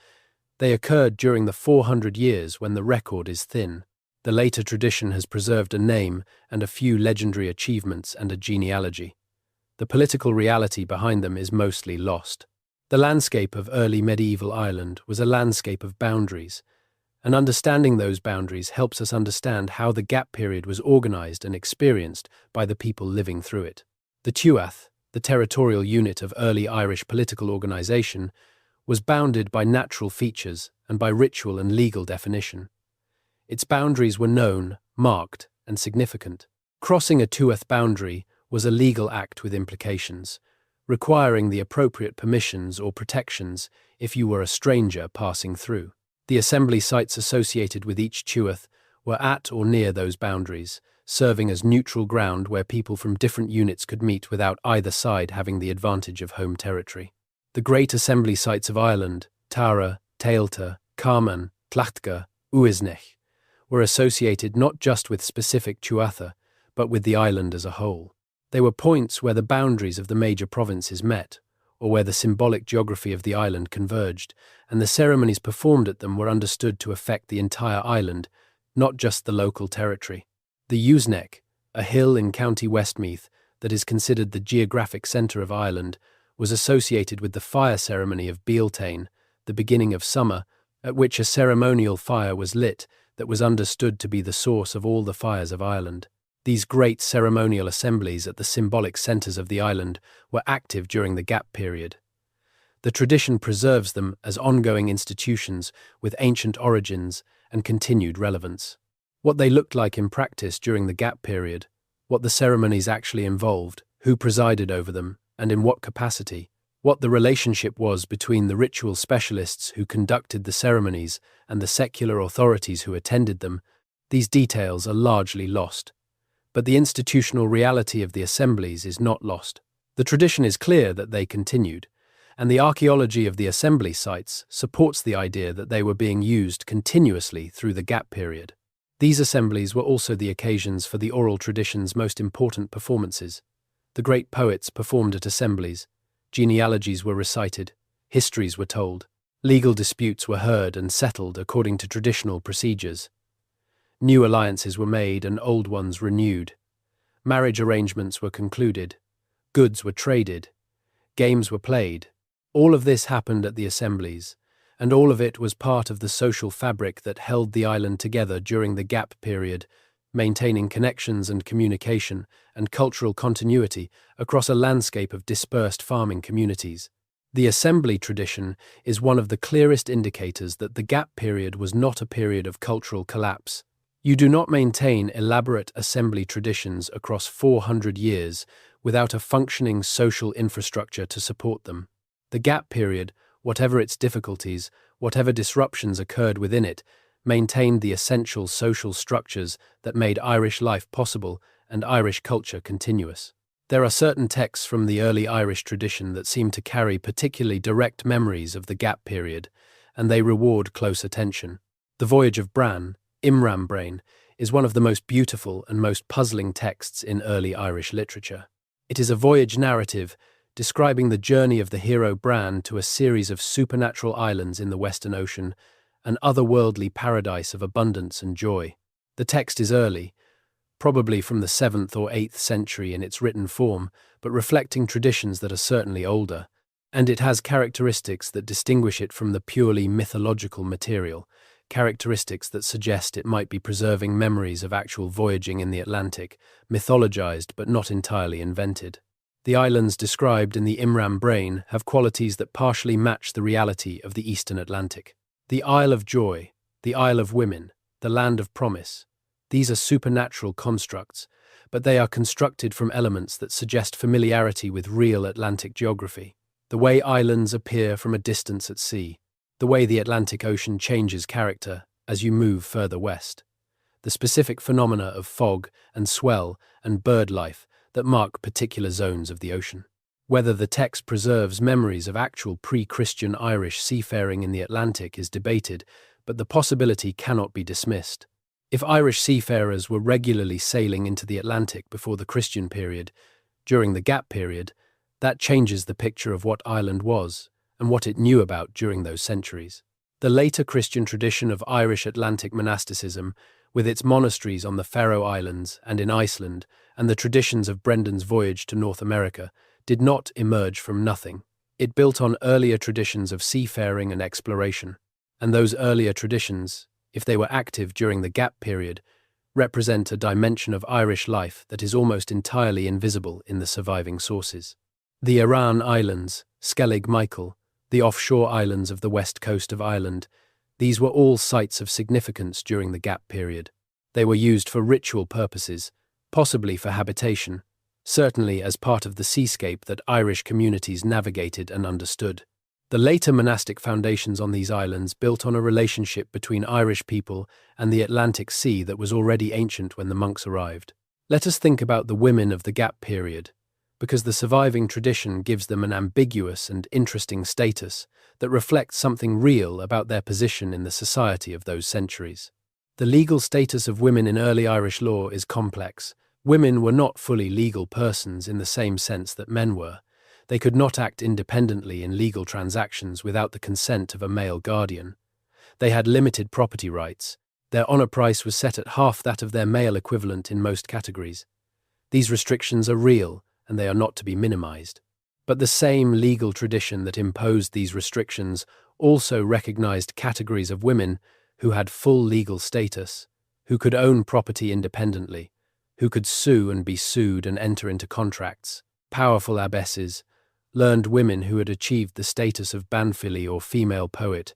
they occurred during the 400 years when the record is thin. The later tradition has preserved a name and a few legendary achievements and a genealogy. The political reality behind them is mostly lost. The landscape of early medieval Ireland was a landscape of boundaries, And understanding those boundaries helps us understand how the gap period was organized and experienced by the people living through it. The Tuath, the territorial unit of early Irish political organization, was bounded by natural features and by ritual and legal definition. Its boundaries were known, marked, and significant. Crossing a Tuath boundary was a legal act with implications, requiring the appropriate permissions or protections if you were a stranger passing through. The assembly sites associated with each Tuath were at or near those boundaries, serving as neutral ground where people from different units could meet without either side having the advantage of home territory. The great assembly sites of Ireland, Tara, Tailta, Carman, Tlachtga, Uisnech, were associated not just with specific Tuatha, but with the island as a whole. They were points where the boundaries of the major provinces met, or where the symbolic geography of the island converged, and the ceremonies performed at them were understood to affect the entire island, not just the local territory. The Uisnech, a hill in County Westmeath that is considered the geographic centre of Ireland, was associated with the fire ceremony of Bealtaine, the beginning of summer, at which a ceremonial fire was lit that was understood to be the source of all the fires of Ireland. These great ceremonial assemblies at the symbolic centres of the island were active during the gap period. The tradition preserves them as ongoing institutions with ancient origins and continued relevance. What they looked like in practice during the gap period, what the ceremonies actually involved, who presided over them, and in what capacity, what the relationship was between the ritual specialists who conducted the ceremonies and the secular authorities who attended them, these details are largely lost. But the institutional reality of the assemblies is not lost. The tradition is clear that they continued, and the archaeology of the assembly sites supports the idea that they were being used continuously through the gap period. These assemblies were also the occasions for the oral tradition's most important performances. The great poets performed at assemblies, genealogies were recited, histories were told, legal disputes were heard and settled according to traditional procedures. New alliances were made and old ones renewed. Marriage arrangements were concluded. Goods were traded. Games were played. All of this happened at the assemblies, and all of it was part of the social fabric that held the island together during the gap period, maintaining connections and communication and cultural continuity across a landscape of dispersed farming communities. The assembly tradition is one of the clearest indicators that the gap period was not a period of cultural collapse. You do not maintain elaborate assembly traditions across 400 years without a functioning social infrastructure to support them. The gap period, whatever its difficulties, whatever disruptions occurred within it, maintained the essential social structures that made Irish life possible and Irish culture continuous. There are certain texts from the early Irish tradition that seem to carry particularly direct memories of the gap period, and they reward close attention. The Voyage of Bran, Imram Brain, is one of the most beautiful and most puzzling texts in early Irish literature. It is a voyage narrative describing the journey of the hero Bran to a series of supernatural islands in the Western Ocean, an otherworldly paradise of abundance and joy. The text is early, probably from the 7th or 8th century in its written form, but reflecting traditions that are certainly older, and it has characteristics that distinguish it from the purely mythological material, characteristics that suggest it might be preserving memories of actual voyaging in the Atlantic, mythologized but not entirely invented. The islands described in the Imram Brain have qualities that partially match the reality of the Eastern Atlantic. The Isle of Joy, the Isle of Women, the Land of Promise. These are supernatural constructs, but they are constructed from elements that suggest familiarity with real Atlantic geography. The way islands appear from a distance at sea, the way the Atlantic Ocean changes character as you move further west, the specific phenomena of fog and swell and bird life that mark particular zones of the ocean. Whether the text preserves memories of actual pre-Christian Irish seafaring in the Atlantic is debated, but the possibility cannot be dismissed. If Irish seafarers were regularly sailing into the Atlantic before the Christian period, during the gap period, that changes the picture of what Ireland was and what it knew about during those centuries. The later Christian tradition of Irish Atlantic monasticism, with its monasteries on the Faroe Islands and in Iceland, and the traditions of Brendan's voyage to North America, did not emerge from nothing. It built on earlier traditions of seafaring and exploration, and those earlier traditions, if they were active during the gap period, represent a dimension of Irish life that is almost entirely invisible in the surviving sources. The Aran Islands, Skellig Michael, the offshore islands of the west coast of Ireland, these were all sites of significance during the gap period. They were used for ritual purposes, possibly for habitation, certainly as part of the seascape that Irish communities navigated and understood. The later monastic foundations on these islands built on a relationship between Irish people and the Atlantic Sea that was already ancient when the monks arrived. Let us think about the women of the gap period, because the surviving tradition gives them an ambiguous and interesting status that reflects something real about their position in the society of those centuries. The legal status of women in early Irish law is complex. Women were not fully legal persons in the same sense that men were. They could not act independently in legal transactions without the consent of a male guardian. They had limited property rights. Their honour price was set at half that of their male equivalent in most categories. These restrictions are real, and they are not to be minimised. But the same legal tradition that imposed these restrictions also recognised categories of women who had full legal status, who could own property independently, who could sue and be sued and enter into contracts, powerful abbesses, learned women who had achieved the status of banfili or female poet,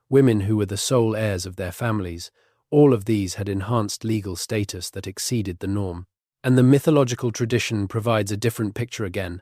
women who were the sole heirs of their families. All of these had enhanced legal status that exceeded the norm. And the mythological tradition provides a different picture again,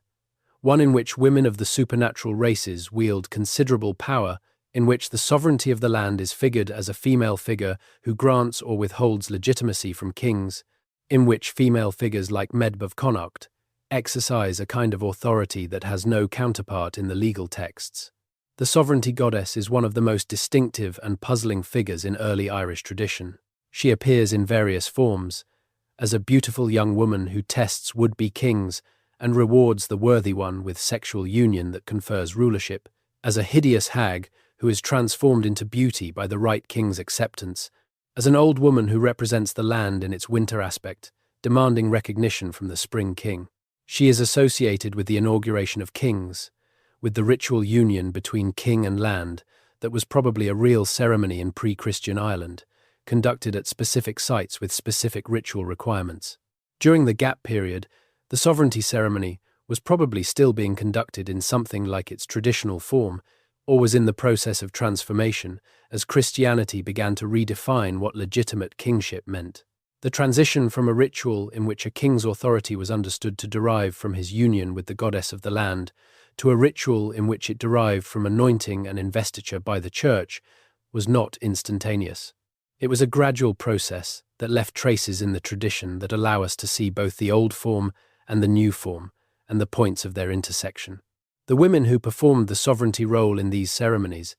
one in which women of the supernatural races wield considerable power, in which the sovereignty of the land is figured as a female figure who grants or withholds legitimacy from kings, in which female figures like Medb of Connacht exercise a kind of authority that has no counterpart in the legal texts. The sovereignty goddess is one of the most distinctive and puzzling figures in early Irish tradition. She appears in various forms, as a beautiful young woman who tests would-be kings and rewards the worthy one with sexual union that confers rulership, as a hideous hag who is transformed into beauty by the right king's acceptance, as an old woman who represents the land in its winter aspect, demanding recognition from the spring king. She is associated with the inauguration of kings, with the ritual union between king and land that was probably a real ceremony in pre-Christian Ireland, conducted at specific sites with specific ritual requirements. During the gap period, the sovereignty ceremony was probably still being conducted in something like its traditional form, or was in the process of transformation as Christianity began to redefine what legitimate kingship meant. The transition from a ritual in which a king's authority was understood to derive from his union with the goddess of the land, to a ritual in which it derived from anointing and investiture by the church, was not instantaneous. It was a gradual process that left traces in the tradition that allow us to see both the old form and the new form, and the points of their intersection. The women who performed the sovereignty role in these ceremonies,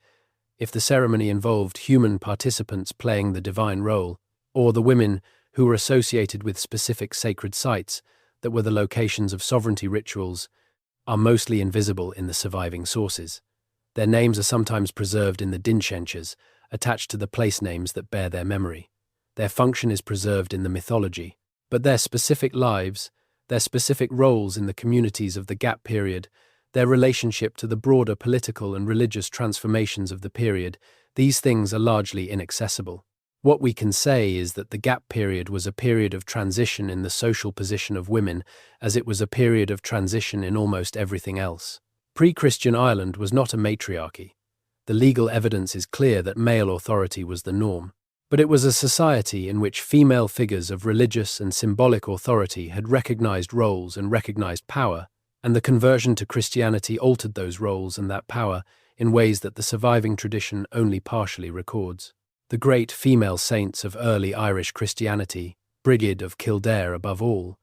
if the ceremony involved human participants playing the divine role, or the women who were associated with specific sacred sites that were the locations of sovereignty rituals, are mostly invisible in the surviving sources. Their names are sometimes preserved in the dinchenches, attached to the place names that bear their memory. Their function is preserved in the mythology, but their specific lives, their specific roles in the communities of the gap period, their relationship to the broader political and religious transformations of the period, these things are largely inaccessible. What we can say is that the gap period was a period of transition in the social position of women, as it was a period of transition in almost everything else. Pre-Christian Ireland was not a matriarchy. The legal evidence is clear that male authority was the norm. But it was a society in which female figures of religious and symbolic authority had recognized roles and recognized power, and the conversion to Christianity altered those roles and that power in ways that the surviving tradition only partially records. The great female saints of early Irish Christianity, Brigid of Kildare above all,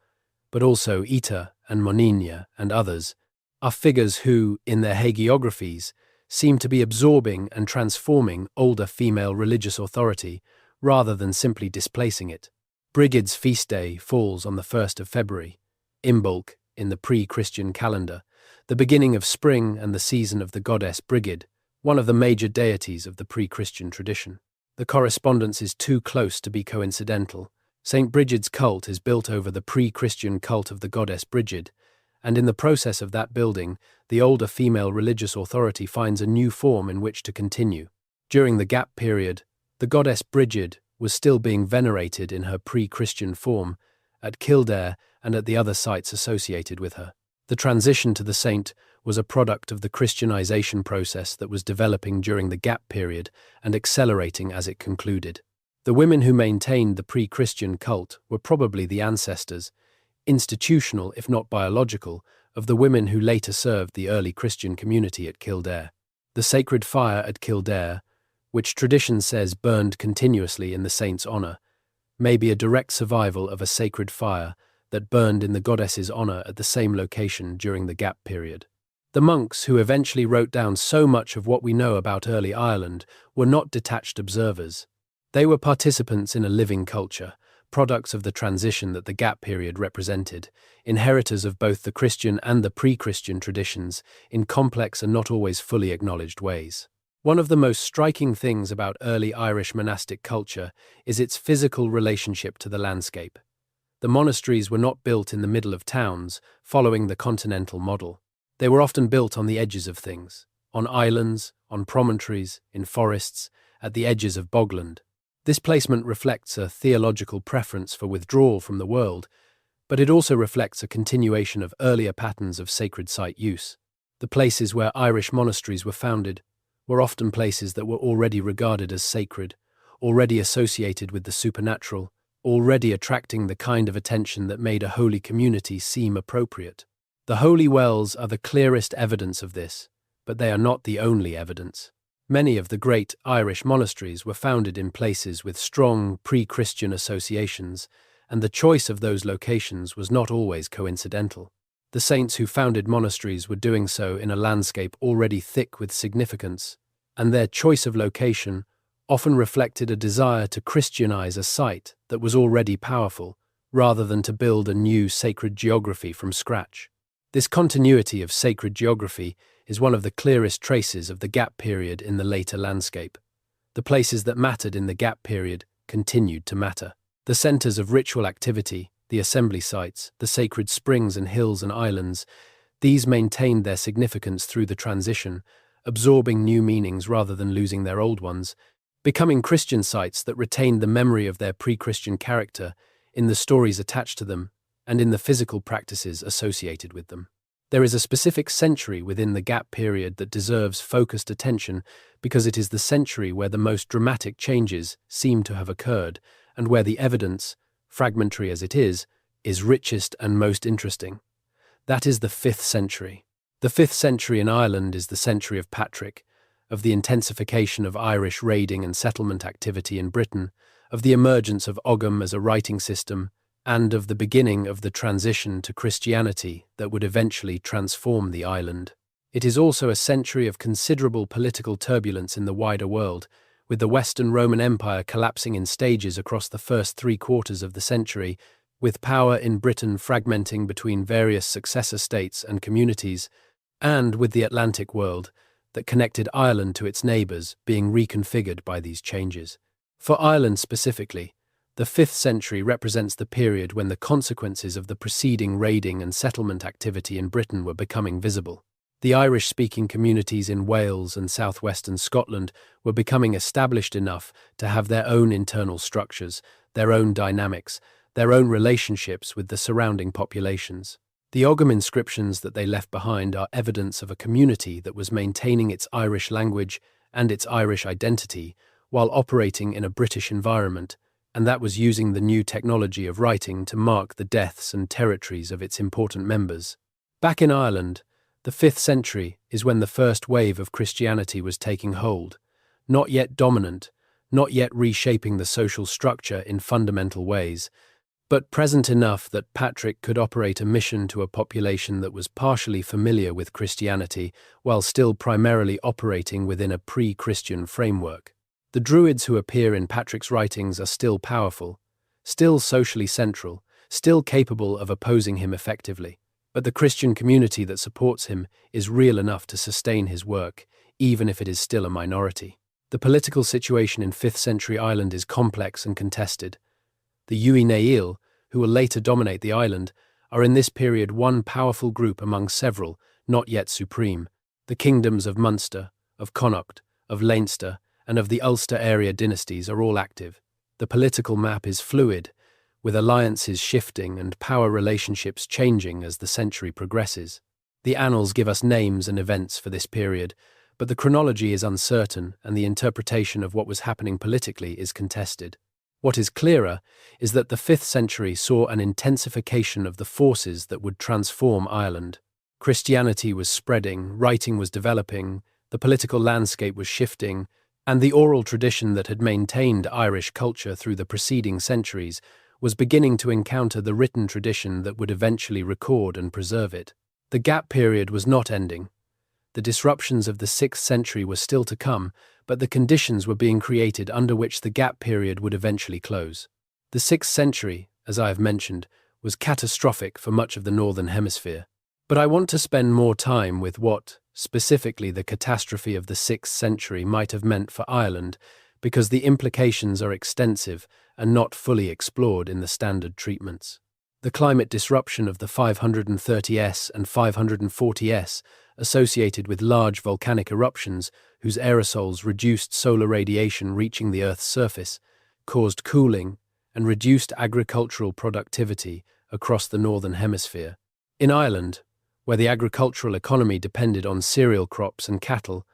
but also Ita and Monina and others, are figures who, in their hagiographies, seem to be absorbing and transforming older female religious authority rather than simply displacing it. Brigid's feast day falls on the 1st of February, Imbolc in the pre-Christian calendar, the beginning of spring and the season of the goddess Brigid, one of the major deities of the pre-Christian tradition. The correspondence is too close to be coincidental. St. Brigid's cult is built over the pre-Christian cult of the goddess Brigid, and in the process of that building, the older female religious authority finds a new form in which to continue. During the gap period, The goddess Brigid was still being venerated in her pre-Christian form at Kildare and at the other sites associated with her. The transition to the saint was a product of the Christianization process that was developing during the gap period and accelerating as it concluded. The women who maintained the pre-Christian cult were probably the ancestors, institutional if not biological, of the women who later served the early Christian community at Kildare. The sacred fire at Kildare, which tradition says burned continuously in the saint's honour, may be a direct survival of a sacred fire that burned in the goddess's honour at the same location during the gap period. The monks who eventually wrote down so much of what we know about early Ireland were not detached observers. They were participants in a living culture, products of the transition that the gap period represented, inheritors of both the Christian and the pre-Christian traditions in complex and not always fully acknowledged ways. One of the most striking things about early Irish monastic culture is its physical relationship to the landscape. The monasteries were not built in the middle of towns, following the continental model. They were often built on the edges of things, on islands, on promontories, in forests, at the edges of bogland. This placement reflects a theological preference for withdrawal from the world, but it also reflects a continuation of earlier patterns of sacred site use. The places where Irish monasteries were founded were often places that were already regarded as sacred, already associated with the supernatural, already attracting the kind of attention that made a holy community seem appropriate. The holy wells are the clearest evidence of this, but they are not the only evidence. Many of the great Irish monasteries were founded in places with strong pre-Christian associations, and the choice of those locations was not always coincidental. The saints who founded monasteries were doing so in a landscape already thick with significance, and their choice of location often reflected a desire to Christianize a site that was already powerful, rather than to build a new sacred geography from scratch. This continuity of sacred geography is one of the clearest traces of the gap period in the later landscape. The places that mattered in the gap period continued to matter. The centers of ritual activity, the assembly sites, the sacred springs and hills and islands, these maintained their significance through the transition, absorbing new meanings rather than losing their old ones, becoming Christian sites that retained the memory of their pre-Christian character in the stories attached to them and in the physical practices associated with them. There is a specific century within the gap period that deserves focused attention because it is the century where the most dramatic changes seem to have occurred and where the evidence, fragmentary as it is richest and most interesting. That is the 5th century. The 5th century in Ireland is the century of Patrick, of the intensification of Irish raiding and settlement activity in Britain, of the emergence of Ogham as a writing system, and of the beginning of the transition to Christianity that would eventually transform the island. It is also a century of considerable political turbulence in the wider world, with the Western Roman Empire collapsing in stages across the first 3/4 of the century, with power in Britain fragmenting between various successor states and communities, and with the Atlantic world that connected Ireland to its neighbours being reconfigured by these changes. For Ireland specifically, the 5th century represents the period when the consequences of the preceding raiding and settlement activity in Britain were becoming visible. The Irish-speaking communities in Wales and southwestern Scotland were becoming established enough to have their own internal structures, their own dynamics, their own relationships with the surrounding populations. The Ogham inscriptions that they left behind are evidence of a community that was maintaining its Irish language and its Irish identity while operating in a British environment, and that was using the new technology of writing to mark the deaths and territories of its important members. Back in Ireland, the 5th century is when the first wave of Christianity was taking hold, not yet dominant, not yet reshaping the social structure in fundamental ways, but present enough that Patrick could operate a mission to a population that was partially familiar with Christianity while still primarily operating within a pre-Christian framework. The Druids who appear in Patrick's writings are still powerful, still socially central, still capable of opposing him effectively, but the Christian community that supports him is real enough to sustain his work, even if it is still a minority. The political situation in 5th century Ireland is complex and contested. The Uí Néill, who will later dominate the island, are in this period one powerful group among several, not yet supreme. The kingdoms of Munster, of Connacht, of Leinster, and of the Ulster area dynasties are all active. The political map is fluid, with alliances shifting and power relationships changing as the century progresses. The annals give us names and events for this period, but the chronology is uncertain and the interpretation of what was happening politically is contested. What is clearer is that the 5th century saw an intensification of the forces that would transform Ireland. Christianity was spreading, writing was developing, the political landscape was shifting, and the oral tradition that had maintained Irish culture through the preceding centuries was beginning to encounter the written tradition that would eventually record and preserve it. The gap period was not ending. The disruptions of the 6th century were still to come, but the conditions were being created under which the gap period would eventually close. The 6th century, as I have mentioned, was catastrophic for much of the Northern Hemisphere. But I want to spend more time with what, specifically, the catastrophe of the 6th century might have meant for Ireland, because the implications are extensive and not fully explored in the standard treatments. The climate disruption of the 530s and 540s, associated with large volcanic eruptions whose aerosols reduced solar radiation reaching the Earth's surface, caused cooling and reduced agricultural productivity across the Northern Hemisphere. In Ireland, where the agricultural economy depended on cereal crops and cattle,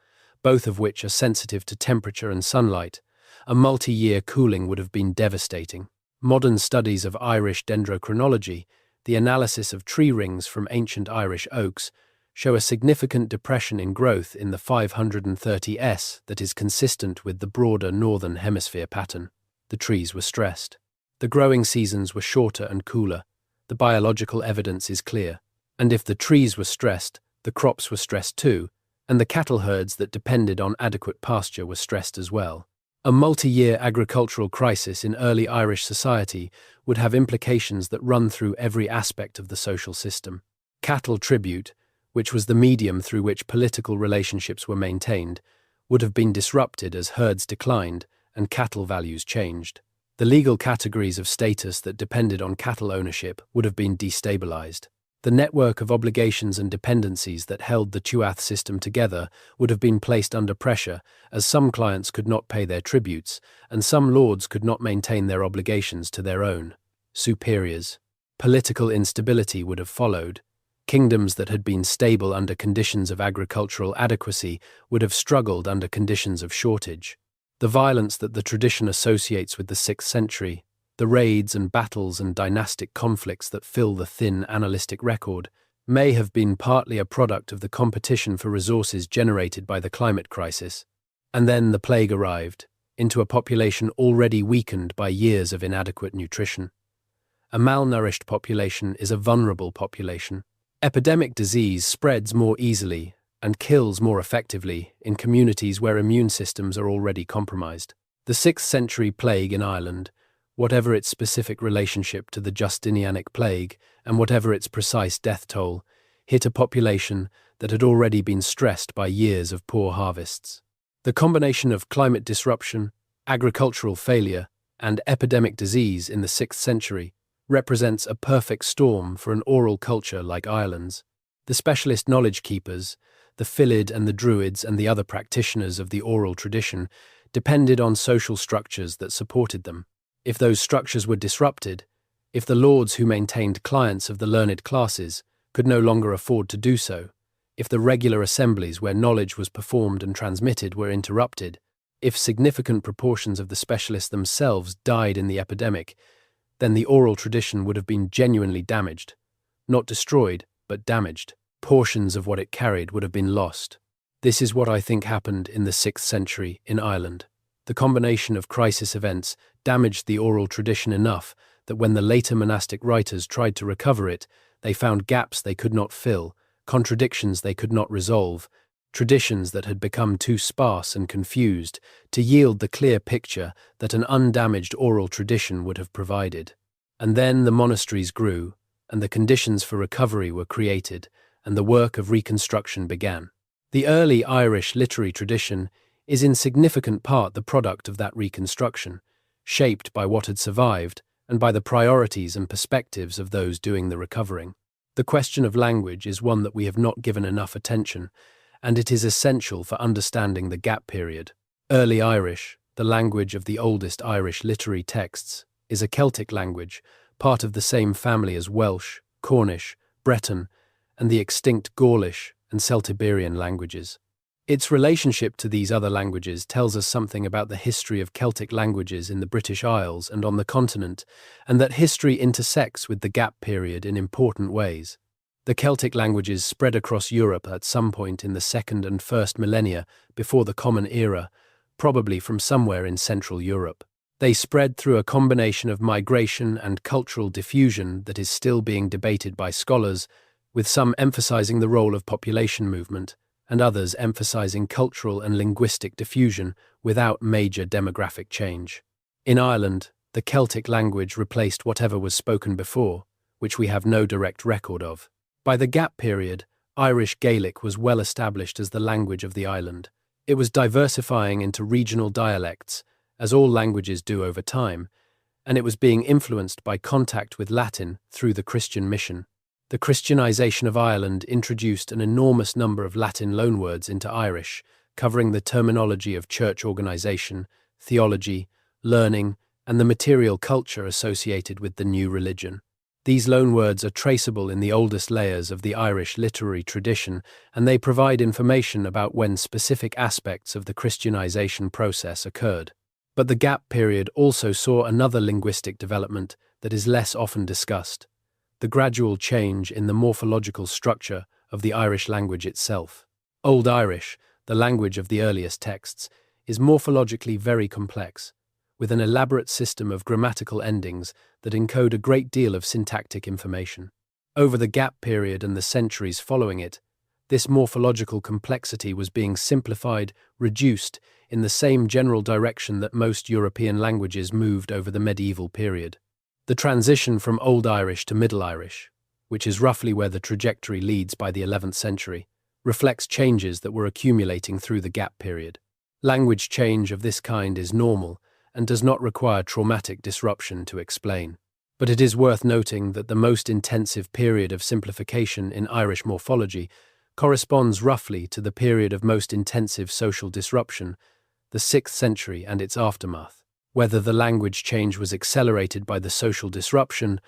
both of which are sensitive to temperature and sunlight, a multi-year cooling would have been devastating. Modern studies of Irish dendrochronology, the analysis of tree rings from ancient Irish oaks, show a significant depression in growth in the 530s that is consistent with the broader Northern Hemisphere pattern. The trees were stressed. The growing seasons were shorter and cooler. The biological evidence is clear. And if the trees were stressed, the crops were stressed too, and the cattle herds that depended on adequate pasture were stressed as well. A multi-year agricultural crisis in early Irish society would have implications that run through every aspect of the social system. Cattle tribute, which was the medium through which political relationships were maintained, would have been disrupted as herds declined and cattle values changed. The legal categories of status that depended on cattle ownership would have been destabilized. The network of obligations and dependencies that held the Tuath system together would have been placed under pressure, as some clients could not pay their tributes, and some lords could not maintain their obligations to their own superiors. Political instability would have followed. Kingdoms that had been stable under conditions of agricultural adequacy would have struggled under conditions of shortage. The violence that the tradition associates with the 6th century, the raids and battles and dynastic conflicts that fill the thin annalistic record, may have been partly a product of the competition for resources generated by the climate crisis. And then the plague arrived, into a population already weakened by years of inadequate nutrition. A malnourished population is a vulnerable population. Epidemic disease spreads more easily and kills more effectively in communities where immune systems are already compromised. The 6th century plague in Ireland, whatever its specific relationship to the Justinianic plague and whatever its precise death toll, hit a population that had already been stressed by years of poor harvests. The combination of climate disruption, agricultural failure, and epidemic disease in the 6th century represents a perfect storm for an oral culture like Ireland's. The specialist knowledge keepers, the Philid and the Druids and the other practitioners of the oral tradition, depended on social structures that supported them. If those structures were disrupted, if the lords who maintained clients of the learned classes could no longer afford to do so, if the regular assemblies where knowledge was performed and transmitted were interrupted, if significant proportions of the specialists themselves died in the epidemic, then the oral tradition would have been genuinely damaged. Not destroyed, but damaged. Portions of what it carried would have been lost. This is what I think happened in the 6th century in Ireland. The combination of crisis events damaged the oral tradition enough that when the later monastic writers tried to recover it, they found gaps they could not fill, contradictions they could not resolve, traditions that had become too sparse and confused to yield the clear picture that an undamaged oral tradition would have provided. And then the monasteries grew, and the conditions for recovery were created, and the work of reconstruction began. The early Irish literary tradition is in significant part the product of that reconstruction, shaped by what had survived and by the priorities and perspectives of those doing the recovering. The question of language is one that we have not given enough attention, and it is essential for understanding the gap period. Early Irish, the language of the oldest Irish literary texts, is a Celtic language, part of the same family as Welsh, Cornish, Breton, and the extinct Gaulish and Celtiberian languages. Its relationship to these other languages tells us something about the history of Celtic languages in the British Isles and on the continent, and that history intersects with the gap period in important ways. The Celtic languages spread across Europe at some point in the second and first millennia before the Common Era, probably from somewhere in Central Europe. They spread through a combination of migration and cultural diffusion that is still being debated by scholars, with some emphasizing the role of population movement, and others emphasizing cultural and linguistic diffusion without major demographic change. In Ireland, the Celtic language replaced whatever was spoken before, which we have no direct record of. By the gap period, Irish Gaelic was well established as the language of the island. It was diversifying into regional dialects, as all languages do over time, and it was being influenced by contact with Latin through the Christian mission. The Christianization of Ireland introduced an enormous number of Latin loanwords into Irish, covering the terminology of church organization, theology, learning, and the material culture associated with the new religion. These loanwords are traceable in the oldest layers of the Irish literary tradition, and they provide information about when specific aspects of the Christianization process occurred. But the gap period also saw another linguistic development that is less often discussed: the gradual change in the morphological structure of the Irish language itself. Old Irish, the language of the earliest texts, is morphologically very complex, with an elaborate system of grammatical endings that encode a great deal of syntactic information. Over the gap period and the centuries following it, this morphological complexity was being simplified, reduced, in the same general direction that most European languages moved over the medieval period. The transition from Old Irish to Middle Irish, which is roughly where the trajectory leads by the 11th century, reflects changes that were accumulating through the gap period. Language change of this kind is normal and does not require traumatic disruption to explain. But it is worth noting that the most intensive period of simplification in Irish morphology corresponds roughly to the period of most intensive social disruption, the 6th century and its aftermath. Whether the language change was accelerated by the social disruption,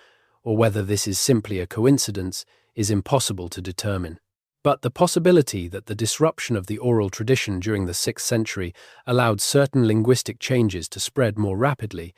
or whether this is simply a coincidence, is impossible to determine. But the possibility that the disruption of the oral tradition during the 6th century allowed certain linguistic changes to spread more rapidly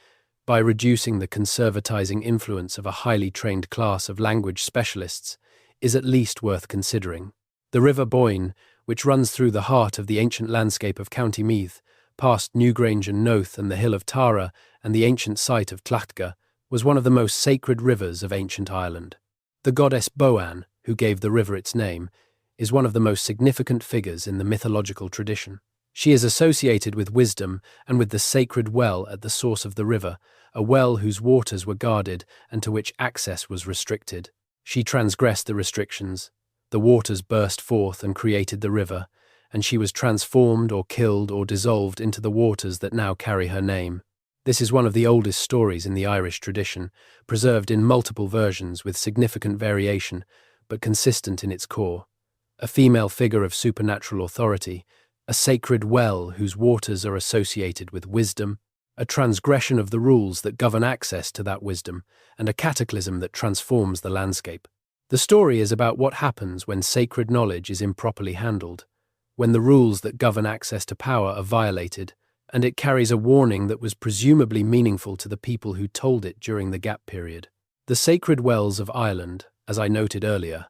by reducing the conservatizing influence of a highly trained class of language specialists is at least worth considering. The River Boyne, which runs through the heart of the ancient landscape of County Meath, past Newgrange and Knowth and the hill of Tara and the ancient site of Tlachtga, was one of the most sacred rivers of ancient Ireland. The goddess Boann, who gave the river its name, is one of the most significant figures in the mythological tradition. She is associated with wisdom and with the sacred well at the source of the river, a well whose waters were guarded and to which access was restricted. She transgressed the restrictions. The waters burst forth and created the river, and she was transformed or killed or dissolved into the waters that now carry her name. This is one of the oldest stories in the Irish tradition, preserved in multiple versions with significant variation, but consistent in its core. A female figure of supernatural authority, a sacred well whose waters are associated with wisdom, a transgression of the rules that govern access to that wisdom, and a cataclysm that transforms the landscape. The story is about what happens when sacred knowledge is improperly handled, when the rules that govern access to power are violated, and it carries a warning that was presumably meaningful to the people who told it during the gap period. The sacred wells of Ireland, as I noted earlier,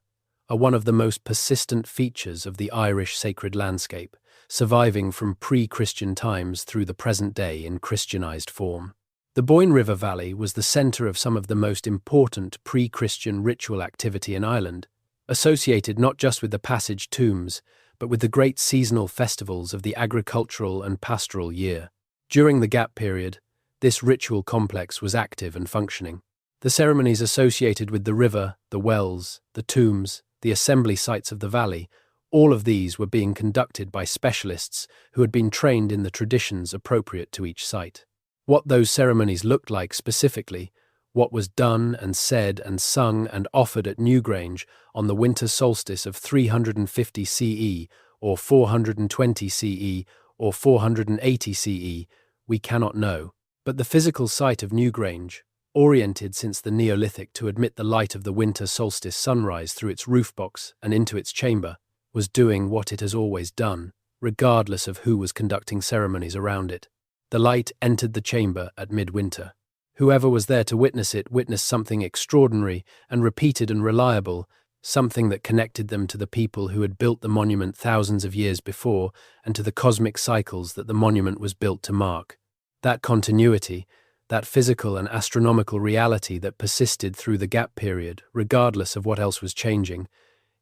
are one of the most persistent features of the Irish sacred landscape, surviving from pre-Christian times through the present day in Christianized form. The Boyne River Valley was the center of some of the most important pre-Christian ritual activity in Ireland, associated not just with the passage tombs, but with the great seasonal festivals of the agricultural and pastoral year. During the gap period, this ritual complex was active and functioning. The ceremonies associated with the river, the wells, the tombs, the assembly sites of the valley, all of these were being conducted by specialists who had been trained in the traditions appropriate to each site. What those ceremonies looked like specifically, what was done and said and sung and offered at Newgrange on the winter solstice of 350 CE or 420 CE or 480 CE, we cannot know. But the physical site of Newgrange, oriented since the Neolithic to admit the light of the winter solstice sunrise through its roof box and into its chamber, was doing what it has always done, regardless of who was conducting ceremonies around it. The light entered the chamber at midwinter. Whoever was there to witness it witnessed something extraordinary and repeated and reliable, something that connected them to the people who had built the monument thousands of years before and to the cosmic cycles that the monument was built to mark. That continuity, that physical and astronomical reality that persisted through the gap period, regardless of what else was changing,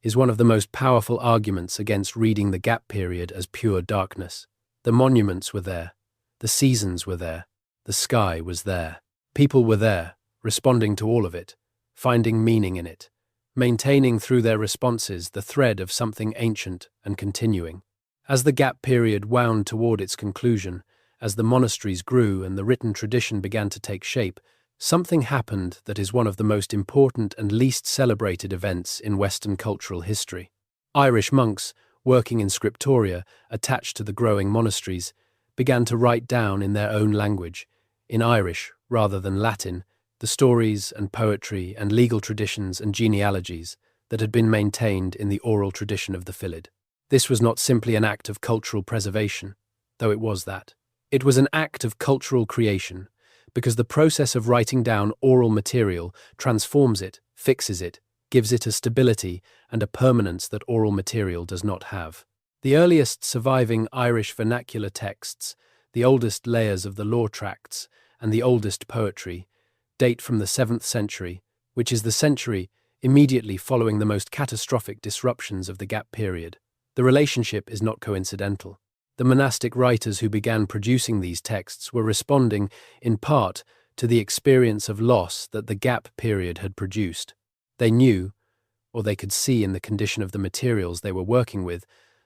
is one of the most powerful arguments against reading the gap period as pure darkness. The monuments were there, the seasons were there, the sky was there. People were there, responding to all of it, finding meaning in it, maintaining through their responses the thread of something ancient and continuing. As the gap period wound toward its conclusion, as the monasteries grew and the written tradition began to take shape, something happened that is one of the most important and least celebrated events in Western cultural history. Irish monks, working in scriptoria attached to the growing monasteries, began to write down in their own language, in Irish rather than Latin, the stories and poetry and legal traditions and genealogies that had been maintained in the oral tradition of the Philid. This was not simply an act of cultural preservation, though it was that. It was an act of cultural creation, because the process of writing down oral material transforms it, fixes it, gives it a stability and a permanence that oral material does not have. The earliest surviving Irish vernacular texts, the oldest layers of the law tracts, and the oldest poetry, date from the 7th century, which is the century immediately following the most catastrophic disruptions of the gap period. The relationship is not coincidental. The monastic writers who began producing these texts were responding, in part, to the experience of loss that the gap period had produced. They knew, or they could see in the condition of the materials they were working with,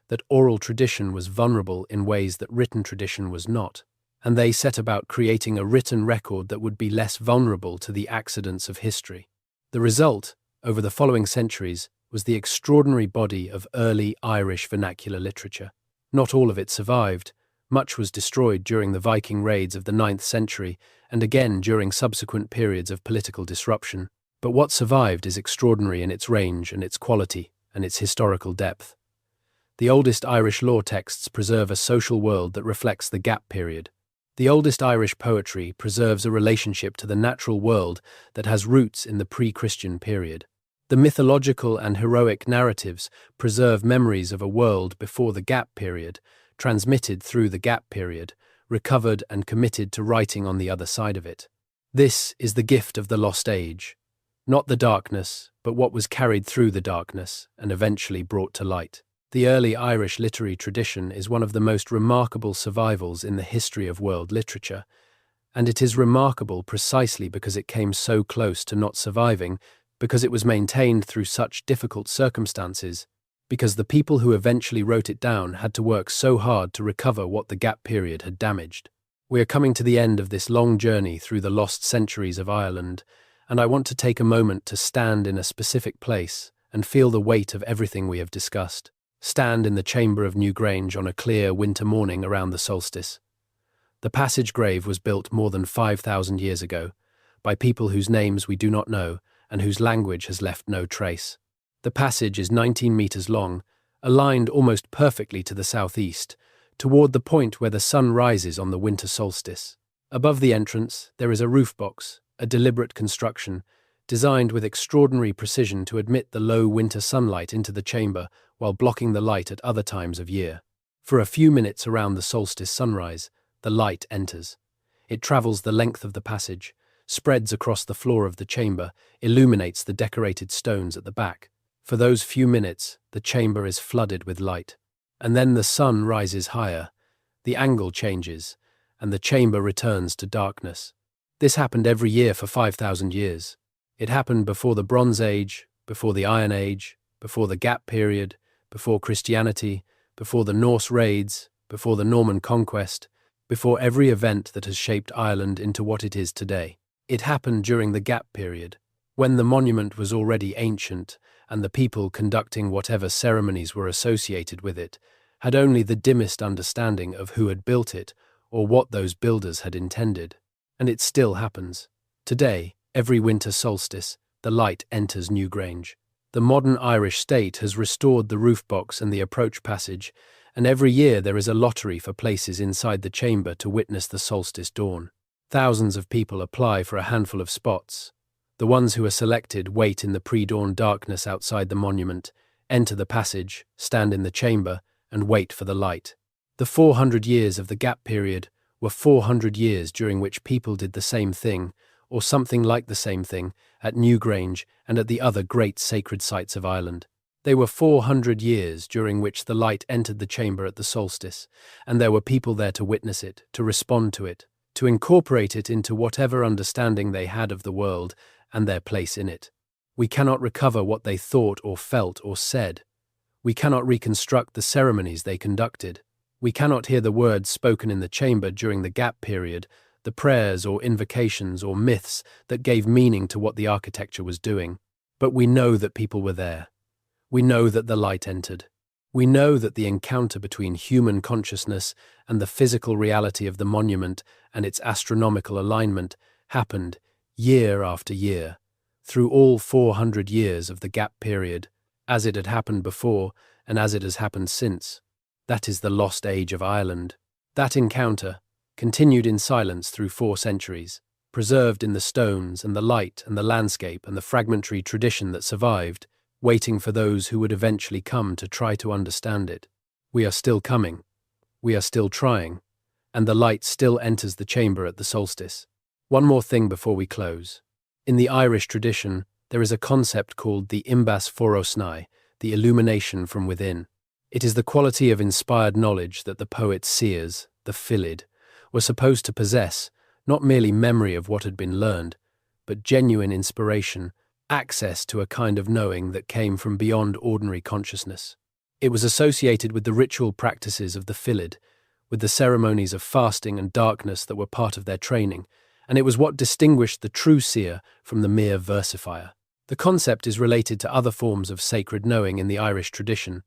that oral tradition was vulnerable in ways that written tradition was not, and they set about creating a written record that would be less vulnerable to the accidents of history. The result, over the following centuries, was the extraordinary body of early Irish vernacular literature. Not all of it survived. Much was destroyed during the Viking raids of the 9th century and again during subsequent periods of political disruption. But what survived is extraordinary in its range and its quality and its historical depth. The oldest Irish law texts preserve a social world that reflects the gap period. The oldest Irish poetry preserves a relationship to the natural world that has roots in the pre-Christian period. The mythological and heroic narratives preserve memories of a world before the gap period, transmitted through the gap period, recovered and committed to writing on the other side of it. This is the gift of the lost age, not the darkness, but what was carried through the darkness and eventually brought to light. The early Irish literary tradition is one of the most remarkable survivals in the history of world literature, and it is remarkable precisely because it came so close to not surviving, because it was maintained through such difficult circumstances, because the people who eventually wrote it down had to work so hard to recover what the gap period had damaged. We are coming to the end of this long journey through the lost centuries of Ireland, and I want to take a moment to stand in a specific place and feel the weight of everything we have discussed. Stand in the chamber of Newgrange on a clear winter morning around the solstice. The passage grave was built more than 5,000 years ago, by people whose names we do not know and whose language has left no trace. The passage is 19 meters long, aligned almost perfectly to the southeast, toward the point where the sun rises on the winter solstice. Above the entrance, there is a roof box, a deliberate construction, designed with extraordinary precision to admit the low winter sunlight into the chamber while blocking the light at other times of year. For a few minutes around the solstice sunrise, the light enters. It travels the length of the passage, spreads across the floor of the chamber, illuminates the decorated stones at the back. For those few minutes, the chamber is flooded with light. And then the sun rises higher, the angle changes, and the chamber returns to darkness. This happened every year for 5,000 years. It happened before the Bronze Age, before the Iron Age, before the Gap Period, before Christianity, before the Norse raids, before the Norman conquest, before every event that has shaped Ireland into what it is today. It happened during the Gap Period, when the monument was already ancient and the people conducting whatever ceremonies were associated with it had only the dimmest understanding of who had built it or what those builders had intended. And it still happens. Today, every winter solstice, the light enters Newgrange. The modern Irish state has restored the roof box and the approach passage, and every year there is a lottery for places inside the chamber to witness the solstice dawn. Thousands of people apply for a handful of spots. The ones who are selected wait in the pre-dawn darkness outside the monument, enter the passage, stand in the chamber, and wait for the light. The 400 years of the gap period were 400 years during which people did the same thing, or something like the same thing, at Newgrange and at the other great sacred sites of Ireland. They were 400 years during which the light entered the chamber at the solstice, and there were people there to witness it, to respond to it, to incorporate it into whatever understanding they had of the world and their place in it. We cannot recover what they thought or felt or said. We cannot reconstruct the ceremonies they conducted. We cannot hear the words spoken in the chamber during the gap period, the prayers or invocations or myths that gave meaning to what the architecture was doing. But we know that people were there. We know that the light entered. We know that the encounter between human consciousness and the physical reality of the monument and its astronomical alignment happened year after year, through all 400 years of the gap period, as it had happened before and as it has happened since. That is the lost age of Ireland. That encounter, continued in silence through 4 centuries, preserved in the stones and the light and the landscape and the fragmentary tradition that survived, waiting for those who would eventually come to try to understand it. We are still coming. We are still trying. And the light still enters the chamber at the solstice. One more thing before we close. In the Irish tradition, there is a concept called the imbas forosnai, the illumination from within. It is the quality of inspired knowledge that the poet's seers, the Philid, were supposed to possess, not merely memory of what had been learned, but genuine inspiration, access to a kind of knowing that came from beyond ordinary consciousness. It was associated with the ritual practices of the Philid, with the ceremonies of fasting and darkness that were part of their training, and it was what distinguished the true seer from the mere versifier. The concept is related to other forms of sacred knowing in the Irish tradition,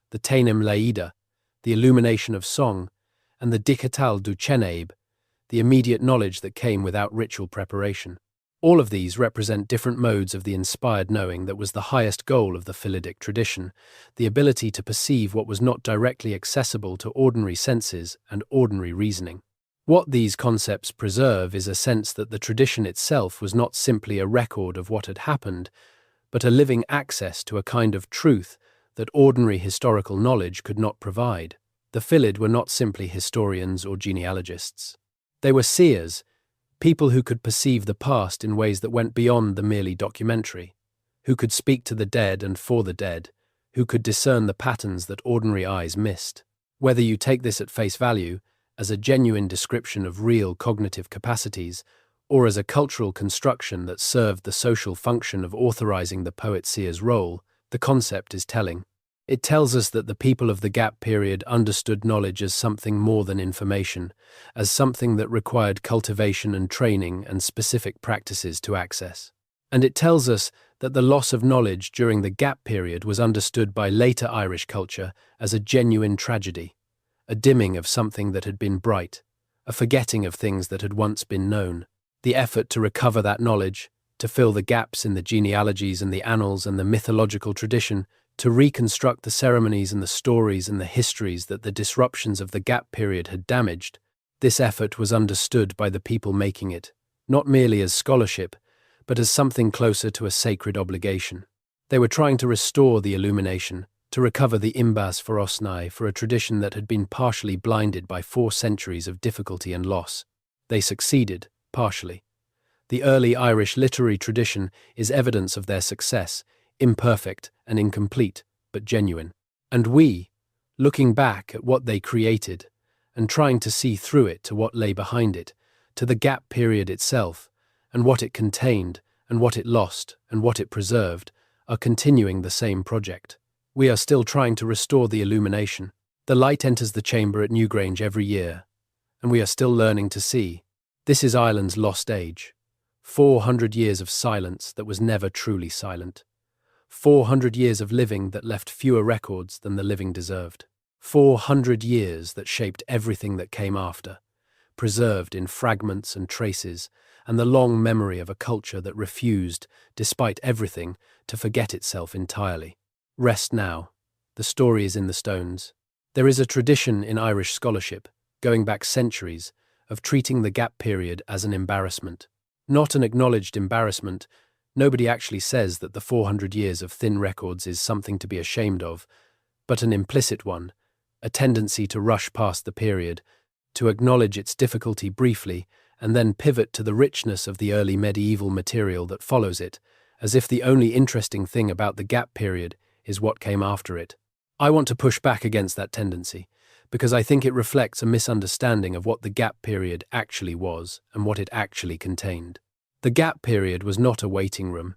the Tainem Laida, the illumination of song, and the Dicatal du Chenabe, the immediate knowledge that came without ritual preparation. All of these represent different modes of the inspired knowing that was the highest goal of the Philidic tradition, the ability to perceive what was not directly accessible to ordinary senses and ordinary reasoning. What these concepts preserve is a sense that the tradition itself was not simply a record of what had happened, but a living access to a kind of truth that ordinary historical knowledge could not provide. The Philid were not simply historians or genealogists. They were seers, people who could perceive the past in ways that went beyond the merely documentary, who could speak to the dead and for the dead, who could discern the patterns that ordinary eyes missed. Whether you take this at face value, as a genuine description of real cognitive capacities, or as a cultural construction that served the social function of authorizing the poet-seer's role, the concept is telling. It tells us that the people of the gap period understood knowledge as something more than information, as something that required cultivation and training and specific practices to access. And it tells us that the loss of knowledge during the gap period was understood by later Irish culture as a genuine tragedy, a dimming of something that had been bright, a forgetting of things that had once been known. The effort to recover that knowledge, to fill the gaps in the genealogies and the annals and the mythological tradition, to reconstruct the ceremonies and the stories and the histories that the disruptions of the gap period had damaged, this effort was understood by the people making it, not merely as scholarship, but as something closer to a sacred obligation. They were trying to restore the illumination, to recover the imbas forosnai for a tradition that had been partially blinded by 4 centuries of difficulty and loss. They succeeded, partially. The early Irish literary tradition is evidence of their success, imperfect and incomplete, but genuine. And we, looking back at what they created and trying to see through it to what lay behind it, to the gap period itself, and what it contained, and what it lost, and what it preserved, are continuing the same project. We are still trying to restore the illumination. The light enters the chamber at Newgrange every year, and we are still learning to see. This is Ireland's lost age. 400 years of silence that was never truly silent. 400 years of living that left fewer records than the living deserved. 400 years that shaped everything that came after, preserved in fragments and traces, and the long memory of a culture that refused, despite everything, to forget itself entirely. Rest now. The story is in the stones. There is a tradition in Irish scholarship, going back centuries, of treating the gap period as an embarrassment. Not an acknowledged embarrassment. Nobody actually says that the 400 years of thin records is something to be ashamed of, but an implicit one, a tendency to rush past the period, to acknowledge its difficulty briefly, and then pivot to the richness of the early medieval material that follows it, as if the only interesting thing about the gap period is what came after it. I want to push back against that tendency, because I think it reflects a misunderstanding of what the gap period actually was and what it actually contained. The gap period was not a waiting room.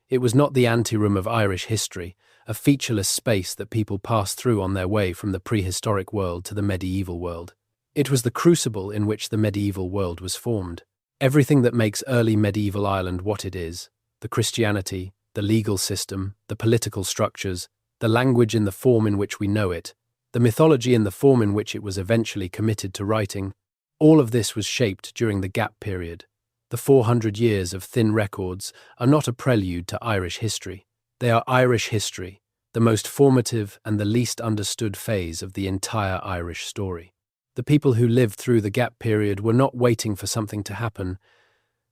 It was not the anteroom of Irish history, a featureless space that people passed through on their way from the prehistoric world to the medieval world. It was the crucible in which the medieval world was formed. Everything that makes early medieval Ireland what it is, the Christianity, the legal system, the political structures, the language in the form in which we know it, the mythology in the form in which it was eventually committed to writing, all of this was shaped during the gap period. The 400 years of thin records are not a prelude to Irish history. They are Irish history, the most formative and the least understood phase of the entire Irish story. The people who lived through the gap period were not waiting for something to happen.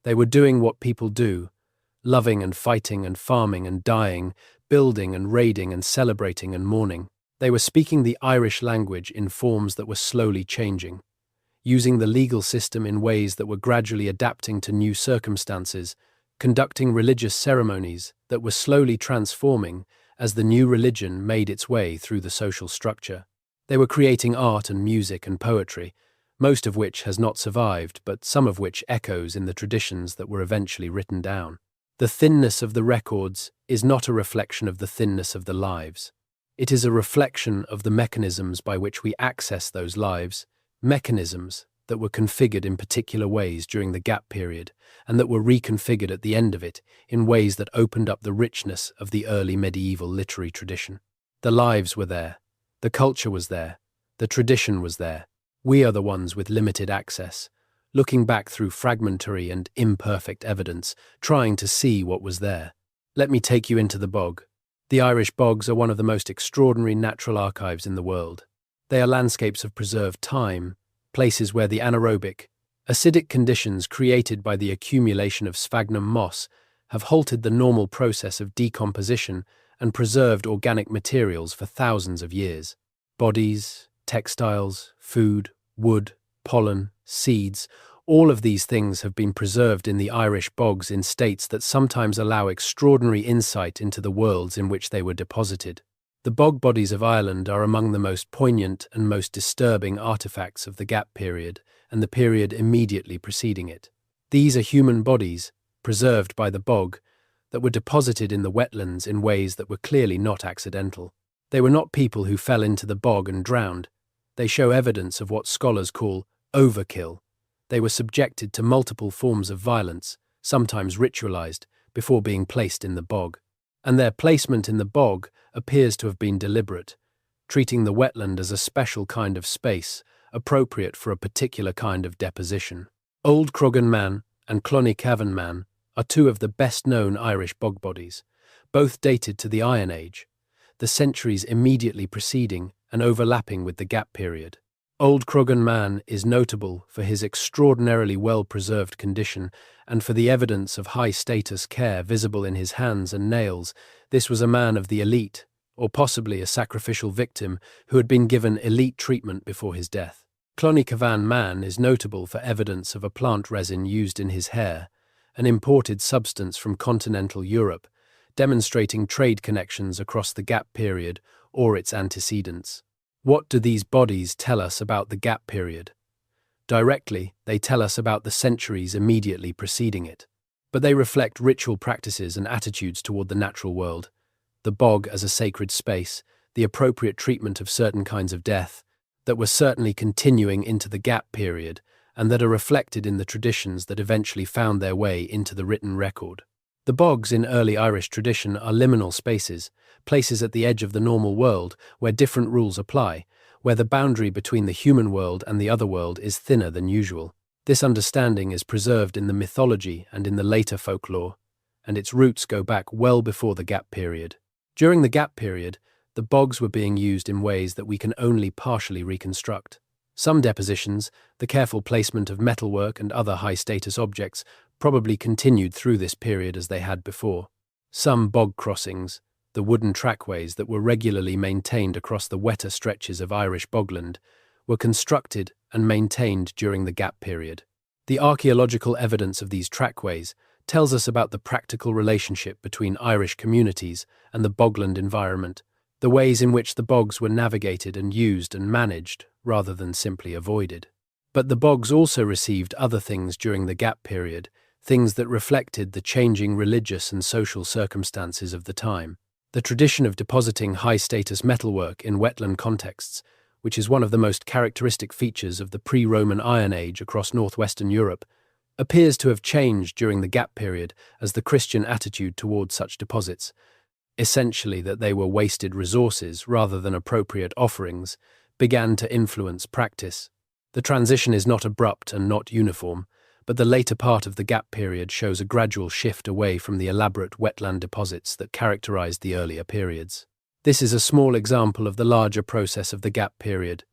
They were doing what people do, loving and fighting and farming and dying, building and raiding and celebrating and mourning. They were speaking the Irish language in forms that were slowly changing, using the legal system in ways that were gradually adapting to new circumstances, conducting religious ceremonies that were slowly transforming as the new religion made its way through the social structure. They were creating art and music and poetry, most of which has not survived, but some of which echoes in the traditions that were eventually written down. The thinness of the records is not a reflection of the thinness of the lives. It is a reflection of the mechanisms by which we access those lives, mechanisms that were configured in particular ways during the gap period and that were reconfigured at the end of it in ways that opened up the richness of the early medieval literary tradition. The lives were there. The culture was there. The tradition was there. We are the ones with limited access, looking back through fragmentary and imperfect evidence, trying to see what was there. Let me take you into the bog. The Irish bogs are one of the most extraordinary natural archives in the world. They are landscapes of preserved time, places where the anaerobic, acidic conditions created by the accumulation of sphagnum moss have halted the normal process of decomposition and preserved organic materials for thousands of years. Bodies, textiles, food, wood, pollen, seeds, all of these things have been preserved in the Irish bogs in states that sometimes allow extraordinary insight into the worlds in which they were deposited. The bog bodies of Ireland are among the most poignant and most disturbing artifacts of the gap period and the period immediately preceding it. These are human bodies, preserved by the bog, that were deposited in the wetlands in ways that were clearly not accidental. They were not people who fell into the bog and drowned. They show evidence of what scholars call overkill. They were subjected to multiple forms of violence, sometimes ritualized, before being placed in the bog. And their placement in the bog appears to have been deliberate, treating the wetland as a special kind of space, appropriate for a particular kind of deposition. Old Croghan Man and Cloney Man are two of the best-known Irish bog bodies, both dated to the Iron Age, the centuries immediately preceding and overlapping with the gap period. Old Croghan Man is notable for his extraordinarily well-preserved condition and for the evidence of high-status care visible in his hands and nails. This was a man of the elite, or possibly a sacrificial victim who had been given elite treatment before his death. Cloney Man is notable for evidence of a plant resin used in his hair, an imported substance from continental Europe, demonstrating trade connections across the gap period or its antecedents. What do these bodies tell us about the gap period? Directly, they tell us about the centuries immediately preceding it. But they reflect ritual practices and attitudes toward the natural world, the bog as a sacred space, the appropriate treatment of certain kinds of death, that were certainly continuing into the gap period and that are reflected in the traditions that eventually found their way into the written record. The bogs in early Irish tradition are liminal spaces, places at the edge of the normal world where different rules apply, where the boundary between the human world and the other world is thinner than usual. This understanding is preserved in the mythology and in the later folklore, and its roots go back well before the Gap period. During the Gap period, the bogs were being used in ways that we can only partially reconstruct. Some depositions, the careful placement of metalwork and other high-status objects, probably continued through this period as they had before. Some bog crossings, the wooden trackways that were regularly maintained across the wetter stretches of Irish bogland, were constructed and maintained during the Gap period. The archaeological evidence of these trackways tells us about the practical relationship between Irish communities and the bogland environment, the ways in which the bogs were navigated and used and managed rather than simply avoided. But the bogs also received other things during the Gap period, things that reflected the changing religious and social circumstances of the time. The tradition of depositing high-status metalwork in wetland contexts, which is one of the most characteristic features of the pre-Roman Iron Age across northwestern Europe, appears to have changed during the Gap period as the Christian attitude towards such deposits, essentially that they were wasted resources rather than appropriate offerings, began to influence practice. The transition is not abrupt and not uniform, but the later part of the Gap period shows a gradual shift away from the elaborate wetland deposits that characterized the earlier periods. This is a small example of the larger process of the Gap period,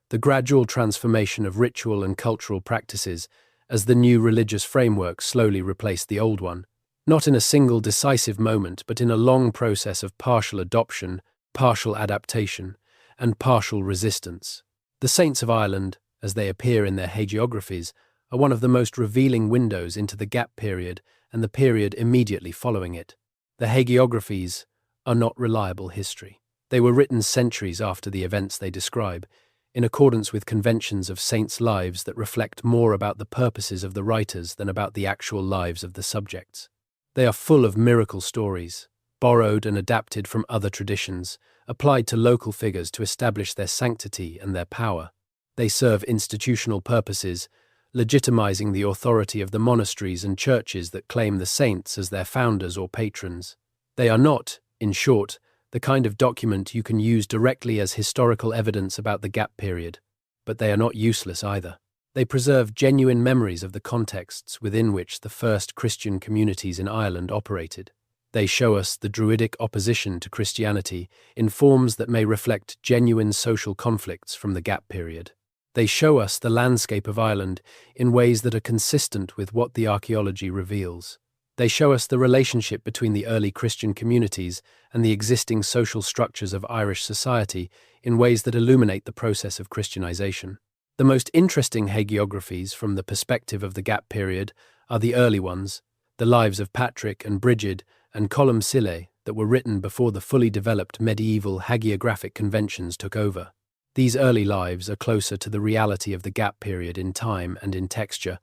the gradual transformation of ritual and cultural practices as the new religious framework slowly replaced the old one, not in a single decisive moment, but in a long process of partial adoption, partial adaptation, and partial resistance. The Saints of Ireland, as they appear in their hagiographies, are one of the most revealing windows into the Gap period and the period immediately following it. The hagiographies are not reliable history. They were written centuries after the events they describe, in accordance with conventions of saints' lives that reflect more about the purposes of the writers than about the actual lives of the subjects. They are full of miracle stories, borrowed and adapted from other traditions, applied to local figures to establish their sanctity and their power. They serve institutional purposes, legitimizing the authority of the monasteries and churches that claim the saints as their founders or patrons. They are not, in short, the kind of document you can use directly as historical evidence about the Gap period, but they are not useless either. They preserve genuine memories of the contexts within which the first Christian communities in Ireland operated. They show us the Druidic opposition to Christianity in forms that may reflect genuine social conflicts from the Gap period. They show us the landscape of Ireland in ways that are consistent with what the archaeology reveals. They show us the relationship between the early Christian communities and the existing social structures of Irish society in ways that illuminate the process of Christianization. The most interesting hagiographies from the perspective of the Gap period are the early ones, the lives of Patrick and Brigid and Colum Cille that were written before the fully developed medieval hagiographic conventions took over. These early lives are closer to the reality of the Gap period in time and in texture,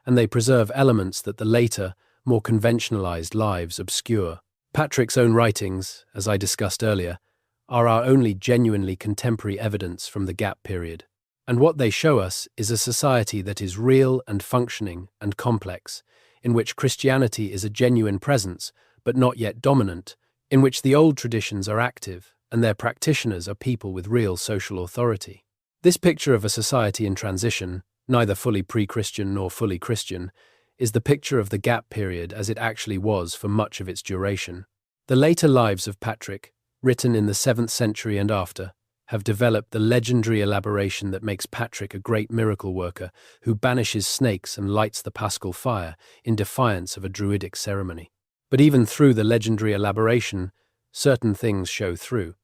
and they preserve elements that the later, more conventionalized lives obscure. Patrick's own writings, as I discussed earlier, are our only genuinely contemporary evidence from the Gap period. And what they show us is a society that is real and functioning and complex, in which Christianity is a genuine presence, but not yet dominant, in which the old traditions are active, and their practitioners are people with real social authority. This picture of a society in transition, neither fully pre-Christian nor fully Christian, is the picture of the Gap period as it actually was for much of its duration. The later lives of Patrick, written in the 7th century and after, have developed the legendary elaboration that makes Patrick a great miracle worker who banishes snakes and lights the paschal fire in defiance of a druidic ceremony. But even through the legendary elaboration, certain things show through.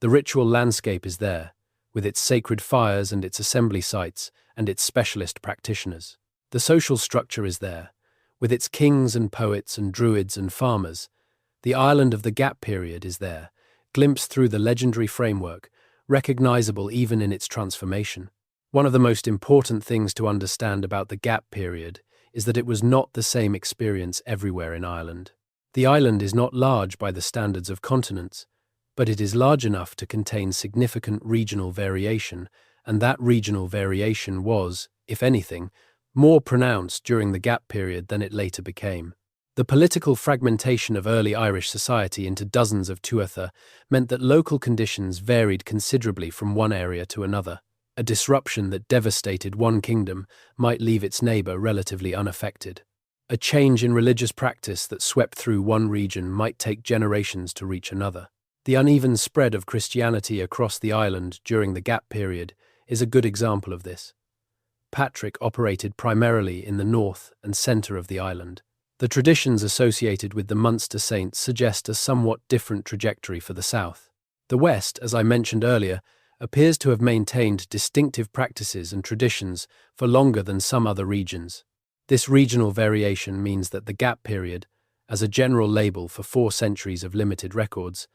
The ritual landscape is there, with its sacred fires and its assembly sites and its specialist practitioners. The social structure is there, with its kings and poets and druids and farmers. The Ireland of the Gap period is there, glimpsed through the legendary framework, recognizable even in its transformation. One of the most important things to understand about the Gap period is that it was not the same experience everywhere in Ireland. The island is not large by the standards of continents, but it is large enough to contain significant regional variation, and that regional variation was, if anything, more pronounced during the Gap period than it later became. The political fragmentation of early Irish society into dozens of tuatha meant that local conditions varied considerably from one area to another. A disruption that devastated one kingdom might leave its neighbour relatively unaffected. A change in religious practice that swept through one region might take generations to reach another. The uneven spread of Christianity across the island during the Gap period is a good example of this. Patrick operated primarily in the north and centre of the island. The traditions associated with the Munster saints suggest a somewhat different trajectory for the south. The West, as I mentioned earlier, appears to have maintained distinctive practices and traditions for longer than some other regions. This regional variation means that the Gap period, as a general label for 4 centuries of limited records,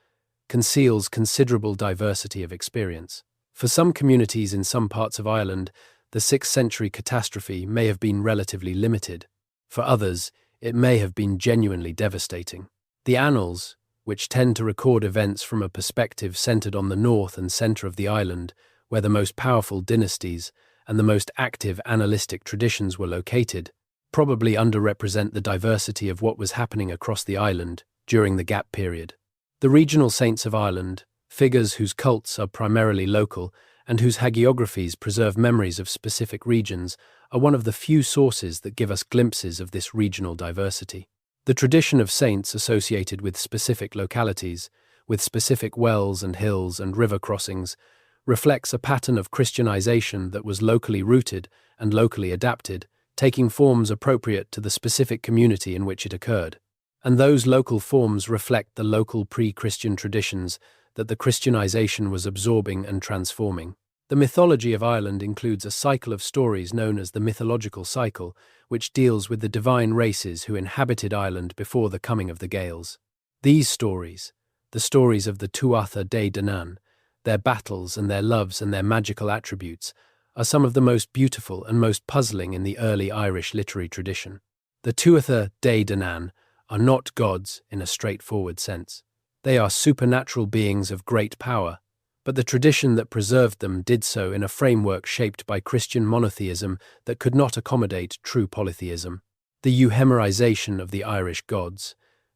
conceals considerable diversity of experience. For some communities in some parts of Ireland, the 6th century catastrophe may have been relatively limited. For others, it may have been genuinely devastating. The annals, which tend to record events from a perspective centered on the north and center of the island, where the most powerful dynasties and the most active annalistic traditions were located, probably underrepresent the diversity of what was happening across the island during the Gap period. The regional saints of Ireland, figures whose cults are primarily local and whose hagiographies preserve memories of specific regions, are one of the few sources that give us glimpses of this regional diversity. The tradition of saints associated with specific localities, with specific wells and hills and river crossings, reflects a pattern of Christianization that was locally rooted and locally adapted, taking forms appropriate to the specific community in which it occurred. And those local forms reflect the local pre-Christian traditions that the Christianization was absorbing and transforming. The mythology of Ireland includes a cycle of stories known as the mythological cycle, which deals with the divine races who inhabited Ireland before the coming of the Gaels. These stories, the stories of the Tuatha Dé Danann, their battles and their loves and their magical attributes, are some of the most beautiful and most puzzling in the early Irish literary tradition. The Tuatha Dé Danann are not gods in a straightforward sense. They are supernatural beings of great power, but the tradition that preserved them did so in a framework shaped by Christian monotheism that could not accommodate true polytheism. The euhemerization of the Irish gods,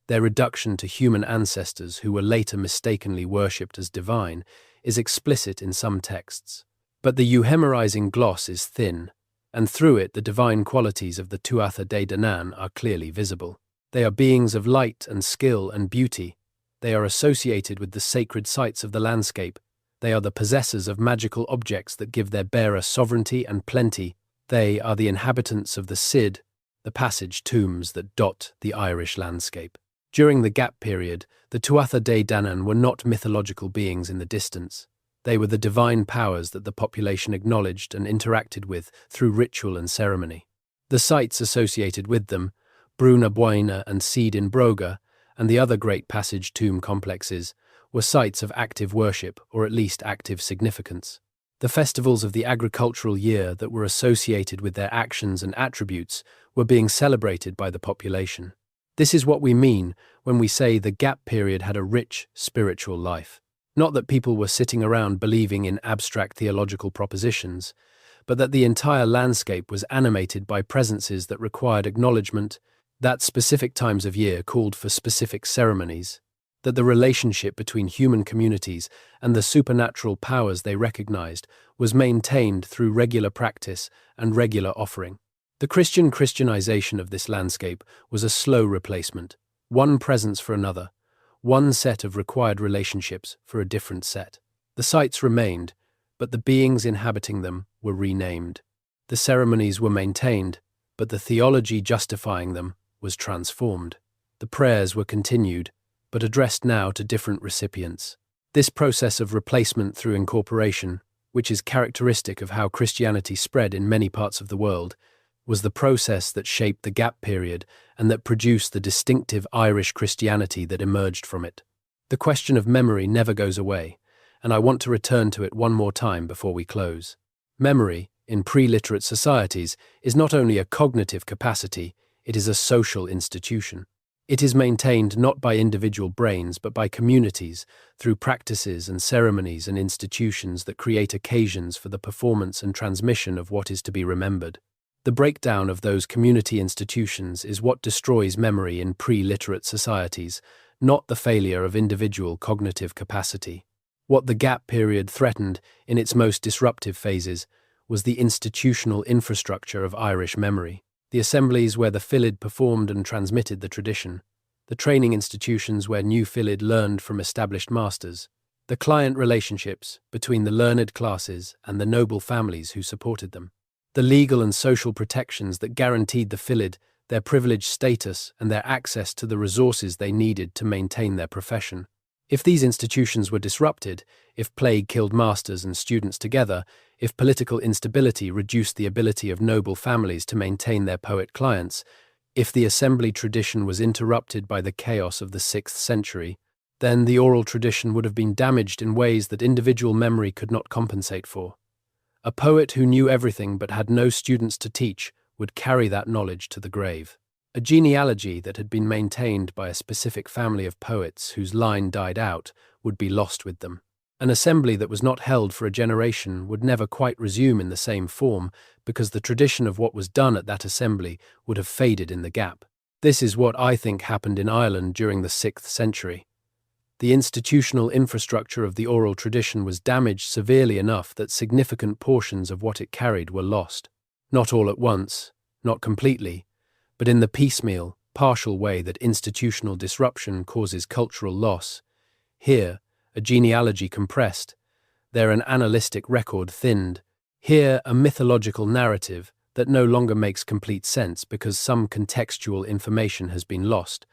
their reduction to human ancestors who were later mistakenly worshipped as divine, is explicit in some texts. But the euhemerizing gloss is thin, and through it the divine qualities of the Tuatha Dé Danann are clearly visible. They are beings of light and skill and beauty. They are associated with the sacred sites of the landscape. They are the possessors of magical objects that give their bearer sovereignty and plenty. They are the inhabitants of the Cid, the passage tombs that dot the Irish landscape. During the Gap period, the Tuatha Dé Danann were not mythological beings in the distance. They were the divine powers that the population acknowledged and interacted with through ritual and ceremony. The sites associated with them, Brúna Bóinne and Seed in Broga, and the other great passage tomb complexes, were sites of active worship, or at least active significance. The festivals of the agricultural year that were associated with their actions and attributes were being celebrated by the population. This is what we mean when we say the Gap period had a rich spiritual life. Not that people were sitting around believing in abstract theological propositions, but that the entire landscape was animated by presences that required acknowledgement, that specific times of year called for specific ceremonies, that the relationship between human communities and the supernatural powers they recognized was maintained through regular practice and regular offering. The Christianization of this landscape was a slow replacement, one presence for another, one set of required relationships for a different set. The sites remained, but the beings inhabiting them were renamed. The ceremonies were maintained, but the theology justifying them was transformed. The prayers were continued, but addressed now to different recipients. This process of replacement through incorporation, which is characteristic of how Christianity spread in many parts of the world, was the process that shaped the Gap period and that produced the distinctive Irish Christianity that emerged from it. The question of memory never goes away, and I want to return to it one more time before we close. Memory, in pre-literate societies, is not only a cognitive capacity, it is a social institution. It is maintained not by individual brains but by communities through practices and ceremonies and institutions that create occasions for the performance and transmission of what is to be remembered. The breakdown of those community institutions is what destroys memory in pre-literate societies, not the failure of individual cognitive capacity. What the gap period threatened in its most disruptive phases was the institutional infrastructure of Irish memory, the assemblies where the Fillid performed and transmitted the tradition, the training institutions where new Fillid learned from established masters, the client relationships between the learned classes and the noble families who supported them, the legal and social protections that guaranteed the Fillid their privileged status and their access to the resources they needed to maintain their profession. If these institutions were disrupted, if plague killed masters and students together, if political instability reduced the ability of noble families to maintain their poet clients, if the assembly tradition was interrupted by the chaos of the 6th century, then the oral tradition would have been damaged in ways that individual memory could not compensate for. A poet who knew everything but had no students to teach would carry that knowledge to the grave. A genealogy that had been maintained by a specific family of poets whose line died out would be lost with them. An assembly that was not held for a generation would never quite resume in the same form because the tradition of what was done at that assembly would have faded in the gap. This is what I think happened in Ireland during the 6th century. The institutional infrastructure of the oral tradition was damaged severely enough that significant portions of what it carried were lost. Not all at once, not completely, but in the piecemeal, partial way that institutional disruption causes cultural loss. Here, a genealogy compressed. There, an annalistic record thinned. Here, a mythological narrative that no longer makes complete sense because some contextual information has been lost.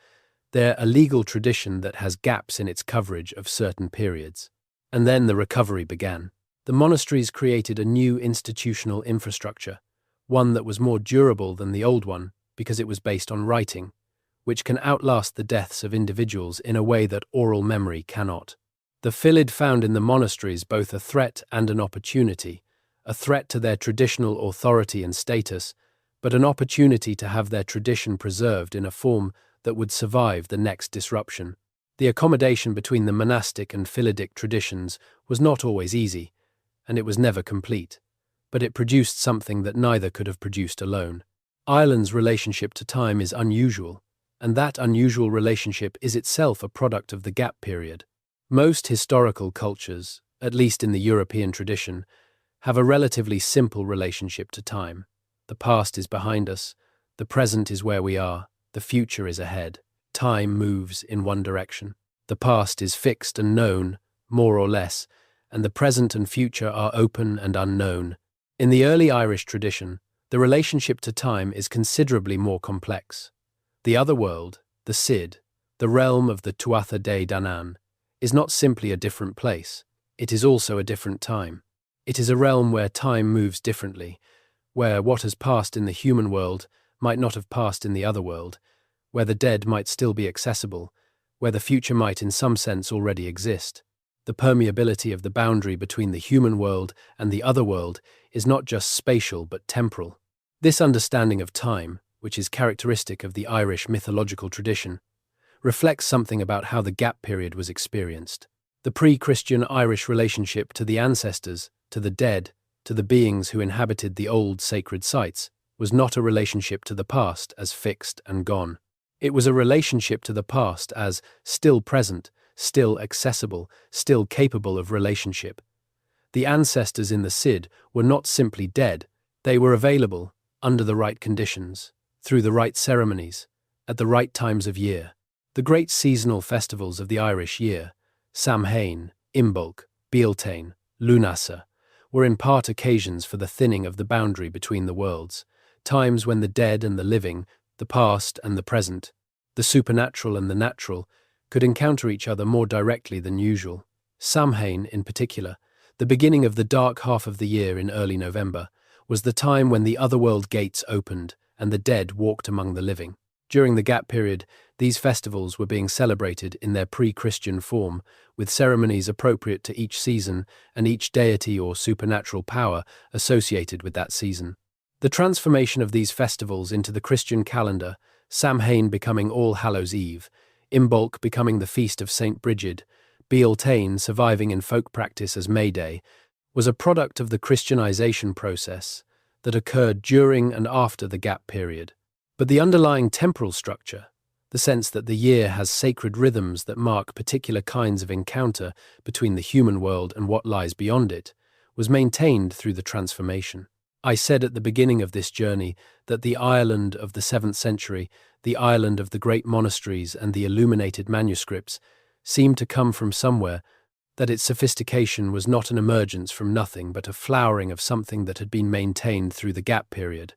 There, a legal tradition that has gaps in its coverage of certain periods. And then the recovery began. The monasteries created a new institutional infrastructure, one that was more durable than the old one because it was based on writing, which can outlast the deaths of individuals in a way that oral memory cannot. The Fillid found in the monasteries both a threat and an opportunity, a threat to their traditional authority and status, but an opportunity to have their tradition preserved in a form that would survive the next disruption. The accommodation between the monastic and Fillidic traditions was not always easy, and it was never complete, but it produced something that neither could have produced alone. Ireland's relationship to time is unusual, and that unusual relationship is itself a product of the gap period. Most historical cultures, at least in the European tradition, have a relatively simple relationship to time. The past is behind us, the present is where we are, the future is ahead. Time moves in one direction. The past is fixed and known, more or less, and the present and future are open and unknown. In the early Irish tradition, the relationship to time is considerably more complex. The other world, the Sid, the realm of the Tuatha De Danann, is not simply a different place, it is also a different time. It is a realm where time moves differently, where what has passed in the human world might not have passed in the other world, where the dead might still be accessible, where the future might in some sense already exist. The permeability of the boundary between the human world and the other world is not just spatial but temporal. This understanding of time, which is characteristic of the Irish mythological tradition, reflects something about how the gap period was experienced. The pre-Christian Irish relationship to the ancestors, to the dead, to the beings who inhabited the old sacred sites, was not a relationship to the past as fixed and gone. It was a relationship to the past as still present, still accessible, still capable of relationship. The ancestors in the Sid were not simply dead, they were available, under the right conditions, through the right ceremonies, at the right times of year. The great seasonal festivals of the Irish year, Samhain, Imbolc, Bealtaine, Lunasa, were in part occasions for the thinning of the boundary between the worlds, times when the dead and the living, the past and the present, the supernatural and the natural, could encounter each other more directly than usual. Samhain, in particular, the beginning of the dark half of the year in early November, was the time when the otherworld gates opened and the dead walked among the living. During the gap period, these festivals were being celebrated in their pre-Christian form, with ceremonies appropriate to each season and each deity or supernatural power associated with that season. The transformation of these festivals into the Christian calendar, Samhain becoming All Hallows' Eve, Imbolc becoming the Feast of St. Brigid, Bealtaine surviving in folk practice as May Day, was a product of the Christianization process, that occurred during and after the gap period. But the underlying temporal structure, the sense that the year has sacred rhythms that mark particular kinds of encounter between the human world and what lies beyond it, was maintained through the transformation. I said at the beginning of this journey that the Ireland of the 7th century, the Ireland of the great monasteries and the illuminated manuscripts, seemed to come from somewhere, that its sophistication was not an emergence from nothing but a flowering of something that had been maintained through the gap period.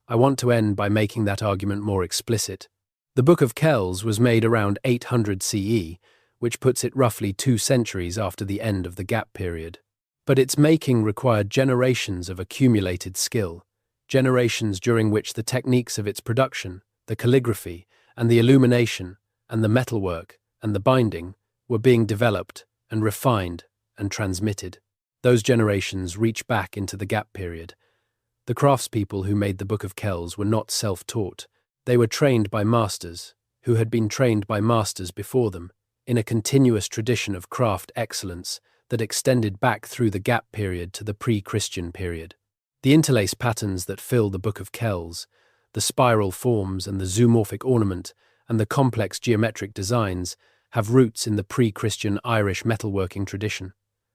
I want to end by making that argument more explicit. The Book of Kells was made around 800 CE, which puts it roughly 2 centuries after the end of the gap period. But its making required generations of accumulated skill, generations during which the techniques of its production, the calligraphy, and the illumination, and the metalwork, and the binding, were being developed and refined and transmitted. Those generations reach back into the gap period. The craftspeople who made the Book of Kells were not self-taught. They were trained by masters, who had been trained by masters before them, in a continuous tradition of craft excellence that extended back through the gap period to the pre-Christian period. The interlace patterns that fill the Book of Kells, the spiral forms and the zoomorphic ornament, and the complex geometric designs have roots in the pre-Christian Irish metalworking tradition.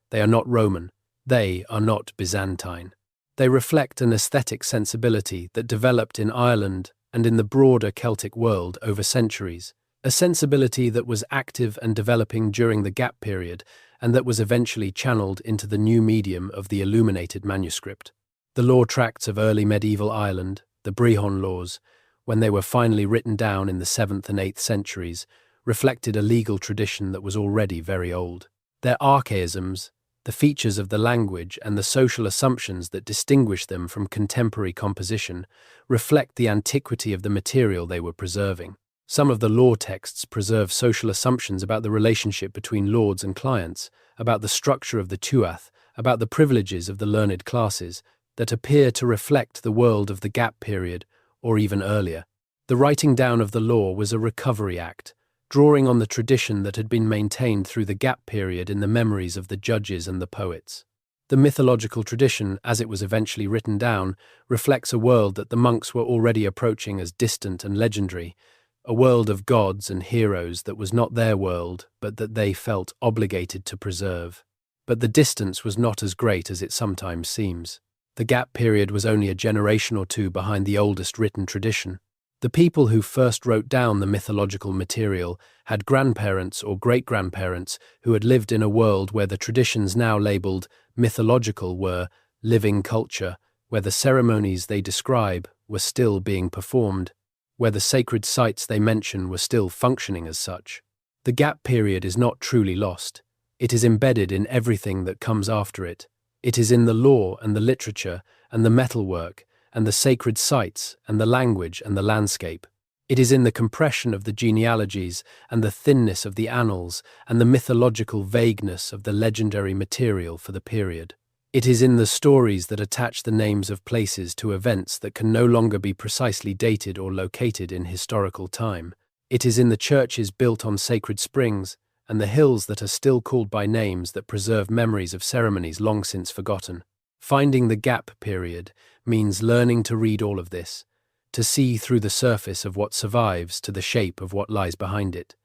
They are not Roman. They are not Byzantine. They reflect an aesthetic sensibility that developed in Ireland and in the broader Celtic world over centuries, a sensibility that was active and developing during the gap period and that was eventually channeled into the new medium of the illuminated manuscript. The law tracts of early medieval Ireland, the Brehon laws, when they were finally written down in the 7th and 8th centuries, reflected a legal tradition that was already very old. Their archaisms, the features of the language and the social assumptions that distinguish them from contemporary composition, reflect the antiquity of the material they were preserving. Some of the law texts preserve social assumptions about the relationship between lords and clients, about the structure of the tuath, about the privileges of the learned classes, that appear to reflect the world of the gap period, or even earlier. The writing down of the law was a recovery act, drawing on the tradition that had been maintained through the gap period in the memories of the judges and the poets. The mythological tradition, as it was eventually written down, reflects a world that the monks were already approaching as distant and legendary, a world of gods and heroes that was not their world, but that they felt obligated to preserve. But the distance was not as great as it sometimes seems. The gap period was only a generation or two behind the oldest written tradition. The people who first wrote down the mythological material had grandparents or great-grandparents who had lived in a world where the traditions now labelled mythological were living culture, where the ceremonies they describe were still being performed, where the sacred sites they mention were still functioning as such. The gap period is not truly lost. It is embedded in everything that comes after it. It is in the law and the literature and the metalwork and the sacred sites and the language and the landscape. It is in the compression of the genealogies and the thinness of the annals and the mythological vagueness of the legendary material for the period. It is in the stories that attach the names of places to events that can no longer be precisely dated or located in historical time. It is in the churches built on sacred springs and the hills that are still called by names that preserve memories of ceremonies long since forgotten. Finding the gap period means learning to read all of this, to see through the surface of what survives to the shape of what lies behind it.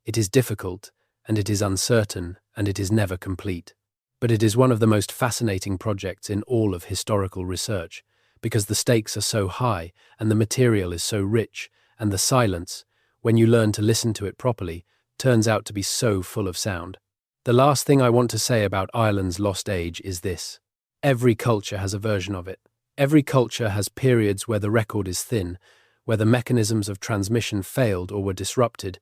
It is difficult, and it is uncertain, and it is never complete. But it is one of the most fascinating projects in all of historical research, because the stakes are so high, and the material is so rich, and the silence, when you learn to listen to it properly, turns out to be so full of sound. The last thing I want to say about Ireland's lost age is this. Every culture has a version of it. Every culture has periods where the record is thin, where the mechanisms of transmission failed or were disrupted,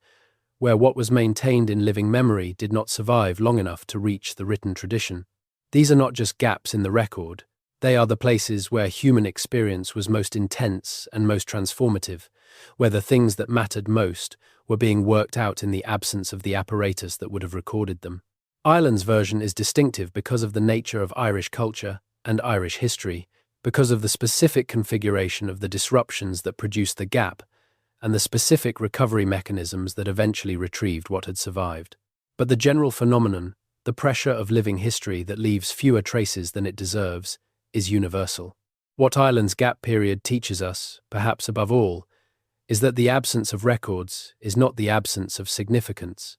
where what was maintained in living memory did not survive long enough to reach the written tradition. These are not just gaps in the record. They are the places where human experience was most intense and most transformative, where the things that mattered most were being worked out in the absence of the apparatus that would have recorded them. Ireland's version is distinctive because of the nature of Irish culture and Irish history, because of the specific configuration of the disruptions that produced the gap, and the specific recovery mechanisms that eventually retrieved what had survived. But the general phenomenon, the pressure of living history that leaves fewer traces than it deserves, is universal. What Ireland's gap period teaches us, perhaps above all, is that the absence of records is not the absence of significance.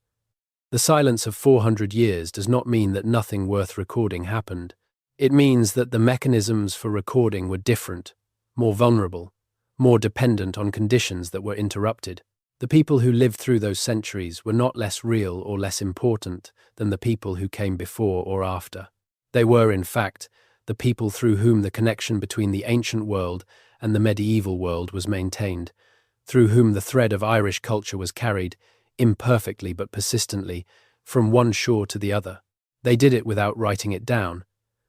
The silence of 400 years does not mean that nothing worth recording happened. It means that the mechanisms for recording were different, more vulnerable, more dependent on conditions that were interrupted. The people who lived through those centuries were not less real or less important than the people who came before or after. They were, in fact, the people through whom the connection between the ancient world and the medieval world was maintained, through whom the thread of Irish culture was carried, imperfectly but persistently, from one shore to the other. They did it without writing it down.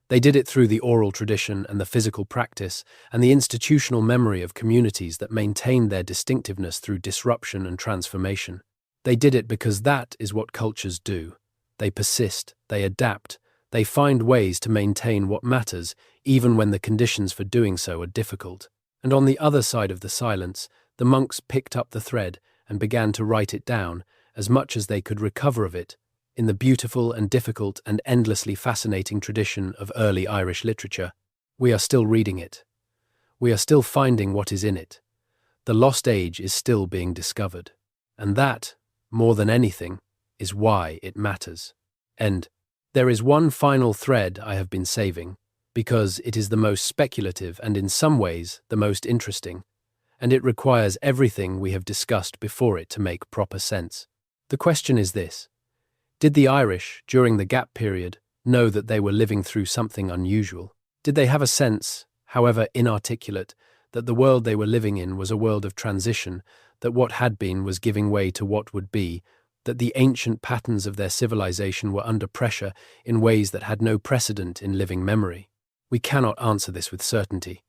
They did it through the oral tradition and the physical practice and the institutional memory of communities that maintained their distinctiveness through disruption and transformation. They did it because that is what cultures do. They persist, they adapt, they find ways to maintain what matters, even when the conditions for doing so are difficult. And on the other side of the silence, the monks picked up the thread and began to write it down, as much as they could recover of it, in the beautiful and difficult and endlessly fascinating tradition of early Irish literature. We are still reading it. We are still finding what is in it. The lost age is still being discovered. And that, more than anything, is why it matters. And there is one final thread I have been saving, because it is the most speculative and in some ways the most interesting, and it requires everything we have discussed before it to make proper sense. The question is this: did the Irish, during the gap period, know that they were living through something unusual? Did they have a sense, however inarticulate, that the world they were living in was a world of transition, that what had been was giving way to what would be, that the ancient patterns of their civilization were under pressure in ways that had no precedent in living memory? We cannot answer this with certainty.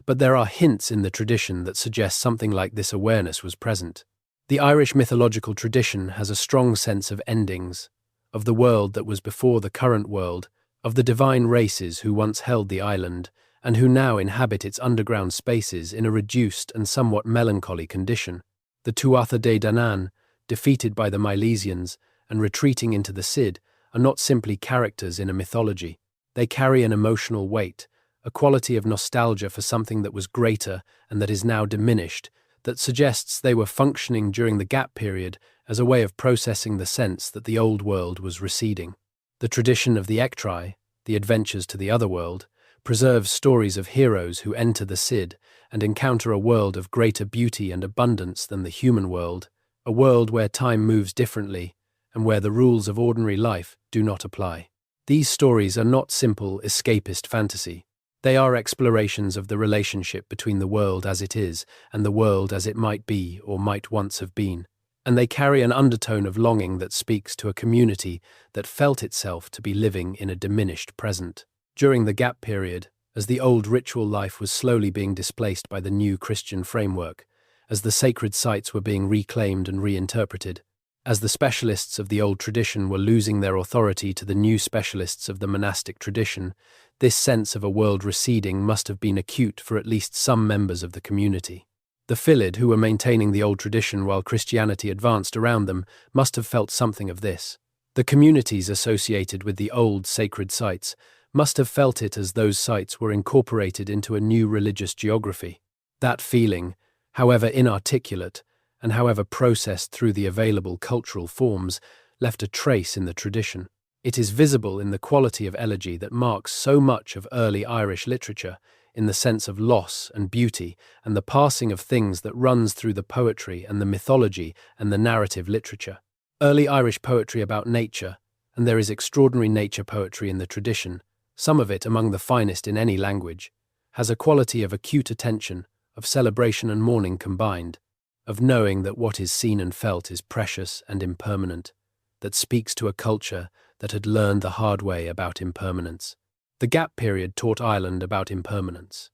But there are hints in the tradition that suggest something like this awareness was present. The Irish mythological tradition has a strong sense of endings, of the world that was before the current world, of the divine races who once held the island, and who now inhabit its underground spaces in a reduced and somewhat melancholy condition. The Tuatha De Danann, defeated by the Milesians and retreating into the Cid, are not simply characters in a mythology. They carry an emotional weight, a quality of nostalgia for something that was greater and that is now diminished, that suggests they were functioning during the gap period as a way of processing the sense that the old world was receding. The tradition of the Ectri, the adventures to the other world, preserves stories of heroes who enter the Cid and encounter a world of greater beauty and abundance than the human world, a world where time moves differently and where the rules of ordinary life do not apply. These stories are not simple escapist fantasy. They are explorations of the relationship between the world as it is and the world as it might be or might once have been, and they carry an undertone of longing that speaks to a community that felt itself to be living in a diminished present. During the gap period, as the old ritual life was slowly being displaced by the new Christian framework, as the sacred sites were being reclaimed and reinterpreted, as the specialists of the old tradition were losing their authority to the new specialists of the monastic tradition, this sense of a world receding must have been acute for at least some members of the community. The Philid, who were maintaining the old tradition while Christianity advanced around them, must have felt something of this. The communities associated with the old sacred sites must have felt it as those sites were incorporated into a new religious geography. That feeling, however inarticulate, and however processed through the available cultural forms, left a trace in the tradition. It is visible in the quality of elegy that marks so much of early Irish literature, in the sense of loss and beauty and the passing of things that runs through the poetry and the mythology and the narrative literature. Early Irish poetry about nature, and there is extraordinary nature poetry in the tradition, some of it among the finest in any language, has a quality of acute attention, of celebration and mourning combined, of knowing that what is seen and felt is precious and impermanent, that speaks to a culture that had learned the hard way about impermanence. The gap period taught Ireland about impermanence,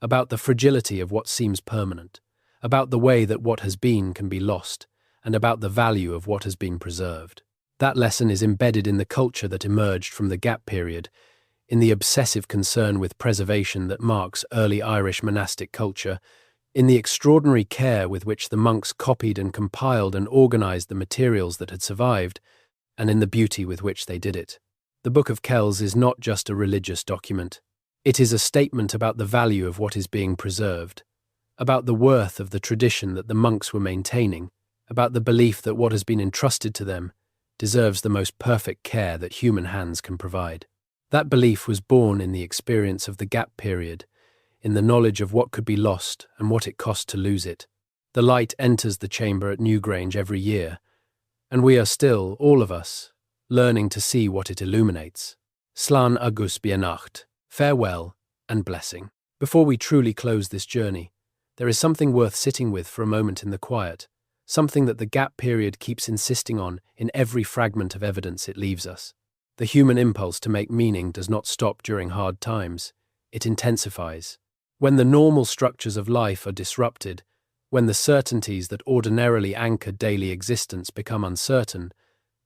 about the fragility of what seems permanent, about the way that what has been can be lost, and about the value of what has been preserved. That lesson is embedded in the culture that emerged from the gap period, in the obsessive concern with preservation that marks early Irish monastic culture, in the extraordinary care with which the monks copied and compiled and organized the materials that had survived, and in the beauty with which they did it. The Book of Kells is not just a religious document. It is a statement about the value of what is being preserved, about the worth of the tradition that the monks were maintaining, about the belief that what has been entrusted to them deserves the most perfect care that human hands can provide. That belief was born in the experience of the gap period, in the knowledge of what could be lost and what it cost to lose it. The light enters the chamber at Newgrange every year, and we are still, all of us, learning to see what it illuminates. Slán agus beannacht, farewell and blessing. Before we truly close this journey, there is something worth sitting with for a moment in the quiet, something that the gap period keeps insisting on in every fragment of evidence it leaves us. The human impulse to make meaning does not stop during hard times, it intensifies. When the normal structures of life are disrupted, when the certainties that ordinarily anchor daily existence become uncertain,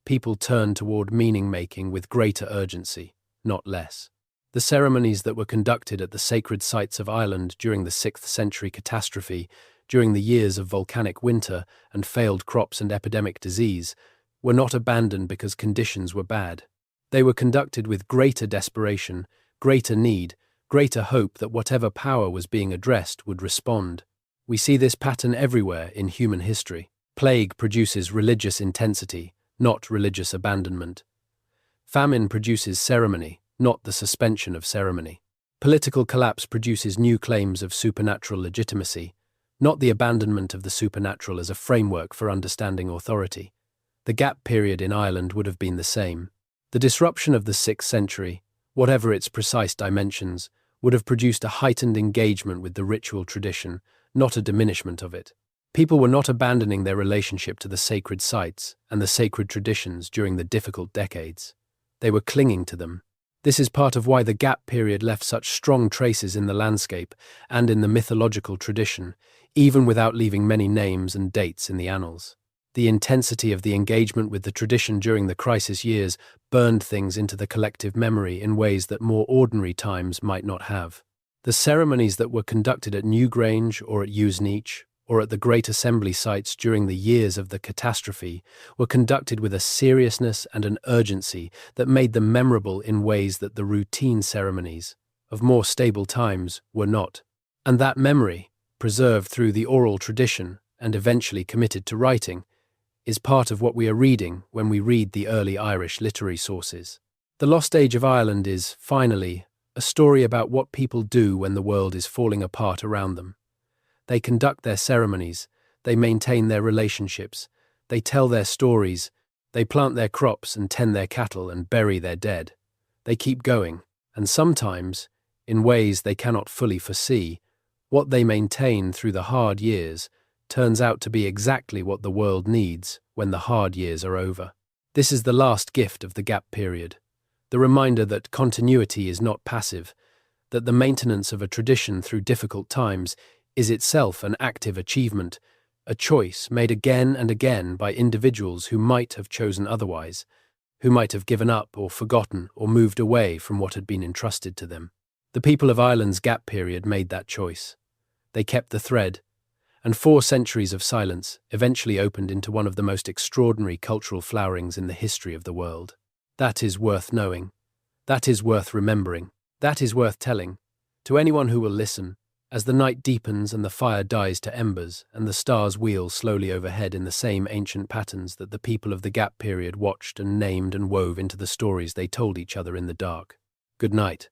people turn toward meaning-making with greater urgency, not less. The ceremonies that were conducted at the sacred sites of Ireland during the 6th century catastrophe, during the years of volcanic winter and failed crops and epidemic disease, were not abandoned because conditions were bad. They were conducted with greater desperation, greater need, greater hope that whatever power was being addressed would respond. We see this pattern everywhere in human history. Plague produces religious intensity, not religious abandonment. Famine produces ceremony, not the suspension of ceremony. Political collapse produces new claims of supernatural legitimacy, not the abandonment of the supernatural as a framework for understanding authority. The gap period in Ireland would have been the same. The disruption of the 6th century, whatever its precise dimensions, would have produced a heightened engagement with the ritual tradition, not a diminishment of it. People were not abandoning their relationship to the sacred sites and the sacred traditions during the difficult decades. They were clinging to them. This is part of why the gap period left such strong traces in the landscape and in the mythological tradition, even without leaving many names and dates in the annals. The intensity of the engagement with the tradition during the crisis years burned things into the collective memory in ways that more ordinary times might not have. The ceremonies that were conducted at Newgrange or at Uisneach or at the Great Assembly sites during the years of the catastrophe were conducted with a seriousness and an urgency that made them memorable in ways that the routine ceremonies of more stable times were not. And that memory, preserved through the oral tradition and eventually committed to writing, is part of what we are reading when we read the early Irish literary sources. The Lost Age of Ireland is, finally, a story about what people do when the world is falling apart around them. They conduct their ceremonies, they maintain their relationships, they tell their stories, they plant their crops and tend their cattle and bury their dead. They keep going, and sometimes, in ways they cannot fully foresee, what they maintain through the hard years turns out to be exactly what the world needs when the hard years are over. This is the last gift of the gap period, the reminder that continuity is not passive, that the maintenance of a tradition through difficult times is itself an active achievement, a choice made again and again by individuals who might have chosen otherwise, who might have given up or forgotten or moved away from what had been entrusted to them. The people of Ireland's gap period made that choice. They kept the thread, and 4 centuries of silence eventually opened into one of the most extraordinary cultural flowerings in the history of the world. That is worth knowing. That is worth remembering. That is worth telling, to anyone who will listen, as the night deepens and the fire dies to embers and the stars wheel slowly overhead in the same ancient patterns that the people of the gap period watched and named and wove into the stories they told each other in the dark. Good night.